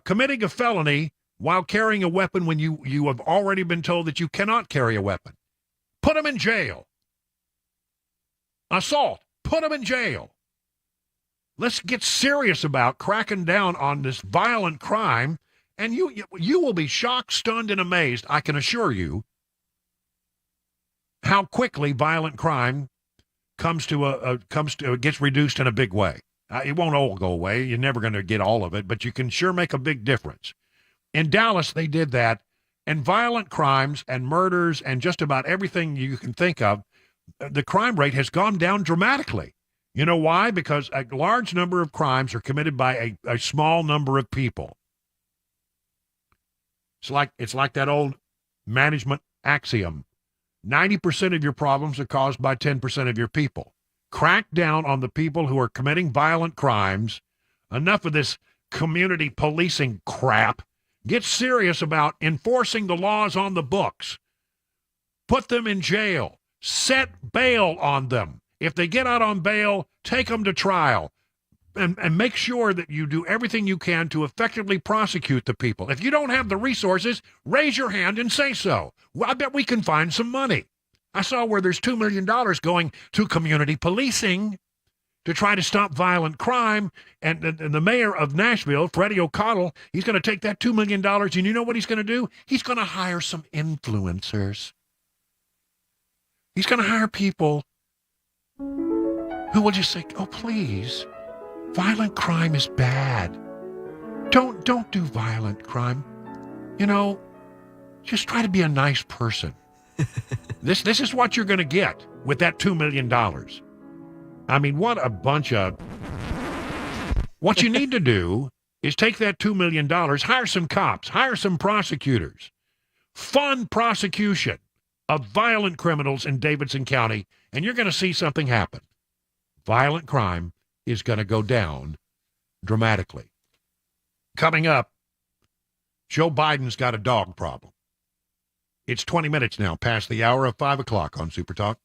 Committing a felony while carrying a weapon when you have already been told that you cannot carry a weapon, put them in jail. Assault, put them in jail. Let's get serious about cracking down on this violent crime, and you will be shocked, stunned, and amazed, I can assure you, how quickly violent crime gets reduced in a big way. It won't all go away. You're never going to get all of it, but you can sure make a big difference. In Dallas, they did that, and violent crimes and murders and just about everything you can think of, the crime rate has gone down dramatically. You know why? Because a large number of crimes are committed by a small number of people. It's like that old management axiom. 90% of your problems are caused by 10% of your people. Crack down on the people who are committing violent crimes. Enough of this community policing crap. Get serious about enforcing the laws on the books. Put them in jail. Set bail on them. If they get out on bail, take them to trial. And make sure that you do everything you can to effectively prosecute the people. If you don't have the resources, raise your hand and say so. Well, I bet we can find some money. I saw where there's $2 million going to community policing to try to stop violent crime. And the mayor of Nashville, Freddie O'Connell, he's going to take that $2 million, and you know what he's going to do? He's going to hire some influencers. He's going to hire people who will just say, oh, please, violent crime is bad. Don't do violent crime. Just try to be a nice person. This is what you're going to get with that $2 million. I mean, what a bunch of... What you need to do is take that $2 million, hire some cops, hire some prosecutors, fund prosecution of violent criminals in Davidson County, and you're going to see something happen. Violent crime is going to go down dramatically. Coming up, Joe Biden's got a dog problem. It's 20 minutes now past the hour of 5 o'clock on Super Talk.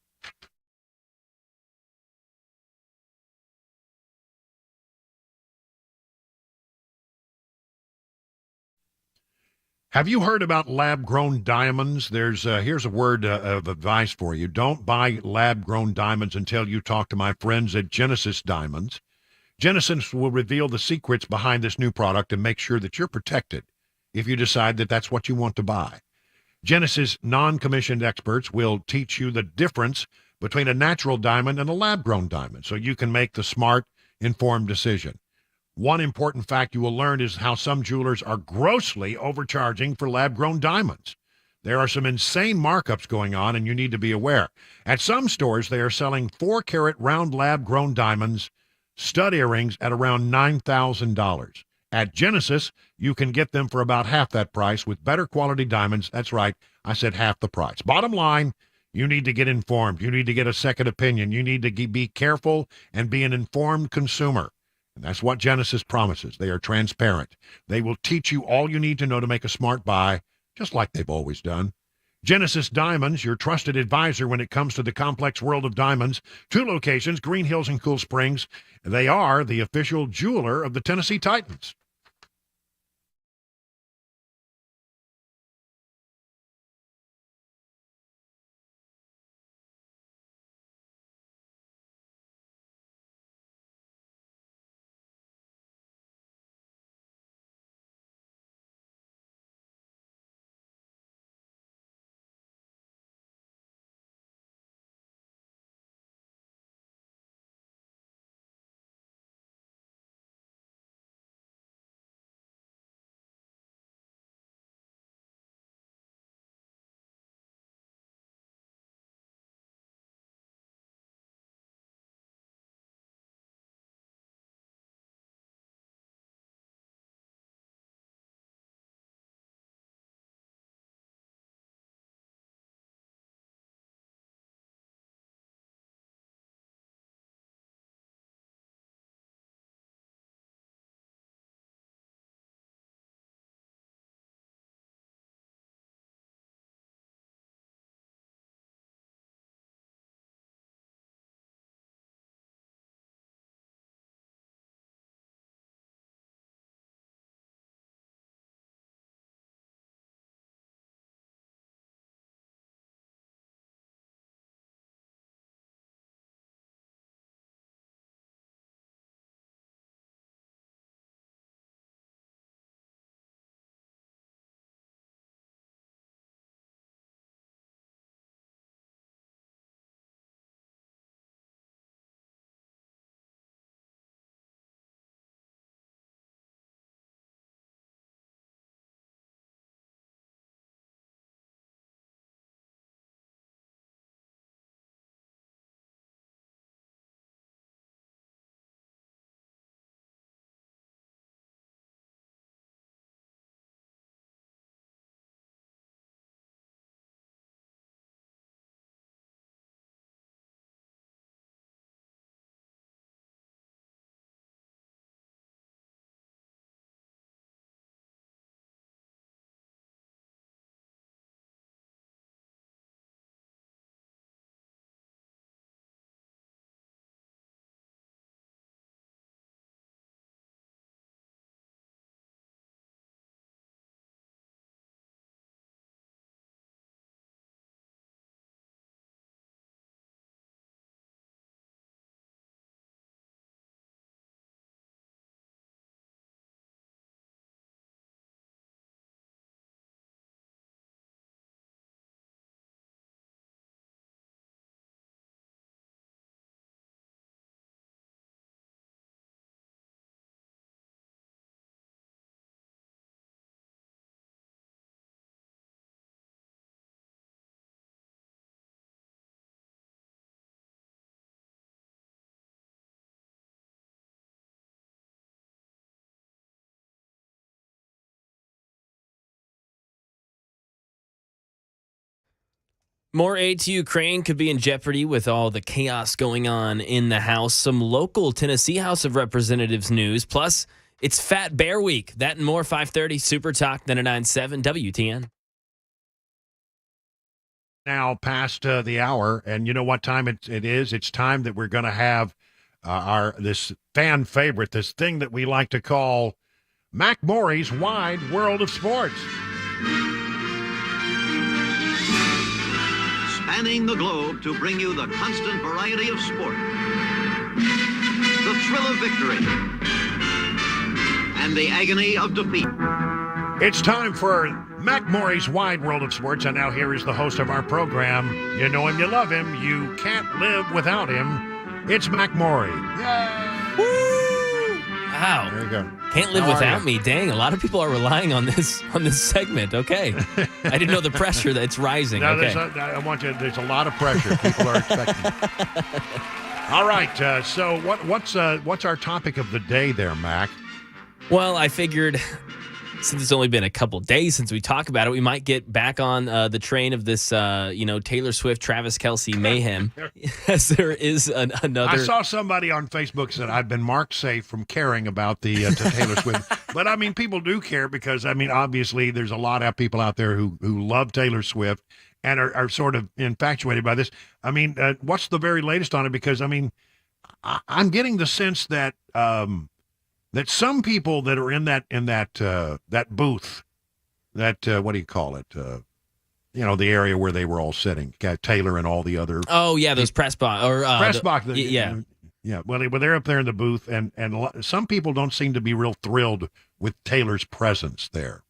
Have you heard about lab-grown diamonds? Here's a word of advice for you. Don't buy lab-grown diamonds until you talk to my friends at Genesis Diamonds. Genesis will reveal the secrets behind this new product and make sure that you're protected if you decide that that's what you want to buy. Genesis non-commissioned experts will teach you the difference between a natural diamond and a lab-grown diamond so you can make the smart, informed decision. One important fact you will learn is how some jewelers are grossly overcharging for lab-grown diamonds. There are some insane markups going on, and you need to be aware. At some stores, they are selling 4-carat round lab-grown diamonds, stud earrings at around $9,000. At Genesis, you can get them for about half that price with better quality diamonds. That's right, I said half the price. Bottom line, you need to get informed. You need to get a second opinion. You need to be careful and be an informed consumer. And that's what Genesis promises. They are transparent. They will teach you all you need to know to make a smart buy, just like they've always done. Genesis Diamonds, your trusted advisor when it comes to the complex world of diamonds. 2 locations, Green Hills and Cool Springs. They are the official jeweler of the Tennessee Titans. More aid to Ukraine could be in jeopardy with all the chaos going on in the House. Some local Tennessee House of Representatives news. Plus, it's Fat Bear Week. That and more, 5:30, Super Talk 99.7 WTN. Now past the hour, and you know what time it is? It's time that we're going to have this fan favorite, this thing that we like to call Mac Maury's Wide World of Sports. Spanning the globe to bring you the constant variety of sport, the thrill of victory, and the agony of defeat. It's time for Mac Maury's Wide World of Sports, and now here is the host of our program. You know him, you love him, you can't live without him. It's Mac Maury. Wow. There you go. Can't live How are without you? me. Dang, a lot of people are relying on this segment. Okay. I didn't know the pressure that's rising. No, Okay. there's a lot of pressure people are expecting. All right, so what's our topic of the day there, Mac? Well, I figured since it's only been a couple days since we talked about it, we might get back on the train of this, Taylor Swift, Travis Kelce mayhem. As there is another. I saw somebody on Facebook said I've been marked safe from caring about the Taylor Swift, but I mean people do care because obviously there's a lot of people out there who love Taylor Swift and are sort of infatuated by this. I mean, what's the very latest on it? Because I'm getting the sense that that some people that are in that booth, that what do you call it? The area where they were all sitting, Taylor and all the other. Oh yeah, those press box Yeah. Well, they're up there in the booth, and some people don't seem to be real thrilled with Taylor's presence there.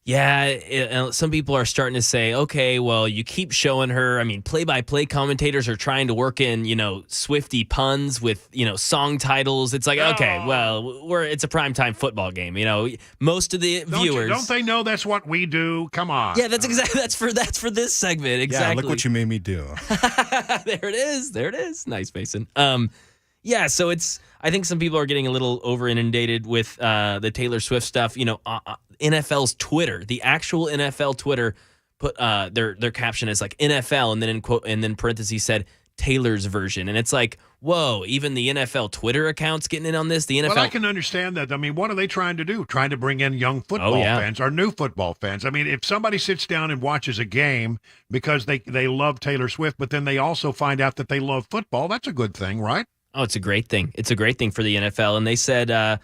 Yeah, some people are starting to say, okay, well, you keep showing her. I mean, play-by-play commentators are trying to work in, Swiftie puns with, song titles. It's like, okay, well, it's a primetime football game. Most of the viewers Don't they know that's what we do? Come on. Yeah, that's exactly that's for this segment. Exactly. Yeah, look what you made me do. There it is. Nice, Mason. Yeah, so I think some people are getting a little over inundated with the Taylor Swift stuff. NFL's Twitter, the actual NFL Twitter, put their caption as like NFL, and then in quote, and then parentheses said Taylor's version, and it's like, whoa, even the NFL Twitter account's getting in on this. The NFL. Well, I can understand that. I mean, what are they trying to do? Trying to bring in young football fans or new football fans. I mean, if somebody sits down and watches a game because they love Taylor Swift, but then they also find out that they love football, that's a good thing, right? Oh, it's a great thing. It's a great thing for the NFL. And they said,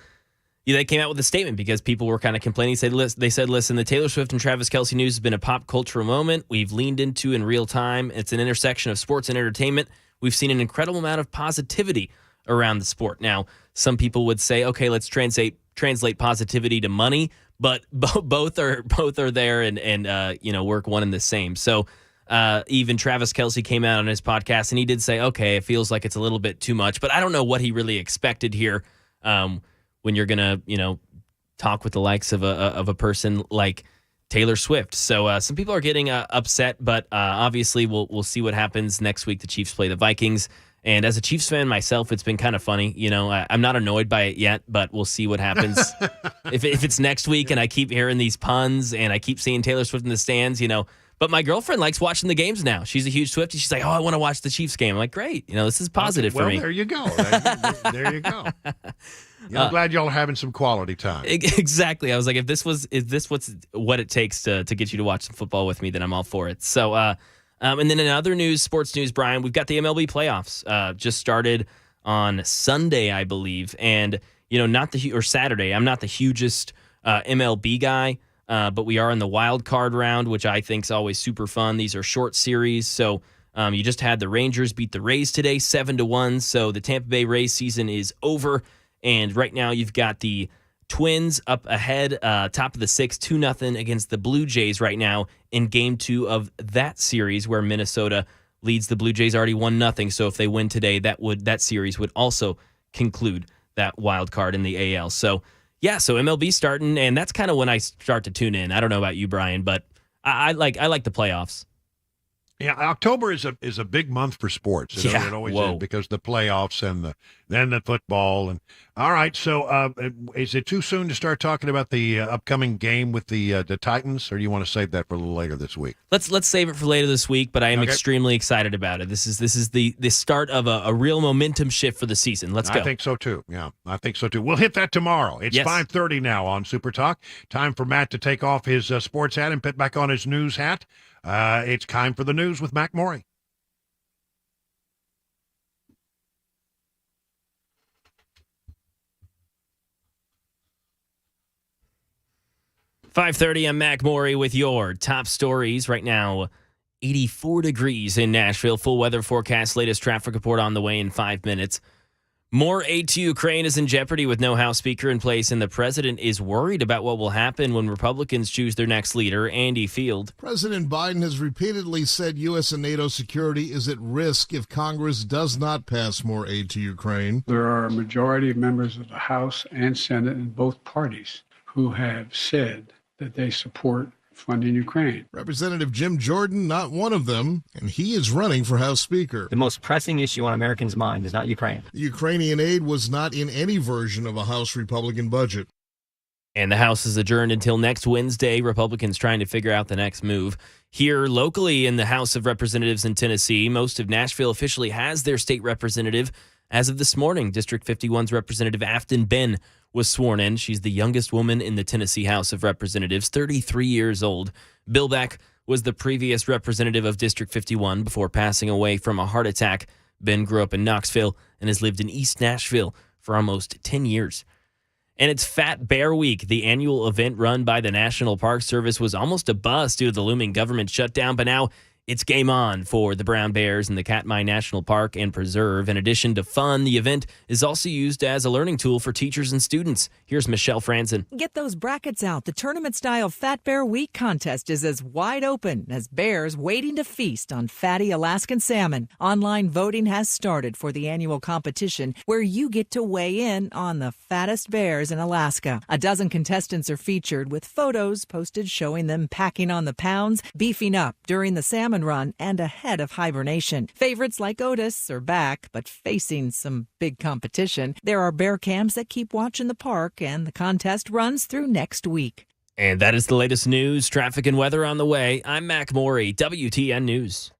they came out with a statement because people were kind of complaining. They said, listen, the Taylor Swift and Travis Kelce news has been a pop cultural moment we've leaned into in real time. It's an intersection of sports and entertainment. We've seen an incredible amount of positivity around the sport. Now, some people would say, okay, let's translate positivity to money, but both are there and work one and the same. So even Travis Kelce came out on his podcast and he did say, okay, it feels like it's a little bit too much, but I don't know what he really expected here when you're going to, talk with the likes of a person like Taylor Swift. So some people are getting upset, but obviously we'll see what happens next week. The Chiefs play the Vikings. And as a Chiefs fan myself, it's been kind of funny. I'm not annoyed by it yet, but we'll see what happens. if it's next week and I keep hearing these puns and I keep seeing Taylor Swift in the stands, But my girlfrild likes watching the games now. She's a huge Swiftie. She's like, oh, I want to watch the Chiefs game. I'm like, great. This is positive for me. Well, there you go. There you go. I'm glad y'all are having some quality time. Exactly. I was like, if this what's what it takes to get you to watch some football with me, then I'm all for it. So, and then in other news, sports news, Brian, we've got the MLB playoffs just started on Sunday, I believe, and or Saturday. I'm not the hugest MLB guy. But we are in the wild card round, which I think is always super fun. These are short series. So you just had the Rangers beat the Rays today, 7-1. So the Tampa Bay Rays season is over. And right now you've got the Twins up ahead, top of the sixth, 2-0 against the Blue Jays right now in game 2 of that series where Minnesota leads the Blue Jays already 1-0. So if they win today, that series would also conclude that wild card in the AL. So yeah, so MLB starting, and that's kind of when I start to tune in. I don't know about you, Brian, but I like the playoffs. Yeah, October is a big month for sports. It always is, because the playoffs and then the football. And all right, so is it too soon to start talking about the upcoming game with the Titans, or do you want to save that for a little later this week? Let's save it for later this week, but I am extremely excited about it. This is the start of a real momentum shift for the season. Let's go. I think so too. Yeah, I think so too. We'll hit that tomorrow. It's 5:30 now on Super Talk. Time for Matt to take off his sports hat and put back on his news hat. It's time for the news with Mac Morey. .5:30, I'm Mac Morey with your top stories right now. 84 degrees in Nashville. Full weather forecast. Latest traffic report on the way in 5 minutes. More aid to Ukraine is in jeopardy with no House Speaker in place, and the president is worried about what will happen when Republicans choose their next leader. Andy Field. President Biden has repeatedly said U.S. and NATO security is at risk if Congress does not pass more aid to Ukraine. There are a majority of members of the House and Senate in both parties who have said that they support funding Ukraine. Representative Jim Jordan, not one of them, and he is running for House Speaker. The most pressing issue on Americans' mind is not Ukraine. The Ukrainian aid was not in any version of a House Republican budget. And the House is adjourned until next Wednesday. Republicans trying to figure out the next move. Here locally in the House of Representatives in Tennessee, most of Nashville officially has their state representative. As of this morning, District 51's Representative Afton Benn was sworn in. She's the youngest woman in the Tennessee House of Representatives, 33 years old. Bill Beck was the previous representative of District 51 before passing away from a heart attack. Ben grew up in Knoxville and has lived in East Nashville for almost 10 years. And it's Fat Bear Week. The annual event run by the National Park Service was almost a bust due to the looming government shutdown, but now it's game on for the brown bears in the Katmai National Park and Preserve. In addition to fun, the event is also used as a learning tool for teachers and students. Here's Michelle Franzen. Get those brackets out. The tournament-style Fat Bear Week contest is as wide open as bears waiting to feast on fatty Alaskan salmon. Online voting has started for the annual competition, where you get to weigh in on the fattest bears in Alaska. A dozen contestants are featured, with photos posted showing them packing on the pounds, beefing up during the salmon run, and ahead of hibernation. Favorites like Otis are back, but facing some big competition. There are bear cams that keep watch in the park, and the contest runs through next week. And that is the latest news, traffic, and weather on the way. I'm Mac Morey, WTN News.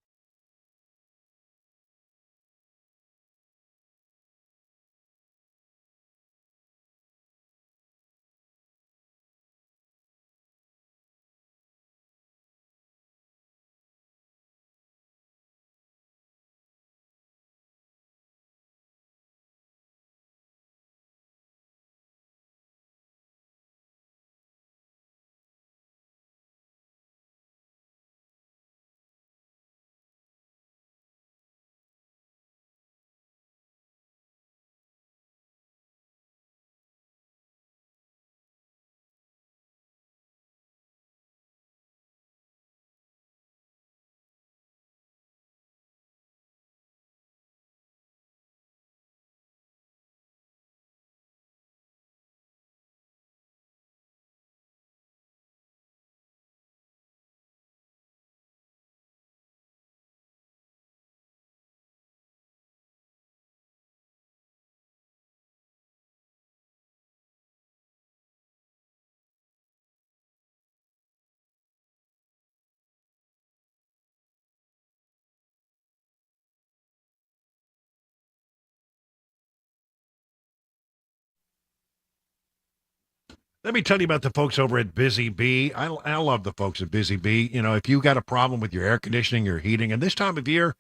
Let me tell you about the folks over at Busy Bee. I love the folks at Busy Bee. You know, if you've got a problem with your air conditioning, your heating, and this time of year,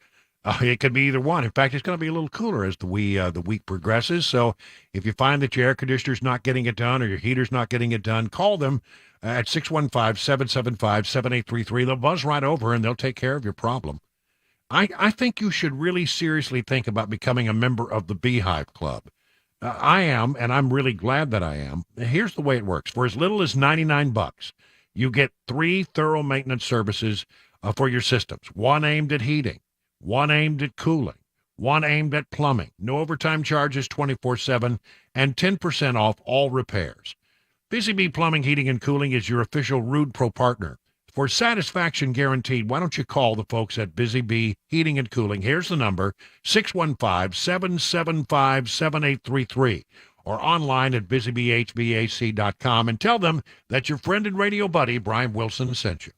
it could be either one. In fact, it's going to be a little cooler as the week progresses. So if you find that your air conditioner's not getting it done or your heater's not getting it done, call them at 615-775-7833. They'll buzz right over and they'll take care of your problem. I think you should really seriously think about becoming a member of the Beehive Club. I am, and I'm really glad that I am. Here's the way it works. For as little as $99, you get 3 thorough maintenance services for your systems. One aimed at heating, one aimed at cooling, one aimed at plumbing. No overtime charges 24/7, and 10% off all repairs. Busy Bee Plumbing, Heating, and Cooling is your official Rude Pro partner. For satisfaction guaranteed, why don't you call the folks at Busy Bee Heating and Cooling? Here's the number, 615-775-7833, or online at busybehvac.com, and tell them that your friend and radio buddy, Brian Wilson, sent you.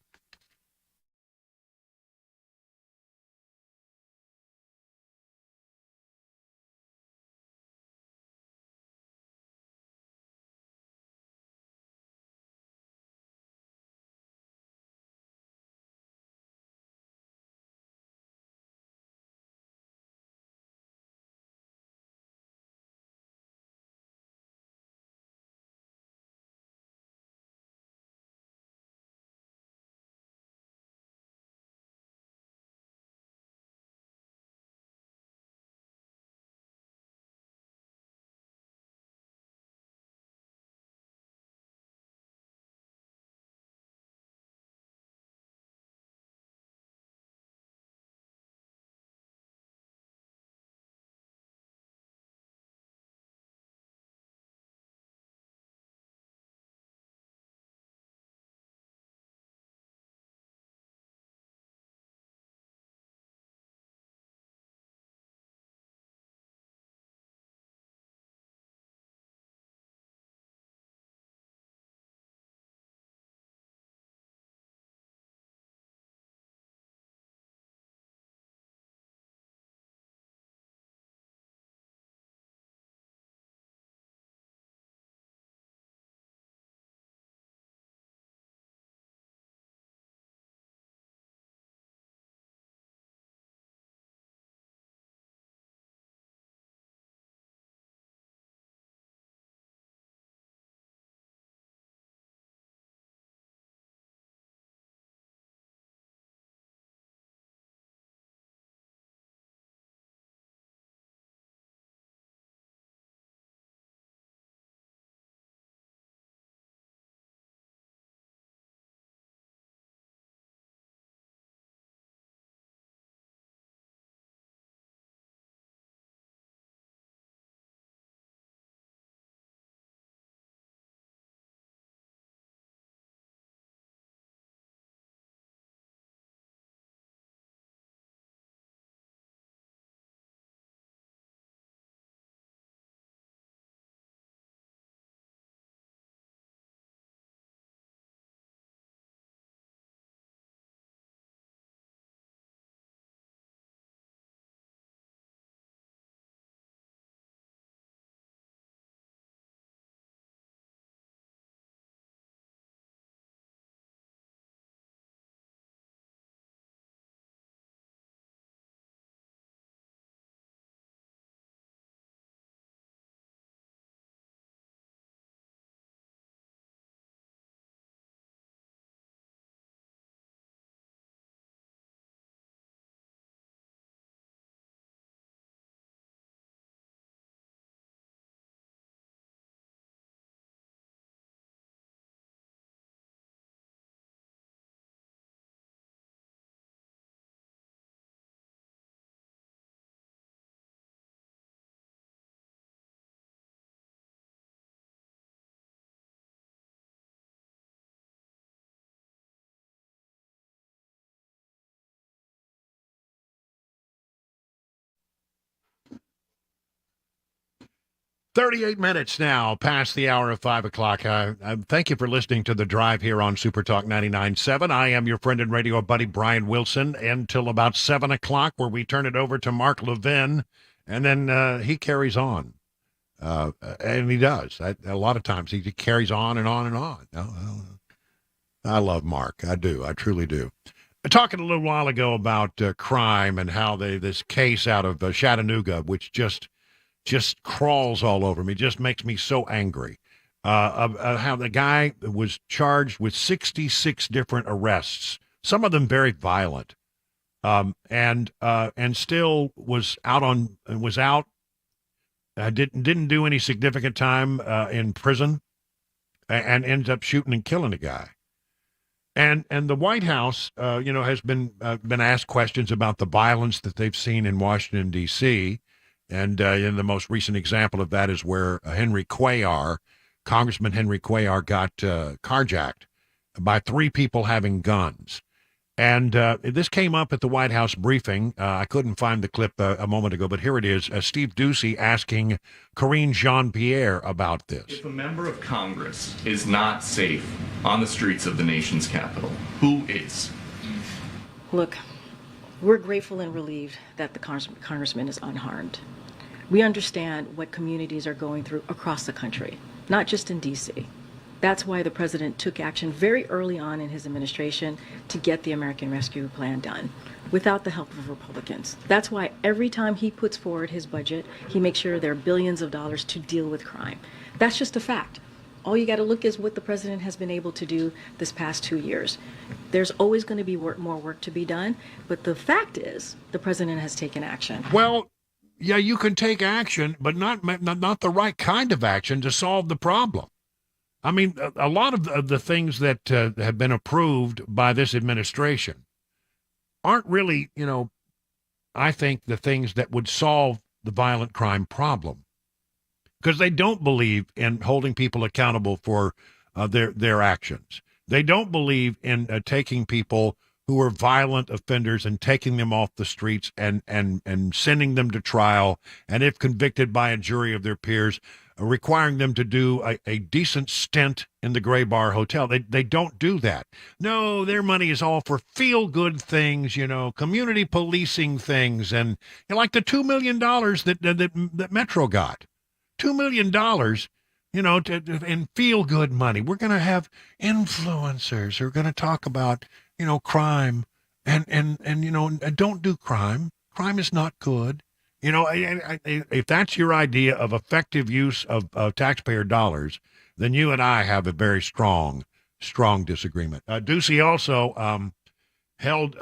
"38 minutes now past the hour of 5 o'clock. I thank you for listening to The Drive here on Super Talk 99.7. I am your friend and radio buddy, Brian Wilson, until about 7 o'clock, where we turn it over to Mark Levin, and then he carries on. And he does. A lot of times he carries on and on and on. I love Mark. I do. I truly do. Talking a little while ago about crime and how this case out of Chattanooga, which just crawls all over me, just makes me so angry. How the guy was charged with 66 different arrests, some of them very violent, and still was out. Didn't do any significant time in prison, and ends up shooting and killing a guy. And the White House, has been asked questions about the violence that they've seen in Washington, D.C., and the most recent example of that is where Congressman Henry Cuellar got carjacked by 3 people having guns. And this came up at the White House briefing. I couldn't find the clip a moment ago, but here it is. Steve Doocy asking Karine Jean-Pierre about this. If a member of Congress is not safe on the streets of the nation's capital, who is? Look, we're grateful and relieved that the congressman is unharmed. We understand what communities are going through across the country, not just in D.C. That's why the president took action very early on in his administration to get the American Rescue Plan done without the help of Republicans. That's why every time he puts forward his budget, he makes sure there are billions of dollars to deal with crime. That's just a fact. All you got to look is what the president has been able to do this past 2 years. There's always going to be more work to be done, but the fact is the president has taken action. Well, yeah, you can take action, but not the right kind of action to solve the problem. I mean, a lot of the things that have been approved by this administration aren't really, I think the things that would solve the violent crime problem, because they don't believe in holding people accountable for their actions. They don't believe in taking people who are violent offenders and taking them off the streets and sending them to trial, and if convicted by a jury of their peers, requiring them to do a decent stint in the Gray Bar Hotel. They don't do that. No, their money is all for feel-good things, community policing things, and like the $2 million that Metro got. $2 million, in feel-good money. We're going to have influencers who are going to talk about, crime, and don't do crime. Crime is not good. If that's your idea of effective use of taxpayer dollars, then you and I have a very strong disagreement. Doocy also held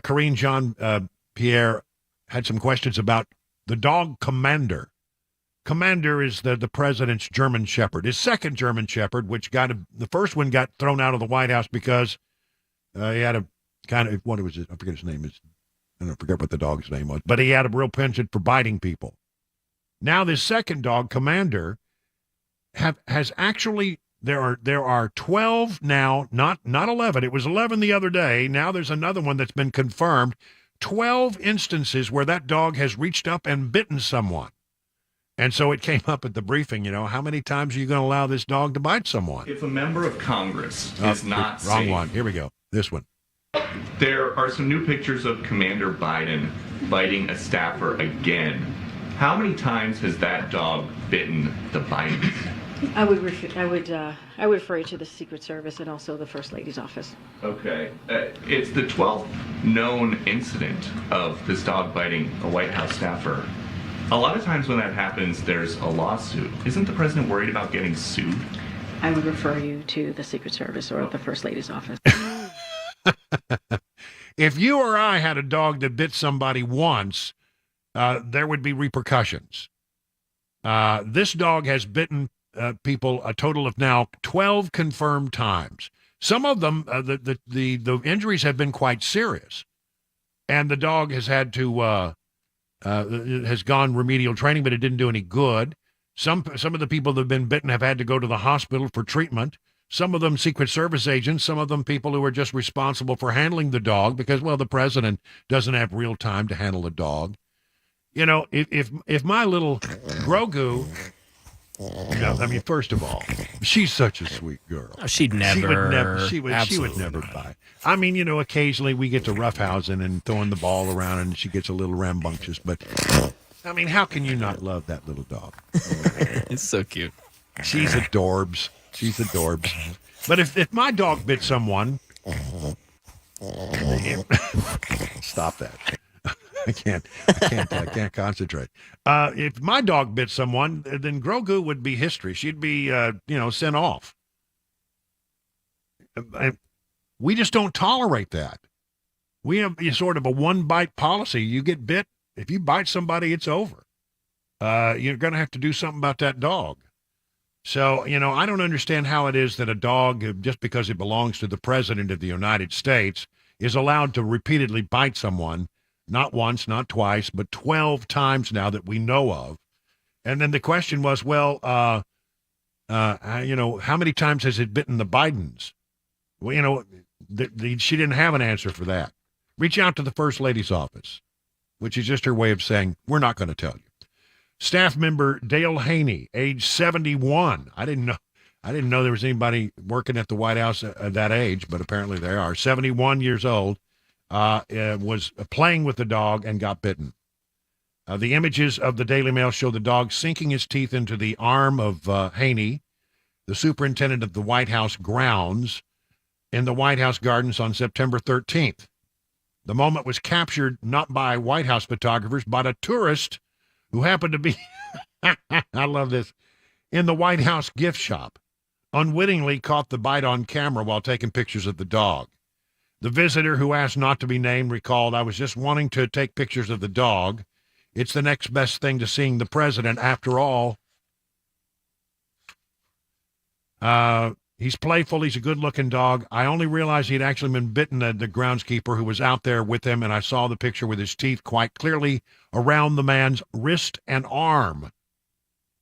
Karine Jean-Pierre had some questions about the dog Commander. Commander is the president's German Shepherd, his second German Shepherd, which the first one got thrown out of the White House because he had a kind of, what was it? I forget his name. I forget what the dog's name was, but he had a real penchant for biting people. Now this second dog, Commander, has actually, there are 12 now, not 11. It was 11 the other day. Now there's another one that's been confirmed. 12 instances where that dog has reached up and bitten someone. And so it came up at the briefing, how many times are you going to allow this dog to bite someone? If a member of Congress is not wrong safe. one. Here we go. This one. There are some new pictures of Commander Biden biting a staffer again. How many times has that dog bitten the Bidens? I would refer you to the Secret Service and also the First Lady's office. Okay. It's the 12th known incident of this dog biting a White House staffer. A lot of times when that happens, there's a lawsuit. Isn't the president worried about getting sued? I would refer you to the Secret Service or the First Lady's office. If you or I had a dog that bit somebody once, there would be repercussions. This dog has bitten people a total of now 12 confirmed times. Some of them, the injuries have been quite serious, and the dog has had to has gone remedial training, but it didn't do any good. Some of the people that have been bitten have had to go to the hospital for treatment. Some of them Secret Service agents, some of them people who are just responsible for handling the dog because, well, the president doesn't have real time to handle the dog. If my little Grogu, first of all, she's such a sweet girl. Oh, she would never bite. Occasionally we get to roughhousing and throwing the ball around and she gets a little rambunctious, but how can you not love that little dog? It's so cute. She's adorbs. She's adorbs. But if my dog bit someone, stop that. I can't concentrate. If my dog bit someone, then Grogu would be history. She'd be, sent off. We just don't tolerate that. We have sort of a one-bite policy. You get bit. If you bite somebody, it's over. You're going to have to do something about that dog. So, I don't understand how it is that a dog, just because it belongs to the president of the United States, is allowed to repeatedly bite someone, not once, not twice, but 12 times now that we know of. And then the question was, well, How many times has it bitten the Bidens? Well, she didn't have an answer for that. Reach out to the First Lady's office, which is just her way of saying, we're not going to tell you. Staff member Dale Haney, age 71. I didn't know there was anybody working at the White House at that age, but apparently they are. 71 years old, was playing with the dog and got bitten. The images of the Daily Mail show the dog sinking his teeth into the arm of Haney, the superintendent of the White House grounds, in the White House gardens on September 13th. The moment was captured not by White House photographers, but a tourist who happened to be, I love this, in the White House gift shop, unwittingly caught the bite on camera while taking pictures of the dog. The visitor, who asked not to be named, recalled, "I was just wanting to take pictures of the dog. It's the next best thing to seeing the president. After all, he's playful. He's a good-looking dog. I only realized he'd actually been bitten, the groundskeeper who was out there with him, and I saw the picture with his teeth quite clearly around the man's wrist and arm."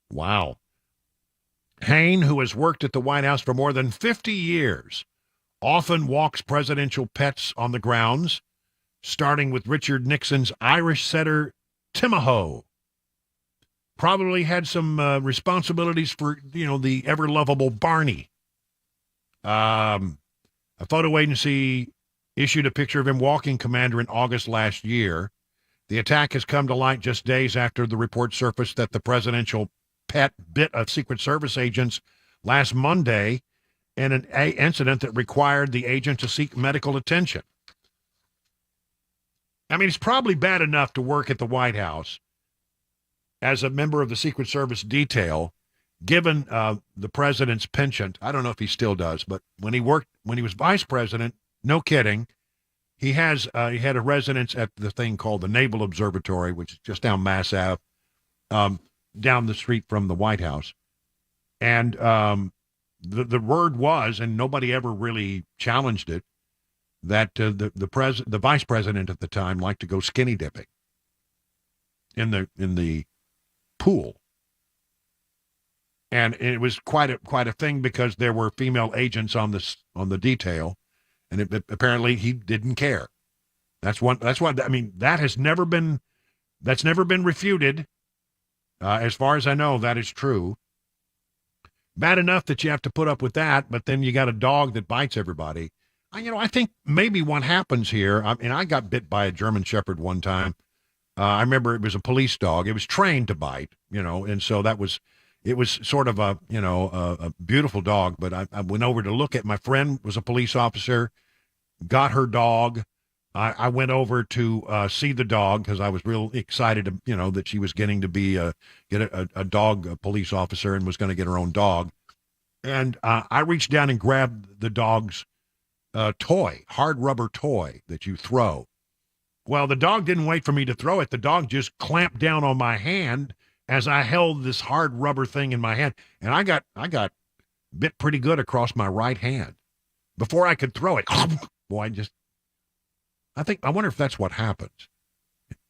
Wow. Hain, who has worked at the White House for more than 50 years, often walks presidential pets on the grounds, starting with Richard Nixon's Irish setter, Timahoe. Probably had some responsibilities for, the ever-lovable Barney. A photo agency issued a picture of him walking Commander in August last year. The attack has come to light just days after the report surfaced that the presidential pet bit of Secret Service agents last Monday in an incident that required the agent to seek medical attention. I mean, it's probably bad enough to work at the White House as a member of the Secret Service detail, given the president's penchant. I don't know if he still does, but when he was vice president, no kidding, he had a residence at the thing called the Naval Observatory, which is just down Mass Ave, down the street from the White House. And the word was, and nobody ever really challenged it, that the vice president at the time liked to go skinny dipping in the pool. And it was quite a thing because there were female agents on the detail, and apparently he didn't care. That's what I mean. That's never been refuted. As far as I know, that is true. Bad enough that you have to put up with that, but then you got a dog that bites everybody. I think maybe what happens here. I got bit by a German Shepherd one time. I remember it was a police dog. It was trained to bite, and so it was sort of a beautiful dog. But I went over to look at, my friend was a police officer, got her dog. I went over to see the dog because I was real excited, that she was getting to be get a dog, a police officer, and was going to get her own dog. And I reached down and grabbed the dog's toy, hard rubber toy that you throw. Well, the dog didn't wait for me to throw it. The dog just clamped down on my hand as I held this hard rubber thing in my hand, and I got bit pretty good across my right hand before I could throw it. Boy, I wonder if that's what happens.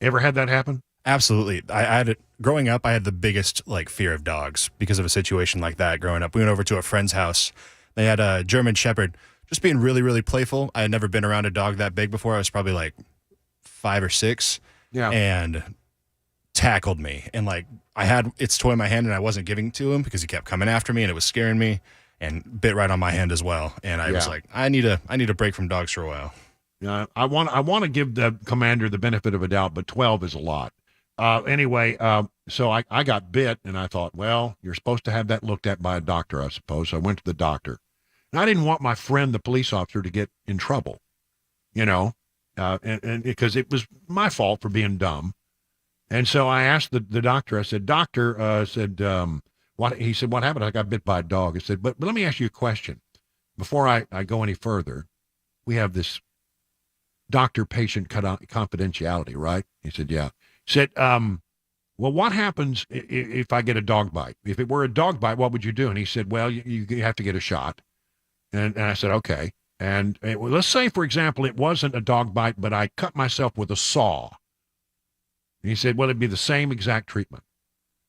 Ever had that happen? Absolutely. I had it growing up. I had the biggest fear of dogs because of a situation like that. Growing up, we went over to a friend's house. They had a German Shepherd, just being really, really playful. I had never been around a dog that big before. I was probably 5 or 6. Yeah. And tackled me. And I had its toy in my hand and I wasn't giving it to him because he kept coming after me and it was scaring me, and bit right on my hand as well. And I was like, I need a break from dogs for a while. Yeah, I want to give the commander the benefit of a doubt, but 12 is a lot. Anyway, so I got bit, and I thought, well, you're supposed to have that looked at by a doctor, I suppose. So I went to the doctor. And I didn't want my friend, the police officer, to get in trouble, and because it was my fault for being dumb. And so I asked the doctor, I said, "Doctor," what? He said, "What happened?" I got bit by a dog. I said, but let me ask you a question. Before I go any further, we have this doctor-patient confidentiality, right? He said, yeah. He said, well, what happens if I get a dog bite? If it were a dog bite, what would you do? And he said, well, you have to get a shot. And I said, okay. And let's say, for example, it wasn't a dog bite, but I cut myself with a saw. And he said, well, it'd be the same exact treatment.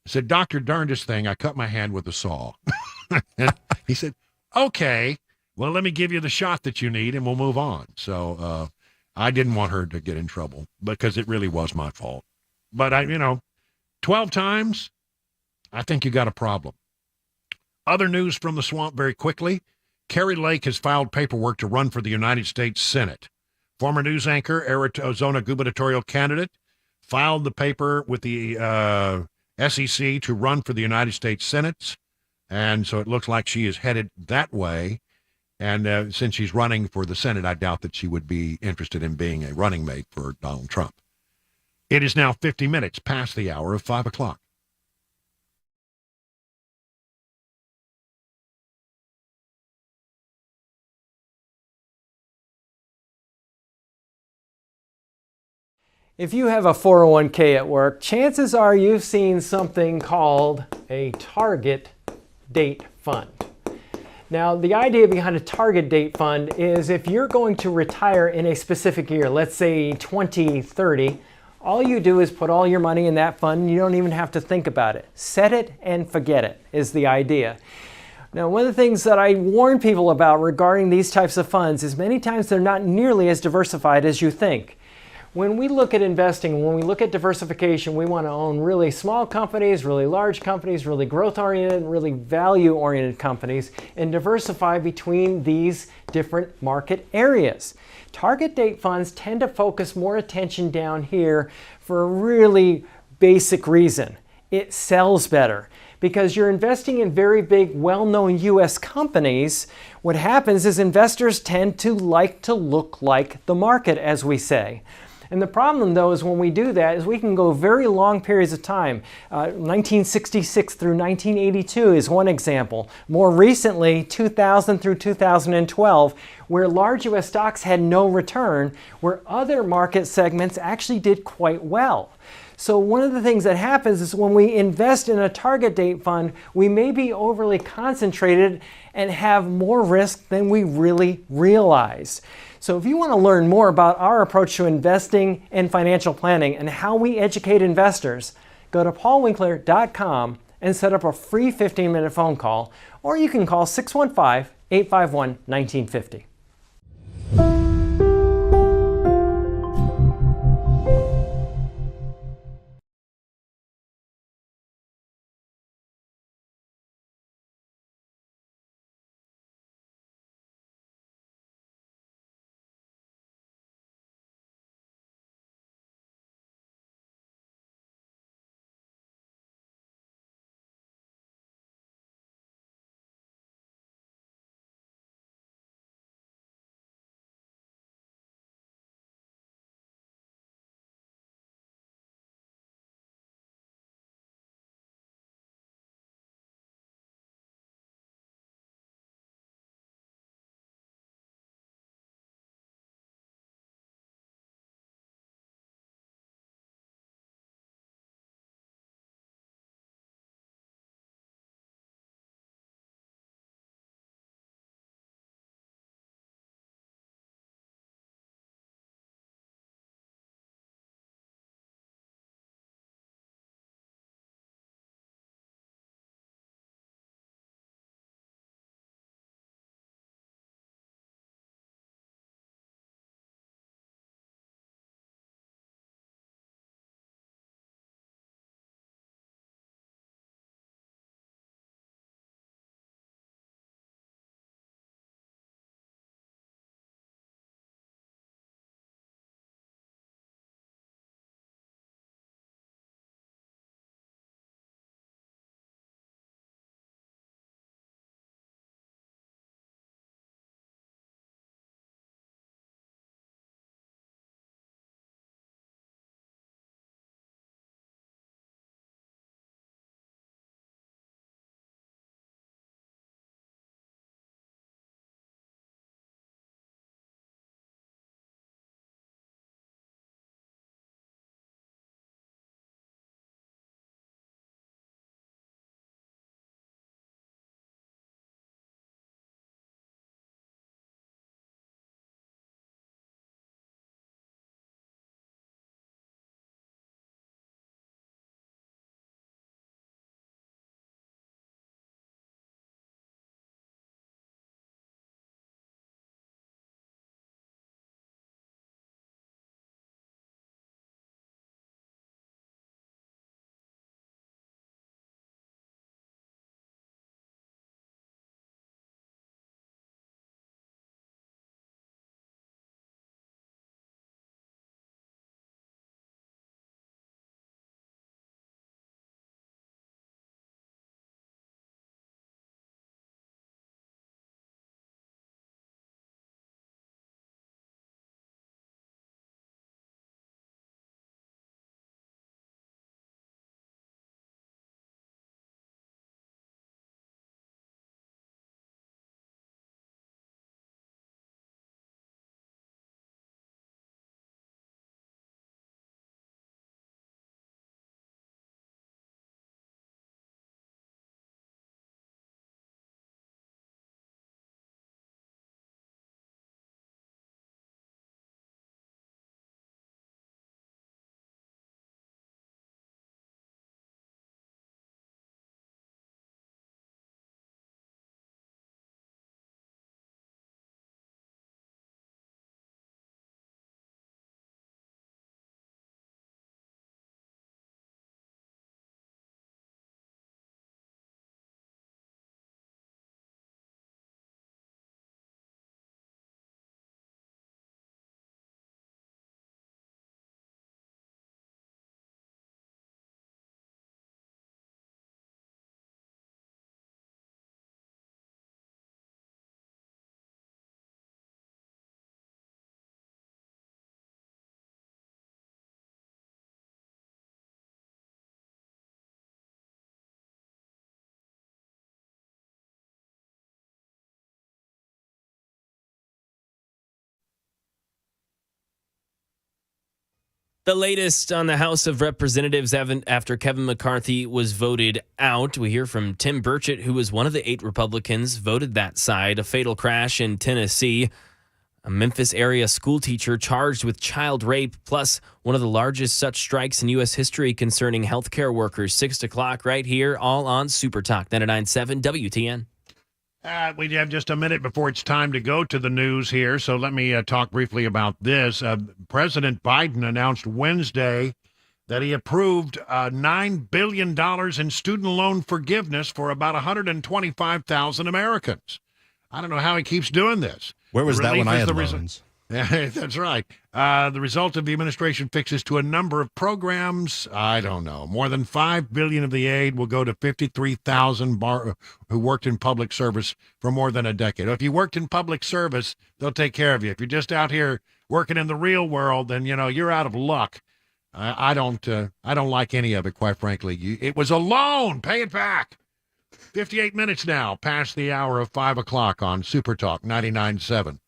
I said, doctor, darndest thing, I cut my hand with a saw. And he said, okay, well, let me give you the shot that you need and we'll move on. So I didn't want her to get in trouble because it really was my fault. But 12 times, I think you got a problem. Other news from the swamp very quickly. Kari Lake has filed paperwork to run for the United States Senate. Former news anchor, Arizona gubernatorial candidate, filed the paper with the SEC to run for the United States Senate. And so it looks like she is headed that way. And since she's running for the Senate, I doubt that she would be interested in being a running mate for Donald Trump. It is now 50 minutes past the hour of 5 o'clock. If you have a 401k at work, chances are you've seen something called a target date fund. Now, the idea behind a target date fund is if you're going to retire in a specific year, let's say 2030, all you do is put all your money in that fund. You don't even have to think about it. Set it and forget it is the idea. Now, one of the things that I warn people about regarding these types of funds is many times they're not nearly as diversified as you think. When we look at investing, when we look at diversification, we want to own really small companies, really large companies, really growth-oriented, really value-oriented companies, and diversify between these different market areas. Target date funds tend to focus more attention down here for a really basic reason. It sells better. Because you're investing in very big, well-known U.S. companies, what happens is investors tend to like to look like the market, as we say. And the problem, though, is when we do that, is we can go very long periods of time. 1966 through 1982 is one example. More recently, 2000 through 2012, where large U.S. stocks had no return, where other market segments actually did quite well. So one of the things that happens is when we invest in a target date fund, we may be overly concentrated and have more risk than we really realize. So if you want to learn more about our approach to investing and financial planning and how we educate investors, go to paulwinkler.com and set up a free 15-minute phone call, or you can call 615-851-1950. The latest on the House of Representatives after Kevin McCarthy was voted out. We hear from Tim Burchett, who was one of the 8 Republicans voted that side. A fatal crash in Tennessee. A Memphis area school teacher charged with child rape, plus one of the largest such strikes in U.S. history concerning healthcare workers. 6 o'clock right here, all on Super Talk 99.7 WTN. We have just a minute before it's time to go to the news here, so let me talk briefly about this. President Biden announced Wednesday that he approved $9 billion in student loan forgiveness for about 125,000 Americans. I don't know how he keeps doing this. Where was that when I had loans? That's right. The result of the administration fixes to a number of programs. I don't know. More than $5 billion of the aid will go to 53,000 who worked in public service for more than a decade. If you worked in public service, they'll take care of you. If you're just out here working in the real world, then you're out of luck. I don't like any of it, quite frankly. It was a loan. Pay it back. 58 minutes now past the hour of 5 o'clock on Super Talk 99.7.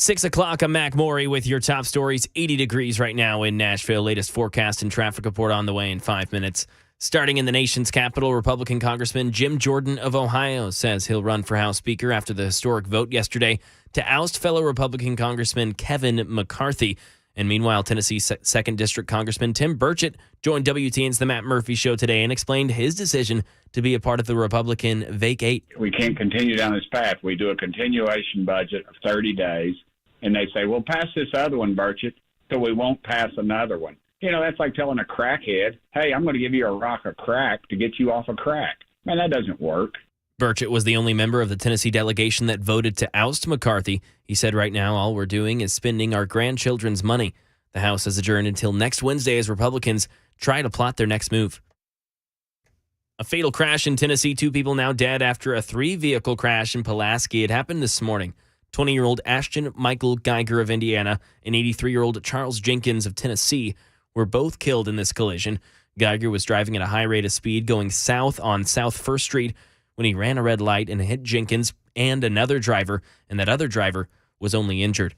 Six o'clock, I'm Mac Maury with your top stories. 80 degrees right now in Nashville. Latest forecast and traffic report on the way in 5 minutes. Starting in the nation's capital, Republican Congressman Jim Jordan of Ohio says he'll run for House Speaker after the historic vote yesterday to oust fellow Republican Congressman Kevin McCarthy. And meanwhile, Tennessee's 2nd District Congressman Tim Burchett joined WTN's The Matt Murphy Show today and explained his decision to be a part of the Republican vacate. We can't continue down this path. We do a continuation budget of 30 days, and they say, well, pass this other one, Burchett, so we won't pass another one. That's like telling a crackhead, hey, I'm going to give you a rock of crack to get you off of crack. Man, that doesn't work. Burchett was the only member of the Tennessee delegation that voted to oust McCarthy. He said right now all we're doing is spending our grandchildren's money. The House has adjourned until next Wednesday as Republicans try to plot their next move. A fatal crash in Tennessee. 2 people now dead after a 3-vehicle crash in Pulaski. It happened this morning. 20-year-old Ashton Michael Geiger of Indiana and 83-year-old Charles Jenkins of Tennessee were both killed in this collision. Geiger was driving at a high rate of speed going south on South 1st Street when he ran a red light and hit Jenkins and another driver, and that other driver was only injured.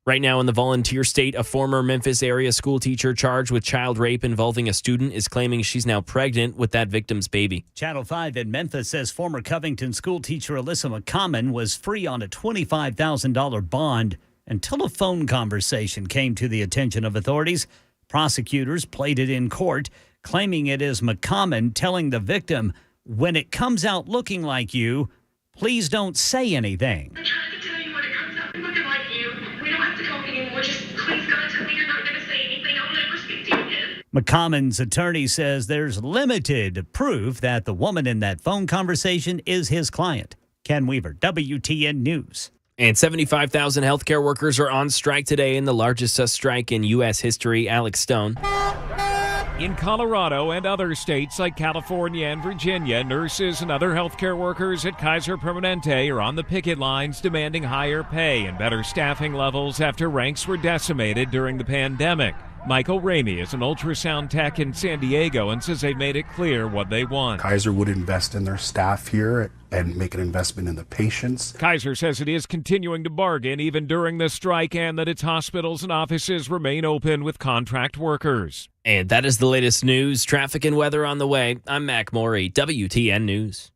Right now in the Volunteer State, a former Memphis area school teacher charged with child rape involving a student is claiming she's now pregnant with that victim's baby. Channel 5 in Memphis says former Covington school teacher Alyssa McCommon was free on a $25,000 bond until a phone conversation came to the attention of authorities. Prosecutors played it in court, claiming it is McCommon telling the victim, "When it comes out looking like you, please don't say anything." I tried to tell you when it comes out looking like you. We don't have to talk anymore. Just please God tell me you're not going to say anything. I'll never speak to you again. McCommon's attorney says there's limited proof that the woman in that phone conversation is his client. Ken Weaver, WTN News. And 75,000 healthcare workers are on strike today in the largest strike in U.S. history. Alex Stone. In Colorado and other states like California and Virginia, nurses and other healthcare workers at Kaiser Permanente are on the picket lines demanding higher pay and better staffing levels after ranks were decimated during the pandemic. Michael Ramey is an ultrasound tech in San Diego and says they've made it clear what they want. Kaiser would invest in their staff here and make an investment in the patients. Kaiser says it is continuing to bargain even during the strike and that its hospitals and offices remain open with contract workers. And that is the latest news, traffic and weather on the way. I'm Mac Morey, WTN News.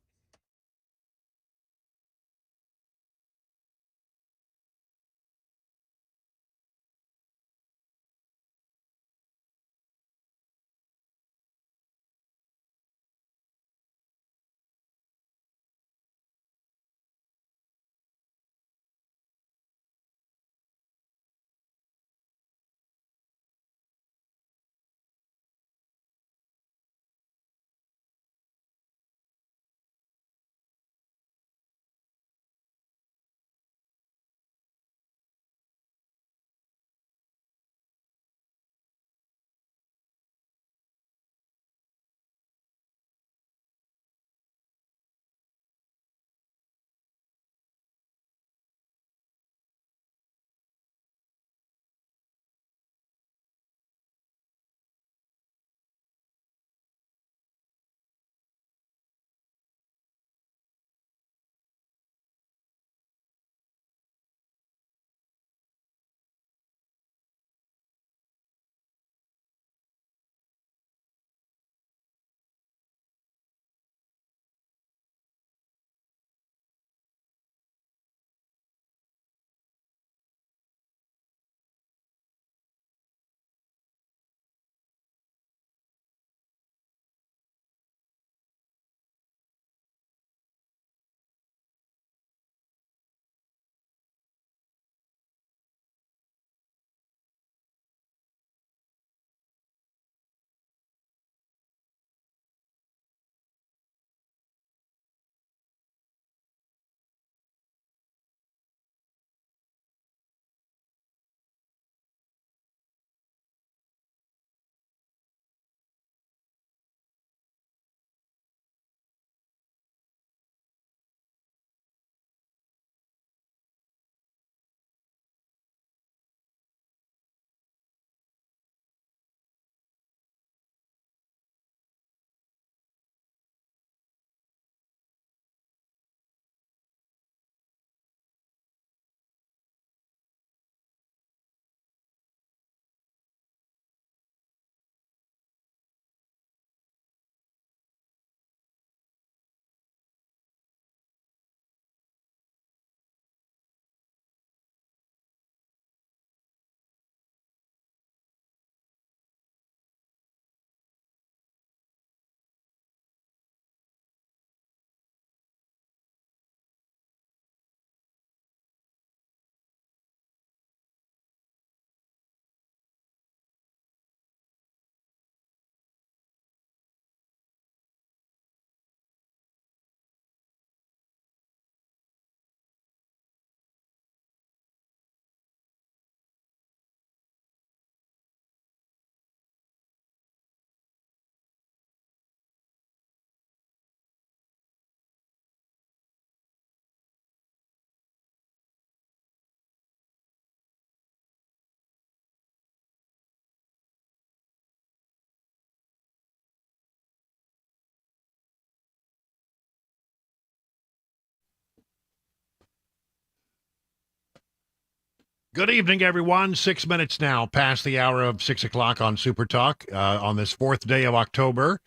Good evening, everyone. 6 minutes now past the hour of 6 o'clock on Super Talk on this 4th day of October,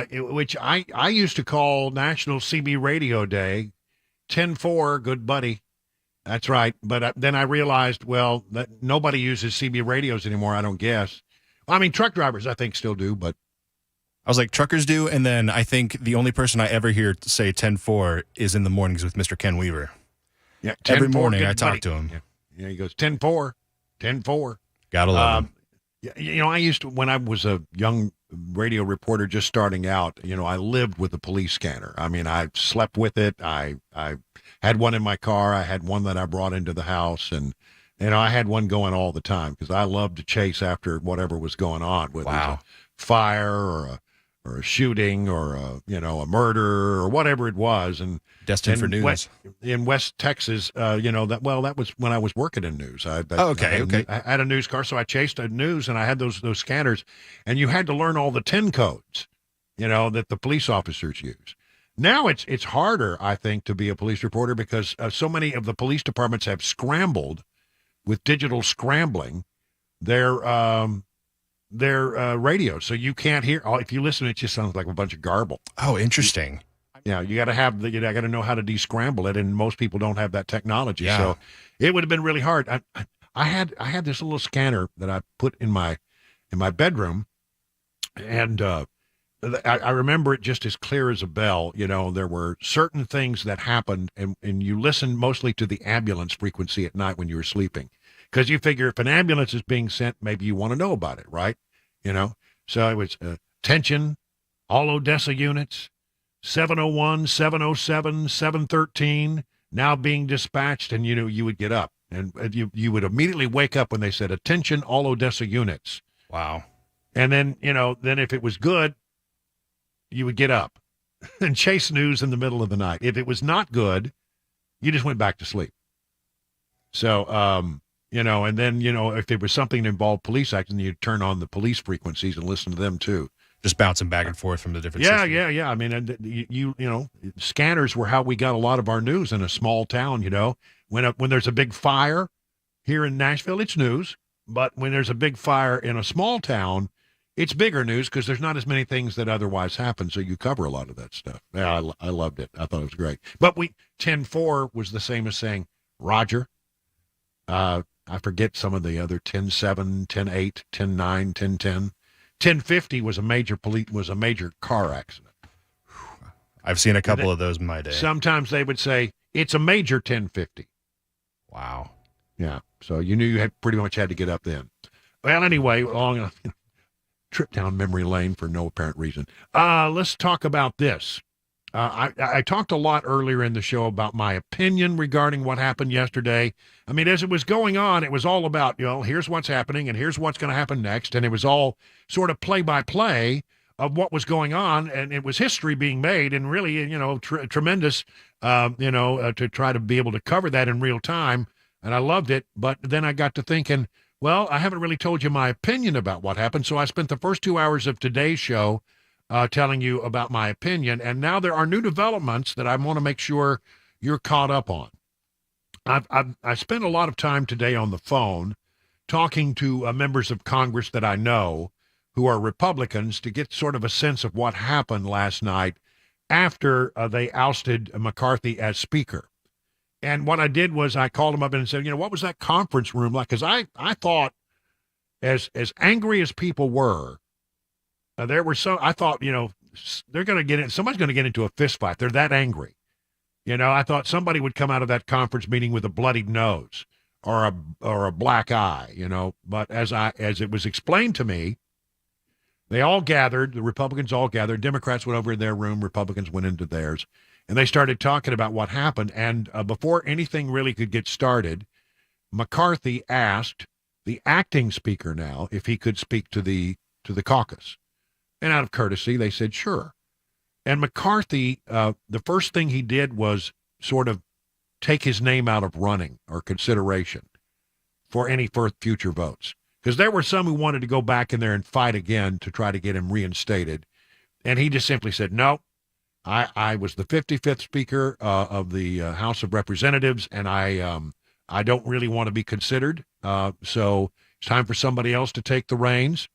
which I used to call National CB Radio Day. 10-4, good buddy. That's right. But then I realized, well, that nobody uses CB radios anymore, I don't guess. I mean, truck drivers, I think, still do, but. I was like, truckers do, and then I think the only person I ever hear say 10-4 is in the mornings with Mr. Ken Weaver. Yeah, every 10-4, morning I good talk buddy. to him. Yeah, he goes 10-4, 10-4. Gotta love him. You know, I used to, when I was a young radio reporter just starting out, you know, I lived with a police scanner. I mean, I slept with it. I had one in my car. I had one that I brought into the house, and you know, I had one going all the time because I loved to chase after whatever was going on, whether it was a fire or a shooting or a murder or whatever it was. And Destined for news. In West Texas, that was when I was working in news. I had a news car, so I chased a news, and I had those scanners, and you had to learn all the 10 codes, you know, that the police officers use. Now it's harder, I think, to be a police reporter because so many of the police departments have scrambled with digital scrambling their radios, so you can't hear. If you listen, it just sounds like a bunch of garble. Oh, interesting. Yeah, you got to know how to descramble it, and most people don't have that technology. Yeah. So it would have been really hard. I had this little scanner that I put in my bedroom, and I remember it just as clear as a bell. You know, there were certain things that happened, and you listened mostly to the ambulance frequency at night when you were sleeping, because you figure if an ambulance is being sent, maybe you want to know about it, right? You know, so it was attention, all Odessa units. 701, 707, 713, now being dispatched, and you would get up, and you would immediately wake up when they said, attention, all Odessa units. Wow. And then, then if it was good, you would get up and chase news in the middle of the night. If it was not good, you just went back to sleep. So, and then, if there was something that involved police action, you'd turn on the police frequencies and listen to them too. Just bouncing back and forth from the different systems. systems. I mean, scanners were how we got a lot of our news in a small town. When there's a big fire here in Nashville, it's news. But when there's a big fire in a small town, it's bigger news because there's not as many things that otherwise happen. So you cover a lot of that stuff. Yeah, I loved it. I thought it was great. But 10-4 was the same as saying Roger. I forget some of the other 10-7, 10-8, 10-9, 10-10. 1050 was a major car accident. I've seen a couple of those in my day. Sometimes they would say it's a major 1050. Wow. Yeah. So you knew you had pretty much had to get up then. Well, anyway, long enough. Trip down memory lane for no apparent reason. Let's talk about this. I talked a lot earlier in the show about my opinion regarding what happened yesterday. I mean, as it was going on, it was all about, here's what's happening and here's what's going to happen next. And it was all sort of play-by-play of what was going on. And it was history being made and really, tremendous, to try to be able to cover that in real time. And I loved it. But then I got to thinking, well, I haven't really told you my opinion about what happened. So I spent the first 2 hours of today's show telling you about my opinion. And now there are new developments that I want to make sure you're caught up on. I spent a lot of time today on the phone talking to members of Congress that I know who are Republicans to get sort of a sense of what happened last night after they ousted McCarthy as Speaker. And what I did was I called them up and said, what was that conference room like? Because I thought as angry as people were, I thought, they're going to get in. Somebody's going to get into a fist fight. They're that angry. I thought somebody would come out of that conference meeting with a bloodied nose or a black eye, But as it was explained to me, they all gathered. The Republicans all gathered. Democrats went over in their room. Republicans went into theirs, and they started talking about what happened. And before anything really could get started, McCarthy asked the acting speaker now if he could speak to the caucus. And out of courtesy, they said, sure. And McCarthy, the first thing he did was sort of take his name out of running or consideration for any future votes. Because there were some who wanted to go back in there and fight again to try to get him reinstated. And he just simply said, no, I was the 55th Speaker of the House of Representatives, and I I don't really want to be considered. So it's time for somebody else to take the reins.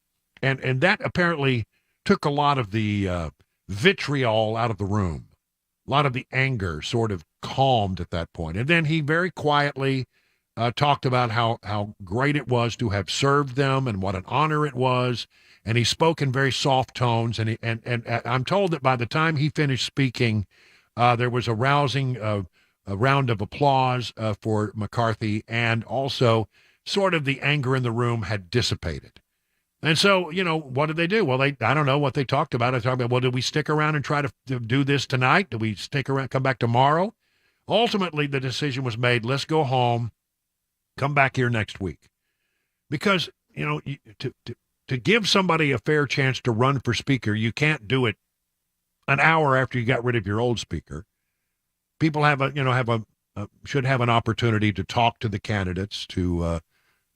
And that apparently took a lot of the vitriol out of the room. A lot of the anger sort of calmed at that point. And then he very quietly talked about how great it was to have served them and what an honor it was. And he spoke in very soft tones. And I'm told that by the time he finished speaking, there was a rousing a round of applause for McCarthy, and also sort of the anger in the room had dissipated. And so, what did they do? Well, I don't know what they talked about. I talked about, well, did we stick around and try to do this tonight? Do we stick around, come back tomorrow? Ultimately, the decision was made, let's go home, come back here next week. Because, to give somebody a fair chance to run for speaker, you can't do it an hour after you got rid of your old speaker. People should have an opportunity to talk to the candidates, to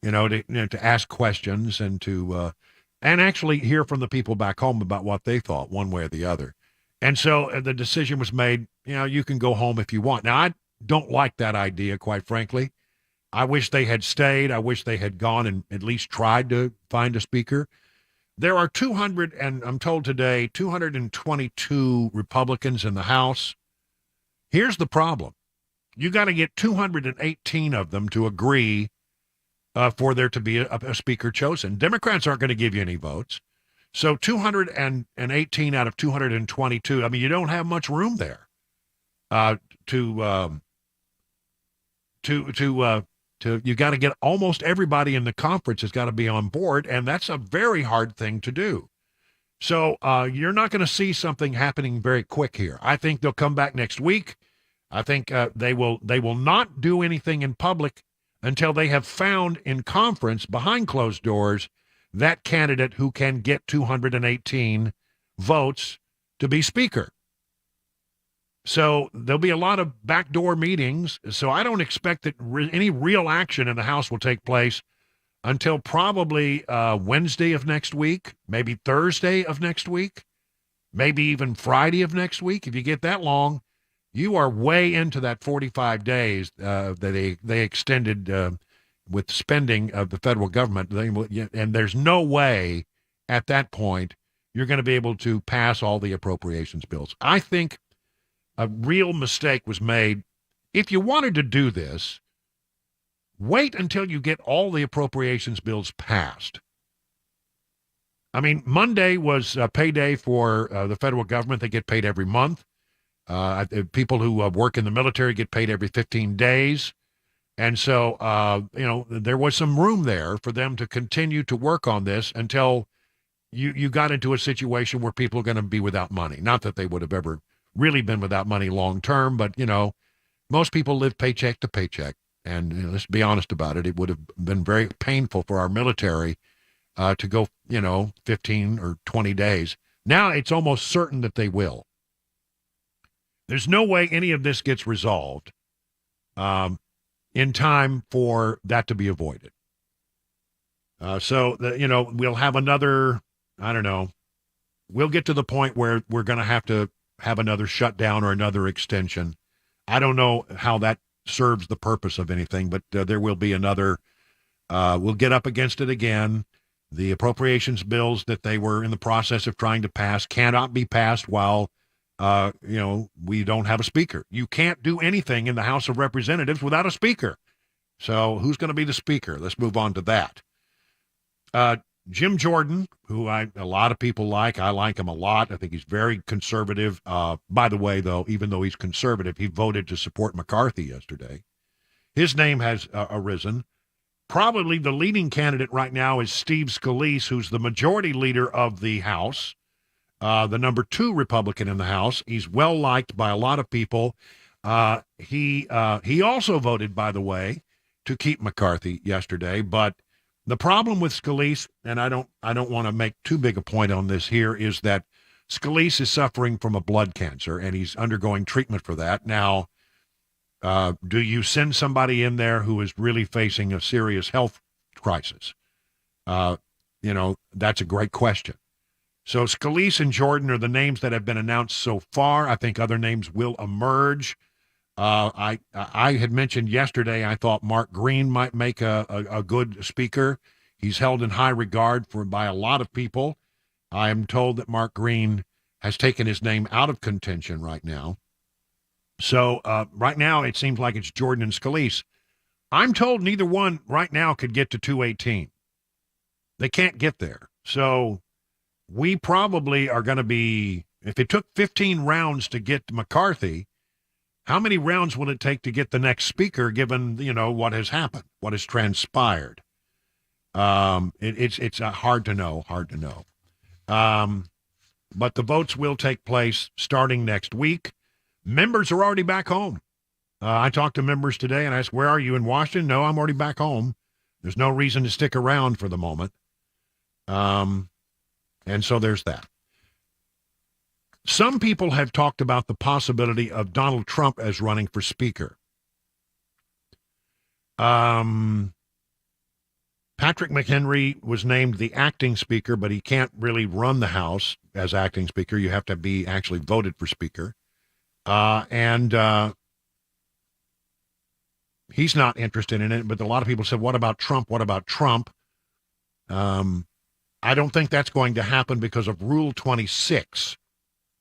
ask questions and to actually hear from the people back home about what they thought, one way or the other. And so the decision was made, you can go home if you want. Now, I don't like that idea, quite frankly. I wish they had stayed. I wish they had gone and at least tried to find a speaker. There are 200, and I'm told today, 222 Republicans in the House. Here's the problem. You got to get 218 of them to agree for there to be a speaker chosen. Democrats aren't going to give you any votes. So 218 out of 222, I mean, you don't have much room there you got to get almost everybody in the conference has got to be on board, and that's a very hard thing to do. So you're not going to see something happening very quick here. I think they'll come back next week. I think they will not do anything in public until they have found in conference behind closed doors that candidate who can get 218 votes to be speaker. So there'll be a lot of backdoor meetings. So I don't expect that any real action in the House will take place until probably Wednesday of next week, maybe Thursday of next week, maybe even Friday of next week. If you get that long, you are way into that 45 days that they extended with spending of the federal government. And there's no way at that point you're going to be able to pass all the appropriations bills. I think a real mistake was made. If you wanted to do this, wait until you get all the appropriations bills passed. I mean, Monday was payday for the federal government. They get paid every month. People who work in the military get paid every 15 days. And so, there was some room there for them to continue to work on this until you got into a situation where people are going to be without money. Not that they would have ever really been without money long term, but, most people live paycheck to paycheck. And let's be honest about it. It would have been very painful for our military to go, 15 or 20 days. Now it's almost certain that they will. There's no way any of this gets resolved in time for that to be avoided. We'll have another, I don't know, we'll get to the point where we're going to have another shutdown or another extension. I don't know how that serves the purpose of anything, but there will be another. We'll get up against it again. The appropriations bills that they were in the process of trying to pass cannot be passed while we don't have a speaker. You can't do anything in the House of Representatives without a speaker. So who's going to be the speaker? Let's move on to that. Jim Jordan, who a lot of people like. I like him a lot. I think he's very conservative. By the way, though, even though he's conservative, he voted to support McCarthy yesterday. His name has arisen. Probably the leading candidate right now is Steve Scalise, who's the majority leader of the House, the number 2 Republican in the House. He's well liked by a lot of people. He also voted, by the way, to keep McCarthy yesterday. But the problem with Scalise, and I don't want to make too big a point on this here, is that Scalise is suffering from a blood cancer, and he's undergoing treatment for that. Now, do you send somebody in there who is really facing a serious health crisis? That's a great question. So Scalise and Jordan are the names that have been announced so far. I think other names will emerge. I had mentioned yesterday I thought Mark Green might make a good speaker. He's held in high regard by a lot of people. I am told that Mark Green has taken his name out of contention right now. So right now it seems like it's Jordan and Scalise. I'm told neither one right now could get to 218. They can't get there. So we probably are going to be, if it took 15 rounds to get to McCarthy, how many rounds will it take to get the next speaker, given, what has happened, what has transpired? It's hard to know. But the votes will take place starting next week. Members are already back home. I talked to members today and I asked, where are you in Washington? No, I'm already back home. There's no reason to stick around for the moment. And so there's that. Some people have talked about the possibility of Donald Trump as running for speaker. Patrick McHenry was named the acting speaker, but he can't really run the House as acting speaker. You have to be actually voted for speaker. And he's not interested in it, but a lot of people said, what about Trump? What about Trump? I don't think that's going to happen because of Rule 26.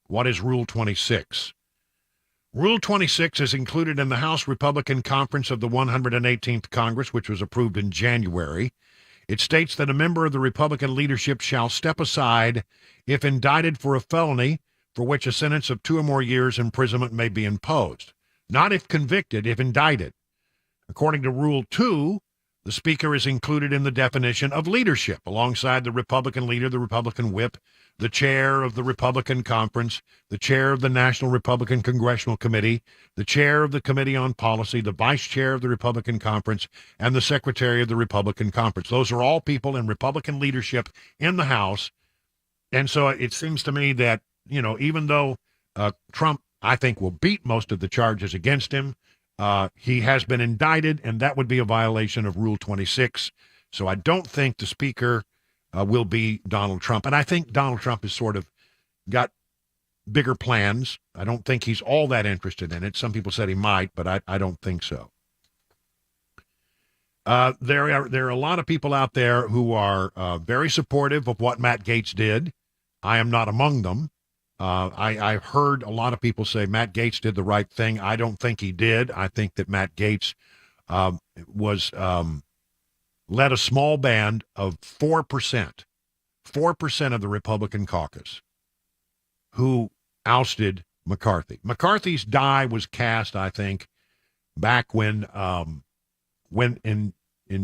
What is Rule 26? Rule 26 is included in the House Republican Conference of the 118th Congress, which was approved in January. It states that a member of the Republican leadership shall step aside if indicted for a felony for which a sentence of 2 or more years imprisonment may be imposed. Not if convicted, if indicted. According to Rule 2, the Speaker is included in the definition of leadership, alongside the Republican leader, the Republican whip, the chair of the Republican Conference, the chair of the National Republican Congressional Committee, the chair of the Committee on Policy, the vice chair of the Republican Conference, and the secretary of the Republican Conference. Those are all people in Republican leadership in the House. And so it seems to me that, even though Trump, I think, will beat most of the charges against him, he has been indicted, and that would be a violation of Rule 26. So I don't think the Speaker will be Donald Trump. And I think Donald Trump has sort of got bigger plans. I don't think he's all that interested in it. Some people said he might, but I don't think so. There are a lot of people out there who are very supportive of what Matt Gaetz did. I am not among them. I've heard a lot of people say Matt Gaetz did the right thing. I don't think he did. I think that Matt Gaetz led a small band of 4% of the Republican caucus who ousted McCarthy. McCarthy's die was cast, I think, back when in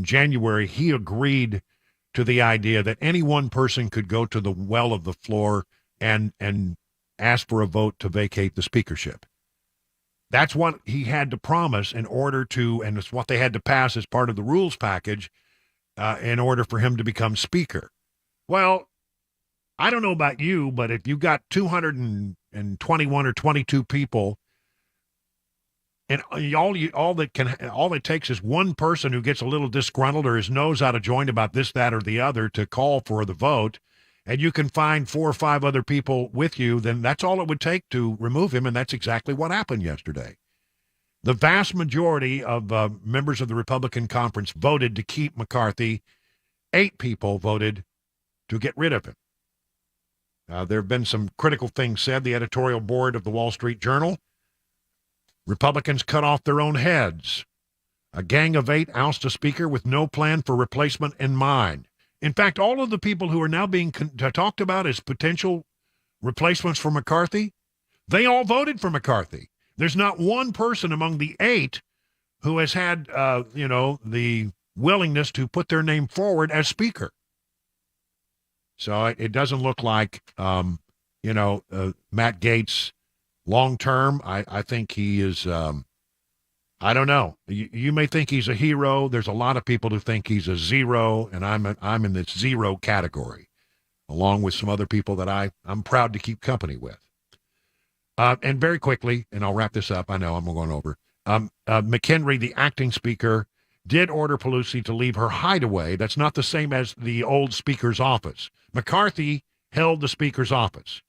January he agreed to the idea that any one person could go to the well of the floor and ask for a vote to vacate the speakership. That's what he had to promise in order to, and it's what they had to pass as part of the rules package in order for him to become speaker. Well, I don't know about you, but if you got 221 or 22 people, and all it takes is one person who gets a little disgruntled or his nose out of joint about this, that, or the other to call for the vote, and you can find 4 or 5 other people with you, then that's all it would take to remove him, and that's exactly what happened yesterday. The vast majority of members of the Republican Conference voted to keep McCarthy. 8 people voted to get rid of him. There have been some critical things said. The editorial board of the Wall Street Journal, Republicans cut off their own heads. A gang of 8 oust a speaker with no plan for replacement in mind. In fact, all of the people who are now being talked about as potential replacements for McCarthy, they all voted for McCarthy. There's not one person among the 8 who has had, the willingness to put their name forward as speaker. So it doesn't look like, Matt Gaetz long term. I think he is. I don't know. You may think he's a hero. There's a lot of people who think he's a zero, and I'm in this zero category, along with some other people that I'm proud to keep company with. And very quickly, and I'll wrap this up. I know I'm going over. McHenry, the acting speaker, did order Pelosi to leave her hideaway. That's not the same as the old speaker's office. McCarthy held the speaker's office.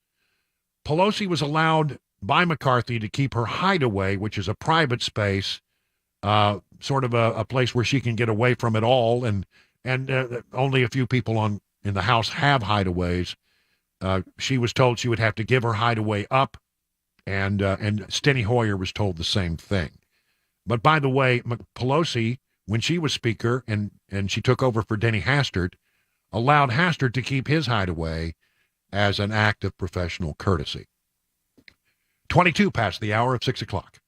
Pelosi was allowed by McCarthy to keep her hideaway, which is a private space, sort of a place where she can get away from it all, and only a few people in the House have hideaways. She was told she would have to give her hideaway up, and Steny Hoyer was told the same thing. But by the way, Pelosi, when she was Speaker and she took over for Denny Hastert, allowed Hastert to keep his hideaway as an act of professional courtesy. 22 past the hour of 6 o'clock.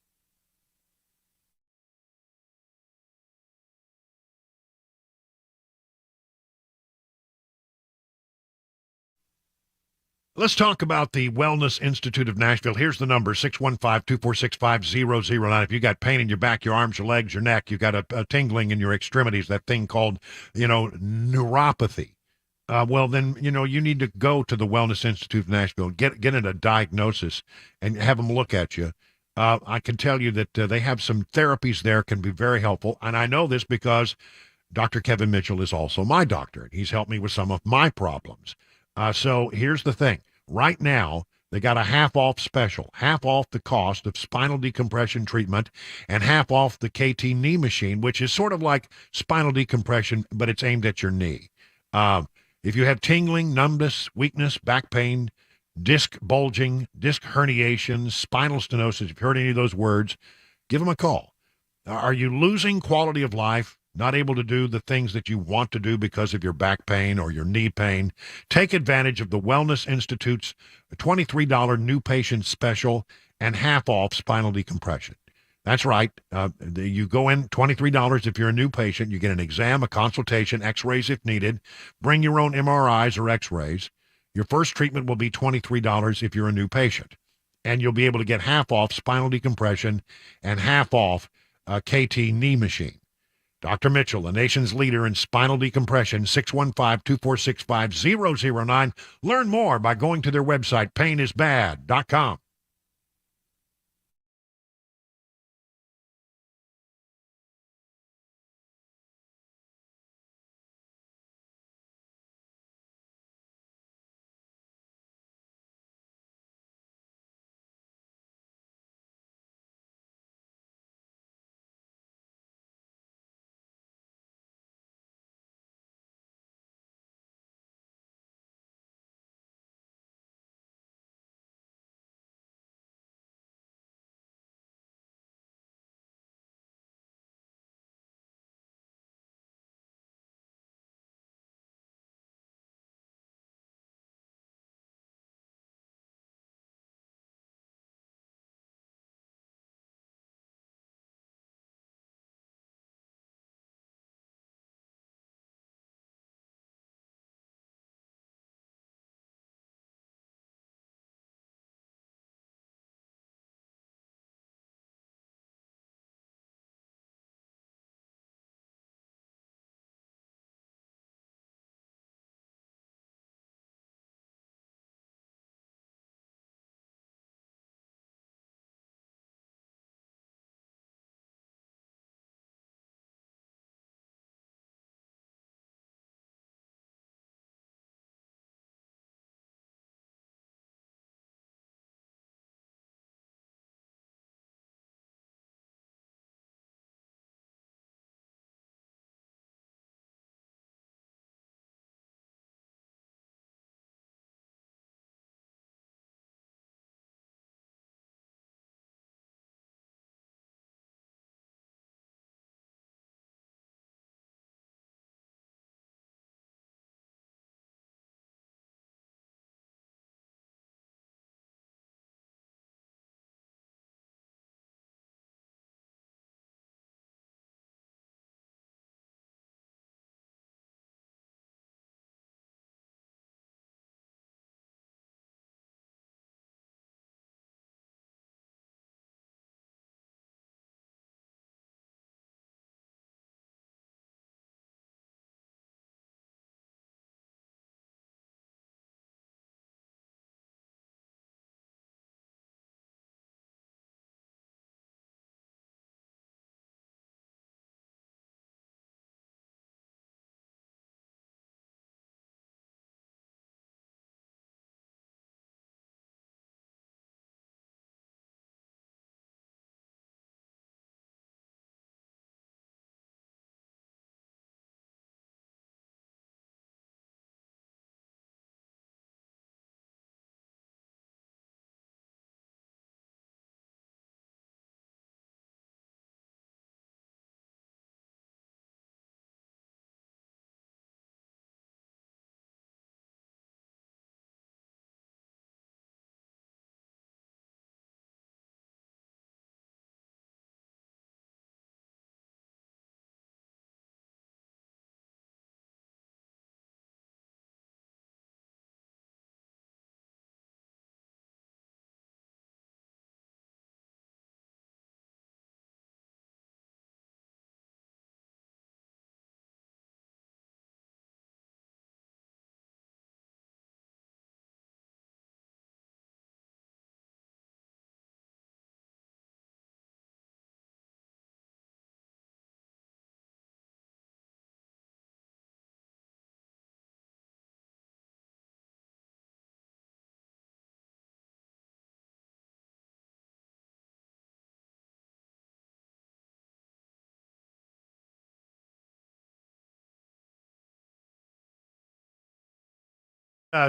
Let's talk about the Wellness Institute of Nashville. Here's the number, 615-246-5009. If you got pain in your back, your arms, your legs, your neck, you got a tingling in your extremities, that thing called, neuropathy. Well, then, you need to go to the Wellness Institute of Nashville, get in a diagnosis and have them look at you. I can tell you that they have some therapies there, can be very helpful. And I know this because Dr. Kevin Mitchell is also my doctor. He's helped me with some of my problems. So here's the thing. Right now, they got a half-off special, half off the cost of spinal decompression treatment and half off the KT knee machine, which is sort of like spinal decompression, but it's aimed at your knee. If you have tingling, numbness, weakness, back pain, disc bulging, disc herniation, spinal stenosis, if you've heard any of those words, give them a call. Are you losing quality of life? Not able to do the things that you want to do because of your back pain or your knee pain? Take advantage of the Wellness Institute's $23 new patient special and half off spinal decompression. That's right. You go in, $23 if you're a new patient. You get an exam, a consultation, x-rays if needed. Bring your own MRIs or x-rays. Your first treatment will be $23 if you're a new patient. And you'll be able to get half off spinal decompression and half off KT knee machine. Dr. Mitchell, the nation's leader in spinal decompression, 615-246-5009. Learn more by going to their website, painisbad.com.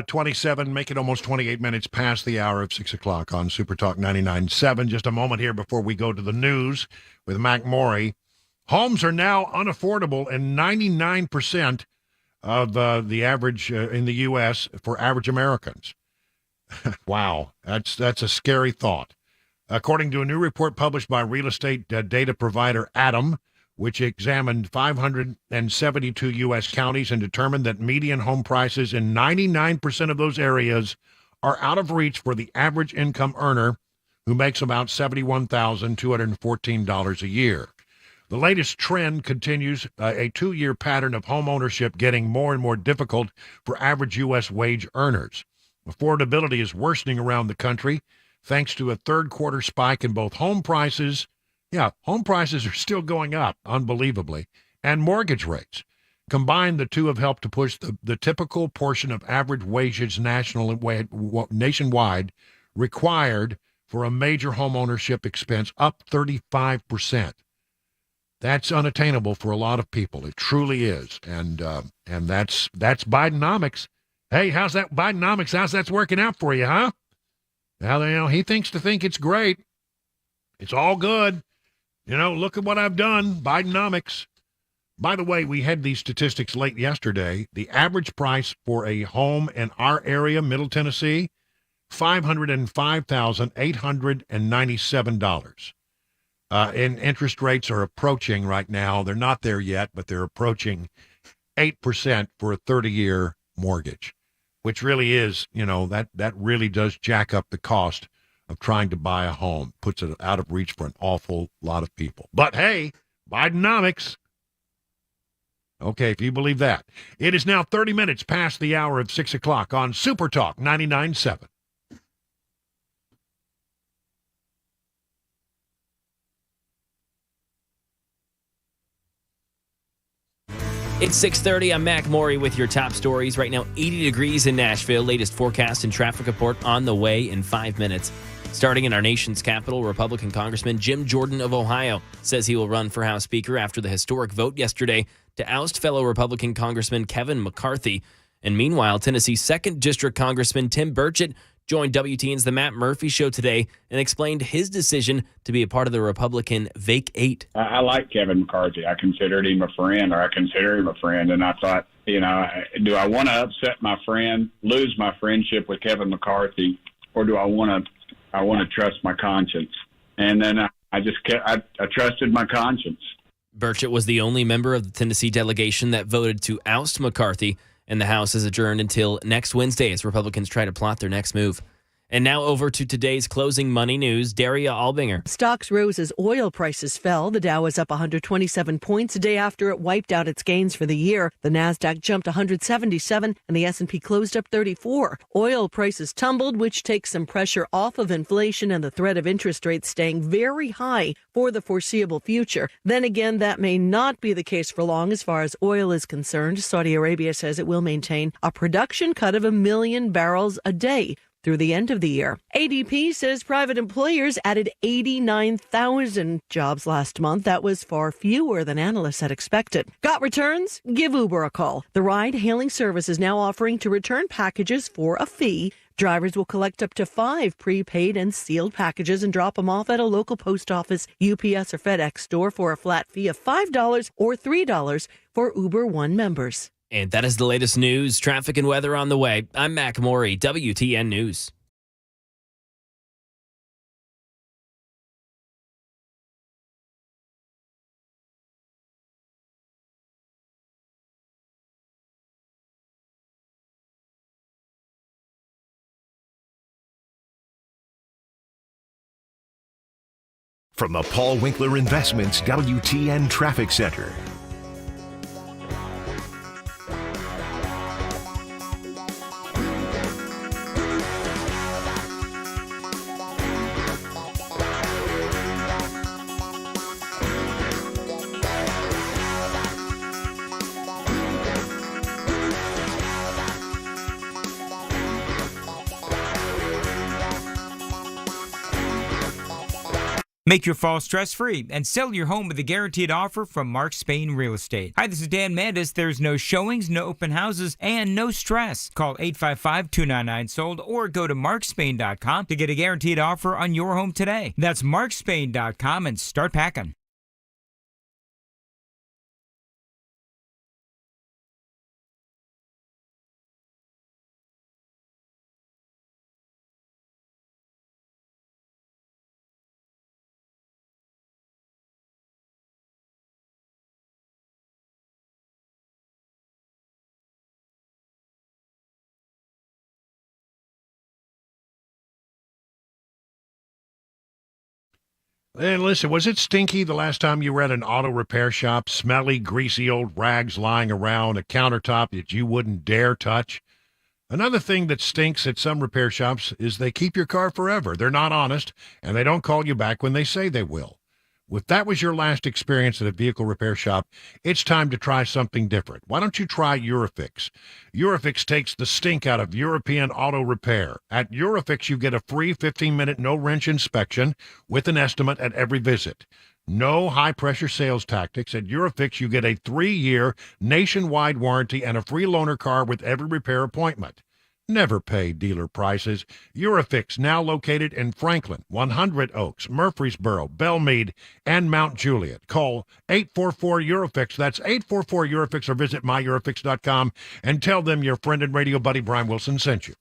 27, make it almost 28 minutes past the hour of 6 o'clock on Super Talk 99.7. Just a moment here before we go to the news with Mac Maury. Homes are now unaffordable in 99% of the average in the U.S. for average Americans. Wow, that's a scary thought. According to a new report published by real estate data provider Adam, which examined 572 U.S. counties and determined that median home prices in 99% of those areas are out of reach for the average income earner who makes about $71,214 a year. The latest trend continues a 2-year pattern of home ownership getting more and more difficult for average U.S. wage earners. Affordability is worsening around the country thanks to a third-quarter spike in both home prices. Yeah, home prices are still going up, unbelievably, and mortgage rates. Combined, the two have helped to push the typical portion of average wages nationwide required for a major home ownership expense up 35%. That's unattainable for a lot of people. It truly is, and that's Bidenomics. Hey, how's that Bidenomics? How's that working out for you, huh? Well, he thinks it's great. It's all good. Look at what I've done, Bidenomics. By the way, we had these statistics late yesterday. The average price for a home in our area, Middle Tennessee, $505,897. And interest rates are approaching right now. They're not there yet, but they're approaching 8% for a 30-year mortgage, which really is, that really does jack up the cost of trying to buy a home, puts it out of reach for an awful lot of people. But hey, Bidenomics. Okay, if you believe that. It is now 30 minutes past the hour of 6 o'clock on Super Talk 99.7. It's 6:30. I'm Mac Maury with your top stories. Right now, 80 degrees in Nashville. Latest forecast and traffic report on the way in 5 minutes. Starting in our nation's capital, Republican Congressman Jim Jordan of Ohio says he will run for House Speaker after the historic vote yesterday to oust fellow Republican Congressman Kevin McCarthy. And meanwhile, Tennessee's 2nd District Congressman Tim Burchett joined WTN's The Matt Murphy Show today and explained his decision to be a part of the Republican Vake 8. I like Kevin McCarthy. I considered him a friend, or I consider him a friend, and I thought, do I want to upset my friend, lose my friendship with Kevin McCarthy, or do I want to trust my conscience? And then I trusted my conscience. Burchett was the only member of the Tennessee delegation that voted to oust McCarthy, and the House is adjourned until next Wednesday as Republicans try to plot their next move. And now over to today's closing money news. Daria Albinger. Stocks rose as oil prices fell. The Dow was up 127 points a day after it wiped out its gains for the year. The Nasdaq jumped 177 and the S&P closed up 34. Oil prices tumbled, which takes some pressure off of inflation and the threat of interest rates staying very high for the foreseeable future. Then again, that may not be the case for long as far as oil is concerned. Saudi Arabia says it will maintain a production cut of 1 million barrels a day through the end of the year. ADP says private employers added 89,000 jobs last month. That was far fewer than analysts had expected. Got returns? Give Uber a call. The ride-hailing service is now offering to return packages for a fee. Drivers will collect up to 5 prepaid and sealed packages and drop them off at a local post office, UPS, or FedEx store for a flat fee of $5 or $3 for Uber One members. And that is the latest news, traffic, and weather on the way. I'm Mac Maury, WTN News. From the Paul Winkler Investments WTN Traffic Center. Make your fall stress-free and sell your home with a guaranteed offer from Mark Spain Real Estate. Hi, this is Dan Mandis. There's no showings, no open houses, and no stress. Call 855-299-SOLD or go to markspain.com to get a guaranteed offer on your home today. That's markspain.com and start packing. And listen, was it stinky the last time you were at an auto repair shop? Smelly, greasy old rags lying around, a countertop that you wouldn't dare touch? Another thing that stinks at some repair shops is they keep your car forever. They're not honest, and they don't call you back when they say they will. If that was your last experience at a vehicle repair shop, it's time to try something different. Why don't you try Eurofix? Eurofix takes the stink out of European auto repair. At Eurofix, you get a free 15-minute no-wrench inspection with an estimate at every visit. No high-pressure sales tactics. At Eurofix, you get a 3-year nationwide warranty and a free loaner car with every repair appointment. Never pay dealer prices. Eurofix, now located in Franklin, 100 Oaks, Murfreesboro, Belmead, and Mount Juliet. Call 844-EUROFIX. That's 844-EUROFIX, or visit myEurofix.com and tell them your friend and radio buddy Brian Wilson sent you.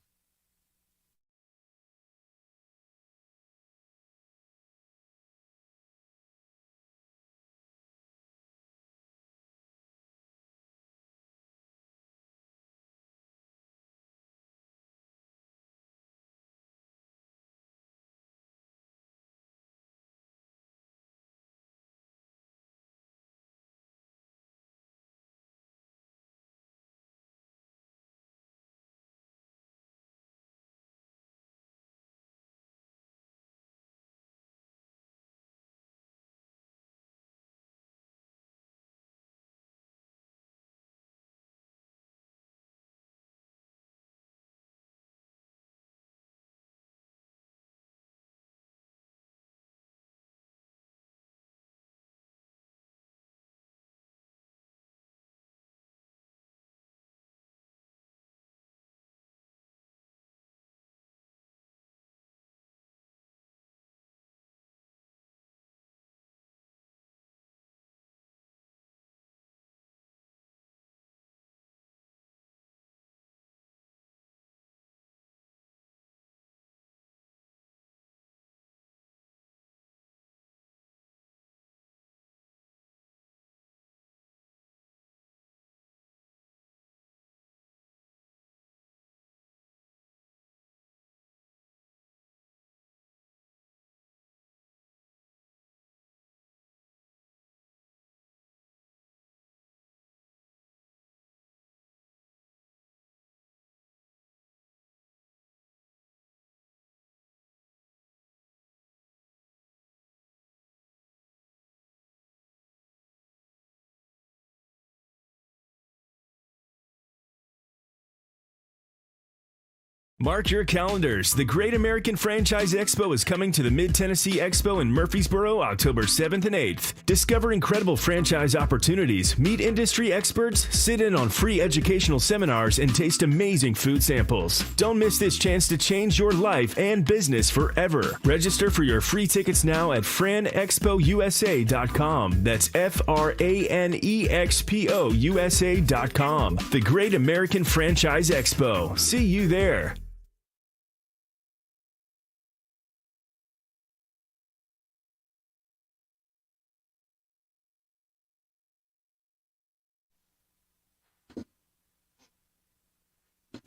Mark your calendars. The Great American Franchise Expo is coming to the Mid-Tennessee Expo in Murfreesboro, October 7th and 8th. Discover incredible franchise opportunities, meet industry experts, sit in on free educational seminars, and taste amazing food samples. Don't miss this chance to change your life and business forever. Register for your free tickets now at franexpousa.com. That's FRANEXPOUSA.com. The Great American Franchise Expo. See you there.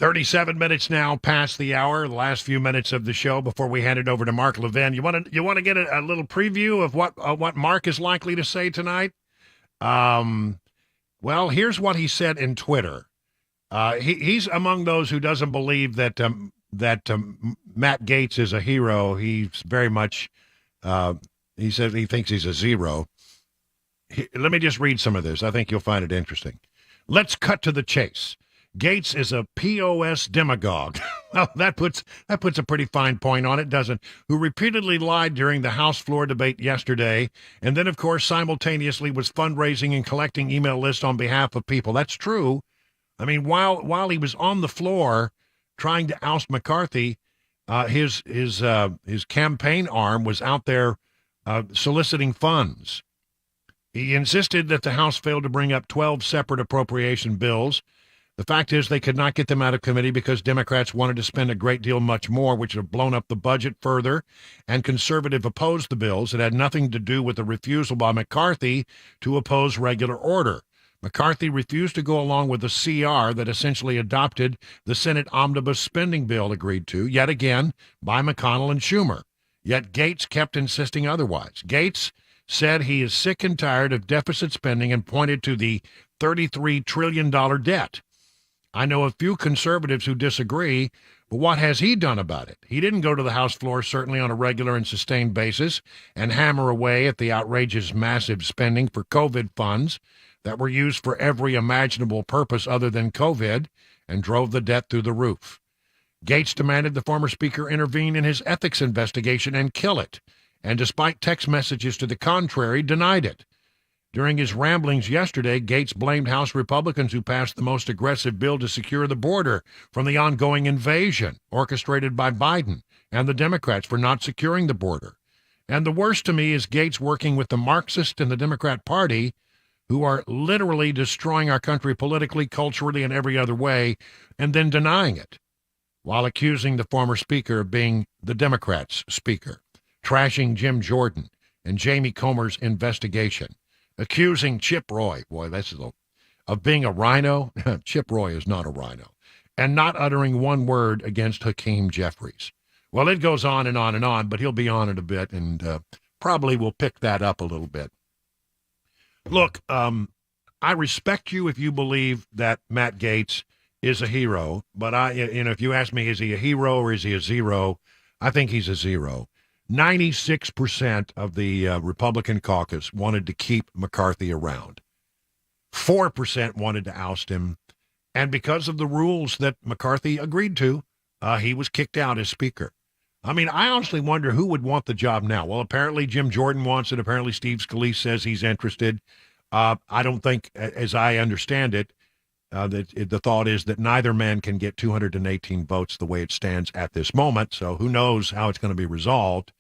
"37 minutes now past the hour, the last few minutes of the show before we hand it over to Mark Levin. You want to get a little preview of what Mark is likely to say tonight? Well, here's what he said in Twitter. He's among those who doesn't believe that Matt Gaetz is a hero. He's very much, he says he thinks he's a zero. Let me just read some of this. I think you'll find it interesting. Let's cut to the chase. Gaetz is a POS demagogue. Well, that puts a pretty fine point on it, doesn't it? Who repeatedly lied during the House floor debate yesterday, and then, of course, simultaneously was fundraising and collecting email lists on behalf of people. That's true. I mean, while he was on the floor trying to oust McCarthy, his campaign arm was out there soliciting funds. He insisted that the House failed to bring up 12 separate appropriation bills. The fact is they could not get them out of committee because Democrats wanted to spend a great deal much more, which would have blown up the budget further, and conservative opposed the bills. It had nothing to do with the refusal by McCarthy to oppose regular order. McCarthy refused to go along with the CR that essentially adopted the Senate omnibus spending bill agreed to, yet again, by McConnell and Schumer. Yet Gaetz kept insisting otherwise. Gaetz said he is sick and tired of deficit spending and pointed to the $33 trillion debt. I know a few conservatives who disagree, but what has he done about it? He didn't go to the House floor, certainly on a regular and sustained basis, and hammer away at the outrageous massive spending for COVID funds that were used for every imaginable purpose other than COVID and drove the debt through the roof. Gaetz demanded the former speaker intervene in his ethics investigation and kill it, and despite text messages to the contrary, denied it. During his ramblings yesterday, Gaetz blamed House Republicans who passed the most aggressive bill to secure the border from the ongoing invasion orchestrated by Biden and the Democrats for not securing the border. And the worst to me is Gaetz working with the Marxists and the Democrat Party, who are literally destroying our country politically, culturally, and every other way, and then denying it, while accusing the former speaker of being the Democrats' speaker, trashing Jim Jordan and Jamie Comer's investigation, accusing Chip Roy, boy, this is of being a rhino. Chip Roy is not a rhino, and not uttering one word against Hakeem Jeffries. Well, it goes on and on and on, but he'll be on it a bit, and probably will pick that up a little bit. Look, I respect you if you believe that Matt Gaetz is a hero, but if you ask me, is he a hero or is he a zero? I think he's a zero. 96% of the Republican caucus wanted to keep McCarthy around. 4% wanted to oust him. And because of the rules that McCarthy agreed to, he was kicked out as speaker. I mean, I honestly wonder who would want the job now. Well, apparently Jim Jordan wants it. Apparently Steve Scalise says he's interested. I don't think, as I understand it, the thought is that neither man can get 218 votes the way it stands at this moment. So who knows how it's going to be resolved.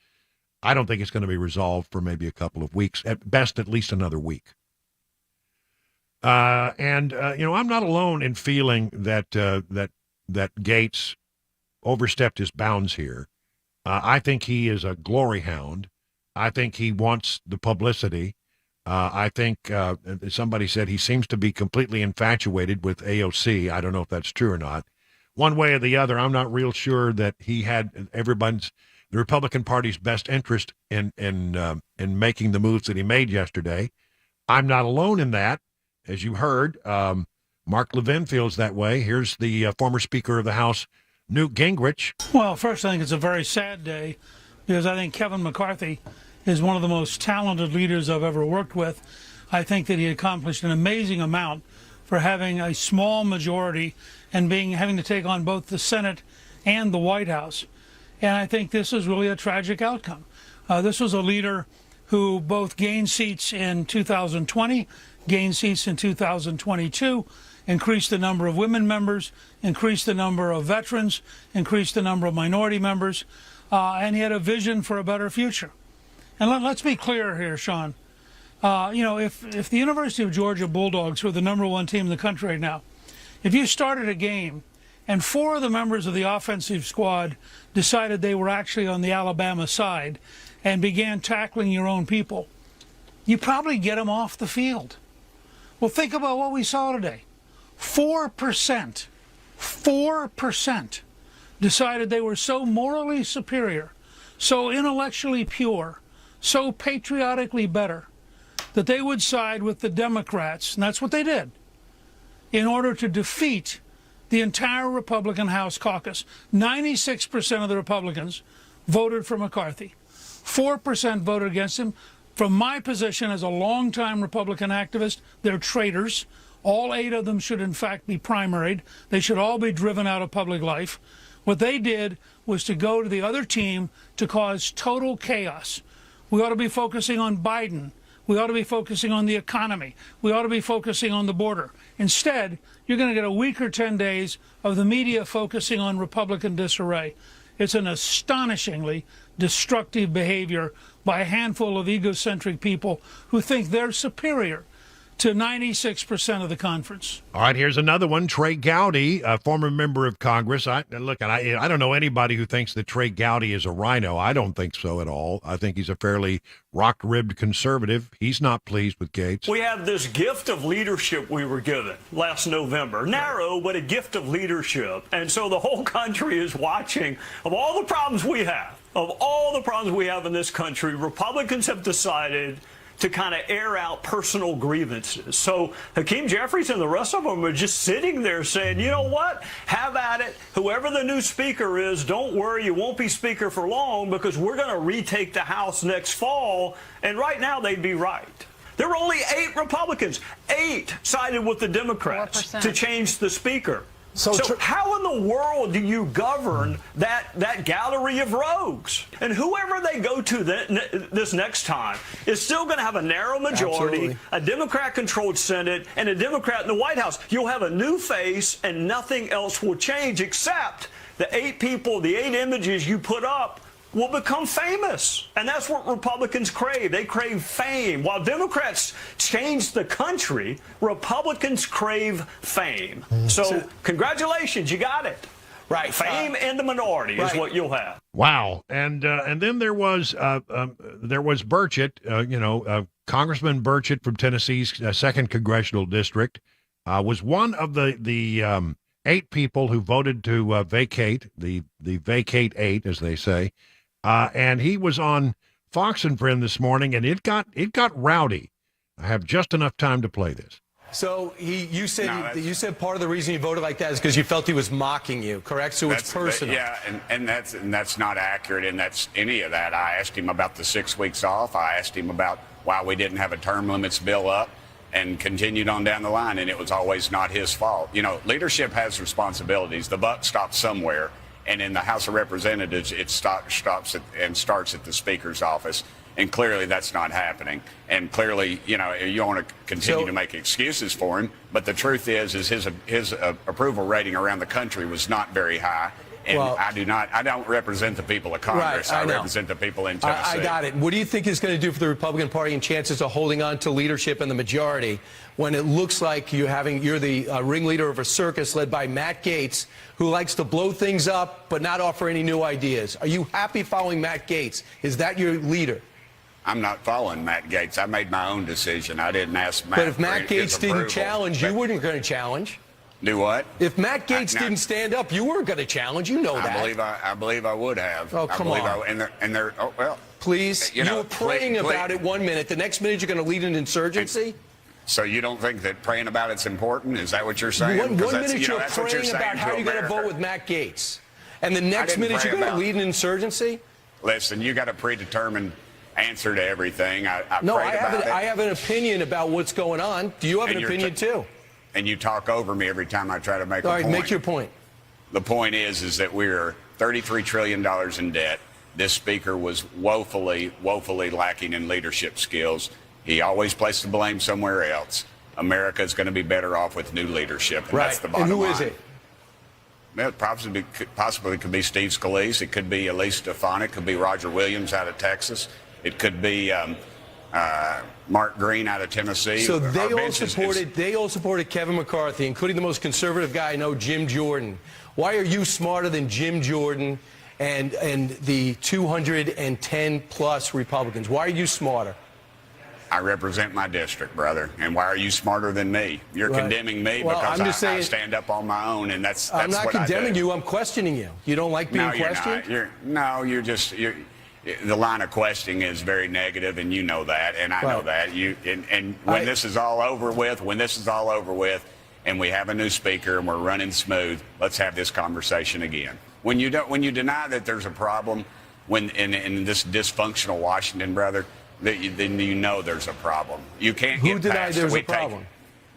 I don't think it's going to be resolved for maybe a couple of weeks, at best, at least another week. I'm not alone in feeling that Gaetz overstepped his bounds here. I think he is a glory hound. I think he wants the publicity. I think somebody said he seems to be completely infatuated with AOC. I don't know if that's true or not. One way or the other, I'm not real sure that he had the Republican Party's best interest in making the moves that he made yesterday. I'm not alone in that. As you heard, Mark Levin feels that way. Here's the former Speaker of the House, Newt Gingrich. Well, first, I think it's a very sad day because I think Kevin McCarthy is one of the most talented leaders I've ever worked with. I think that he accomplished an amazing amount for having a small majority and having to take on both the Senate and the White House. And I think this is really a tragic outcome. This was a leader who both gained seats in 2020, gained seats in 2022, increased the number of women members, increased the number of veterans, increased the number of minority members, and he had a vision for a better future. And let's be clear here, Sean. If the University of Georgia Bulldogs, who are the #1 team in the country right now, if you started a game and 4 of the members of the offensive squad decided they were actually on the Alabama side and began tackling your own people, you probably get them off the field. Well, think about what we saw today. 4% decided they were so morally superior, so intellectually pure, so patriotically better, that they would side with the Democrats, and that's what they did, in order to defeat the entire Republican House caucus. 96% of the Republicans voted for McCarthy. 4% voted against him. From my position as a longtime Republican activist, they're traitors. All 8 of them should, in fact, be primaried. They should all be driven out of public life. What they did was to go to the other team to cause total chaos. We ought to be focusing on Biden. We ought to be focusing on the economy. We ought to be focusing on the border. Instead, you're going to get a week or 10 days of the media focusing on Republican disarray. It's an astonishingly destructive behavior by a handful of egocentric people who think they're superior to 96% of the conference. All right, here's another one. Trey Gowdy, a former member of Congress. I don't know anybody who thinks that Trey Gowdy is a rhino. I don't think so at all. I think he's a fairly rock-ribbed conservative. He's not pleased with Gates. We have this gift of leadership we were given last November. Narrow, but a gift of leadership. And so the whole country is watching. Of all the problems we have, in this country, Republicans have decided to kind of air out personal grievances. So Hakeem Jeffries and the rest of them are just sitting there saying, you know what, have at it. Whoever the new speaker is, don't worry, you won't be speaker for long because we're going to retake the House next fall. And right now they'd be right. There were only 8 Republicans. 8 sided with the Democrats 4%. To change the speaker. So how in the world do you govern that gallery of rogues? And whoever they go to this next time is still going to have a narrow majority, absolutely, a Democrat-controlled Senate, and a Democrat in the White House. You'll have a new face, and nothing else will change except the 8 people, the 8 images you put up will become famous. And that's what Republicans crave. They crave fame. While Democrats change the country, Republicans crave fame. So congratulations, you got it. Right. Fame in the minority is what you'll have. Wow. And then there was Burchett, Congressman Burchett from Tennessee's 2nd Congressional District, was one of the 8 people who voted to vacate, the vacate 8, as they say. And he was on Fox and Friend this morning, and it got rowdy. I have just enough time to play this. So you said part of the reason you voted like that is because you felt he was mocking you, correct? So it's personal. Yeah, and that's not accurate, and that's any of that. I asked him about the 6 weeks off. I asked him about why we didn't have a term limits bill up, and continued on down the line, and it was always not his fault. Leadership has responsibilities. The buck stops somewhere. And in the House of Representatives, it starts at the Speaker's office. And clearly that's not happening. And clearly, you want to continue to make excuses for him. But the truth is his approval rating around the country was not very high. And I don't represent the people of Congress. Right, I represent the people in Tennessee. I got it. What do you think it's going to do for the Republican Party and chances of holding on to leadership in the majority when it looks like you're the ringleader of a circus led by Matt Gaetz, who likes to blow things up but not offer any new ideas? Are you happy following Matt Gaetz? Is that your leader? I'm not following Matt Gaetz. I made my own decision. I didn't ask Matt. But if Matt Gaetz didn't challenge, you weren't going to challenge. Do what? If Matt Gaetz didn't stand up, you weren't going to challenge. You know that. I believe I would have. Oh, come on. Please. You were praying about it 1 minute. The next minute, you're going to lead an insurgency? So you don't think that praying about it's important? Is that what you're saying? One minute you're praying about how you're going to vote with Matt Gaetz. And the next minute you're going to lead an insurgency? Listen, you got a predetermined answer to everything. I have an opinion about what's going on. Do you have an opinion too? And you talk over me every time I try to make a point. All right, make your point. The point is that we're $33 trillion in debt. This speaker was woefully lacking in leadership skills. He always placed the blame somewhere else. America is going to be better off with new leadership, and that's the bottom line. And who is it? Well, it possibly could be Steve Scalise. It could be Elise Stefanik. It could be Roger Williams out of Texas. It could be Mark Green out of Tennessee. So they all supported Kevin McCarthy, including the most conservative guy I know, Jim Jordan. Why are you smarter than Jim Jordan and the 210 plus Republicans? Why are you smarter? I represent my district, brother. And why are you smarter than me? You're condemning me because I stand up on my own, and that's I'm not what condemning I do. you. I'm questioning you. You don't like being questioned? You're the line of questioning is very negative, and you know that, and I know that. When this is all over with, and we have a new speaker and we're running smooth, let's have this conversation again. When you deny that there's a problem, in this dysfunctional Washington, brother, then you know there's a problem. You can't Who denied there's a problem?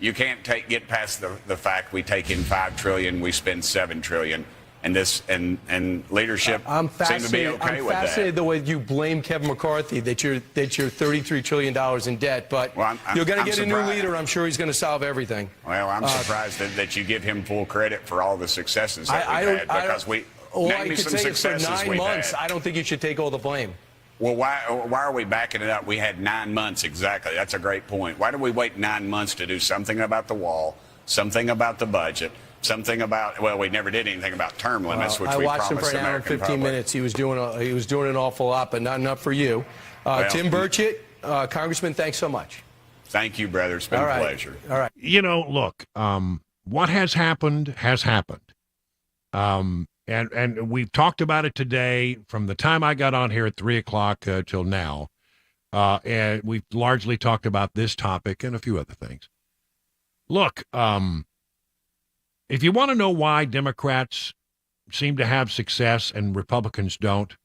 You can't get past the fact we take in $5 trillion, we spend $7 trillion, and leadership I'm seem to be fascinated. okay I'm with fascinated that. the way you blame Kevin McCarthy that you're $33 trillion in debt. But you're going to get a new leader. I'm sure he's going to solve everything. Well, I'm surprised that you give him full credit for all the successes that we've had, because all name I me could some say is for successes 9 we've months, had. I don't think you should take all the blame. Well, why are we backing it up? We had 9 months exactly. That's a great point. Why did we wait 9 months to do something about the wall, something about the budget, something about, well, we never did anything about term limits, which I we watched him promised for the an hour and American 15 public. minutes. He was doing an awful lot, but not enough for you. Tim Burchett, Congressman, thanks so much. Thank you, brother. It's been a pleasure. All right. You know, look, what has happened has happened. And we've talked about it today from the time I got on here at 3 o'clock till now. And we've largely talked about this topic and a few other things. Look, if you want to know why Democrats seem to have success and Republicans don't,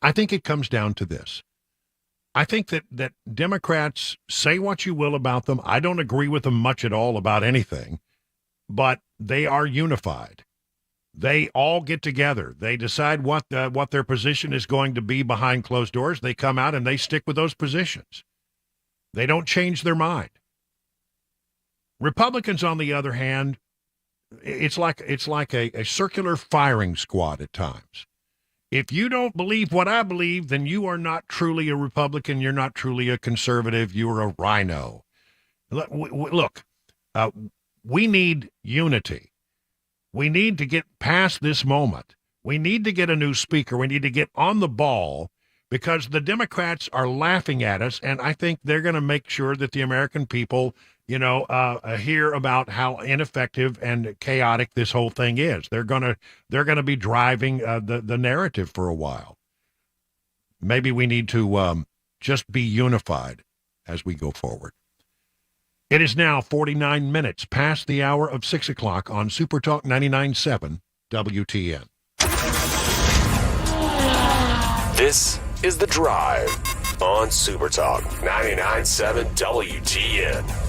I think it comes down to this. I think that Democrats, say what you will about them. I don't agree with them much at all about anything, but they are unified. They all get together. They decide what their position is going to be behind closed doors. They come out and they stick with those positions. They don't change their mind. Republicans, on the other hand, it's like a circular firing squad at times. If you don't believe what I believe, then you are not truly a Republican. You're not truly a conservative. You are a rhino. Look, we need unity. We need to get past this moment. We need to get a new speaker. We need to get on the ball because the Democrats are laughing at us, and I think they're going to make sure that the American people, hear about how ineffective and chaotic this whole thing is. They're going to be driving the narrative for a while. Maybe we need to just be unified as we go forward. It is now 49 minutes past the hour of 6 o'clock on Super Talk 99.7 WTN. This is The Drive on Super Talk 99.7 WTN.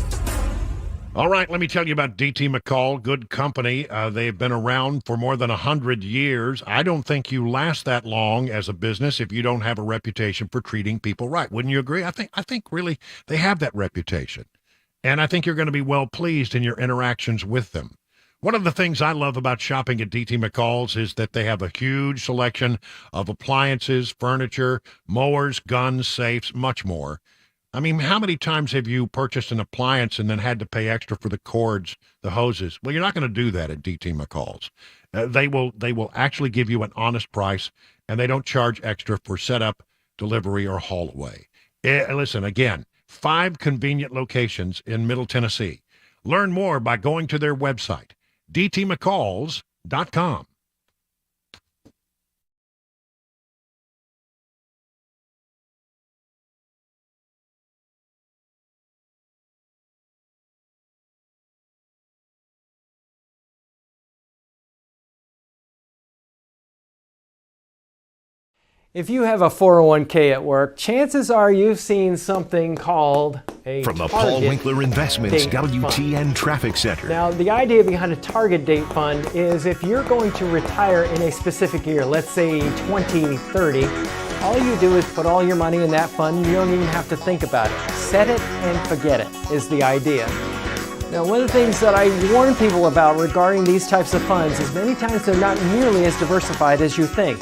All right, let me tell you about D.T. McCall, good company. They've been around for more than 100 years. I don't think you last that long as a business if you don't have a reputation for treating people right. Wouldn't you agree? I think really they have that reputation. And I think you're going to be well pleased in your interactions with them. One of the things I love about shopping at D.T. McCall's is that they have a huge selection of appliances, furniture, mowers, guns, safes, much more. I mean, how many times have you purchased an appliance and then had to pay extra for the cords, the hoses? Well, you're not going to do that at D.T. McCall's. They will actually give you an honest price, and they don't charge extra for setup, delivery, or haul away. Listen, again, 5 convenient locations in Middle Tennessee. Learn more by going to their website, dtmccalls.com. If you have a 401k at work, chances are you've seen something called a From the target Paul Winkler Investments date WTN fund. Traffic Center. Now, the idea behind a target date fund is if you're going to retire in a specific year, let's say 2030, all you do is put all your money in that fund. You don't even have to think about it. Set it and forget it is the idea. Now, one of the things that I warn people about regarding these types of funds is many times they're not nearly as diversified as you think.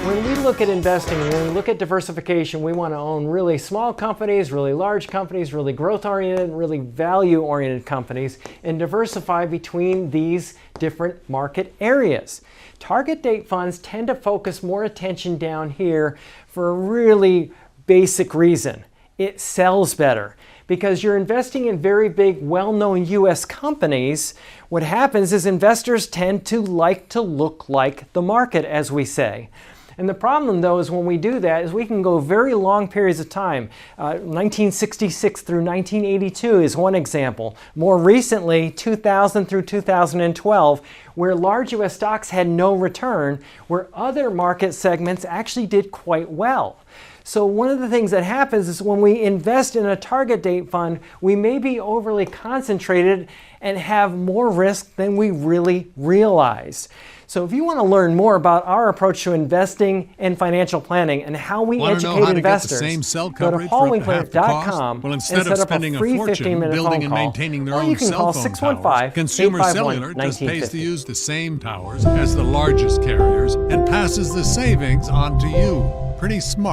When we look at investing, when we look at diversification, we want to own really small companies, really large companies, really growth-oriented, really value-oriented companies, and diversify between these different market areas. Target date funds tend to focus more attention down here for a really basic reason. It sells better. Because you're investing in very big, well-known U.S. companies, what happens is investors tend to like to look like the market, as we say. And the problem, though, is when we do that, is we can go very long periods of time. 1966 through 1982 is one example. More recently, 2000 through 2012, where large U.S. stocks had no return, where other market segments actually did quite well. So one of the things that happens is when we invest in a target date fund, we may be overly concentrated and have more risk than we really realize. So if you want to learn more about our approach to investing and financial planning and how we educate investors, go to paulwinkler.com well, and set up a free 15-minute building phone and call. maintaining their Or own you can call cell phone towers. Consumer Cellular just pays to 615-851-1950. use the same towers as the largest carriers and passes the savings on to you. Pretty smart.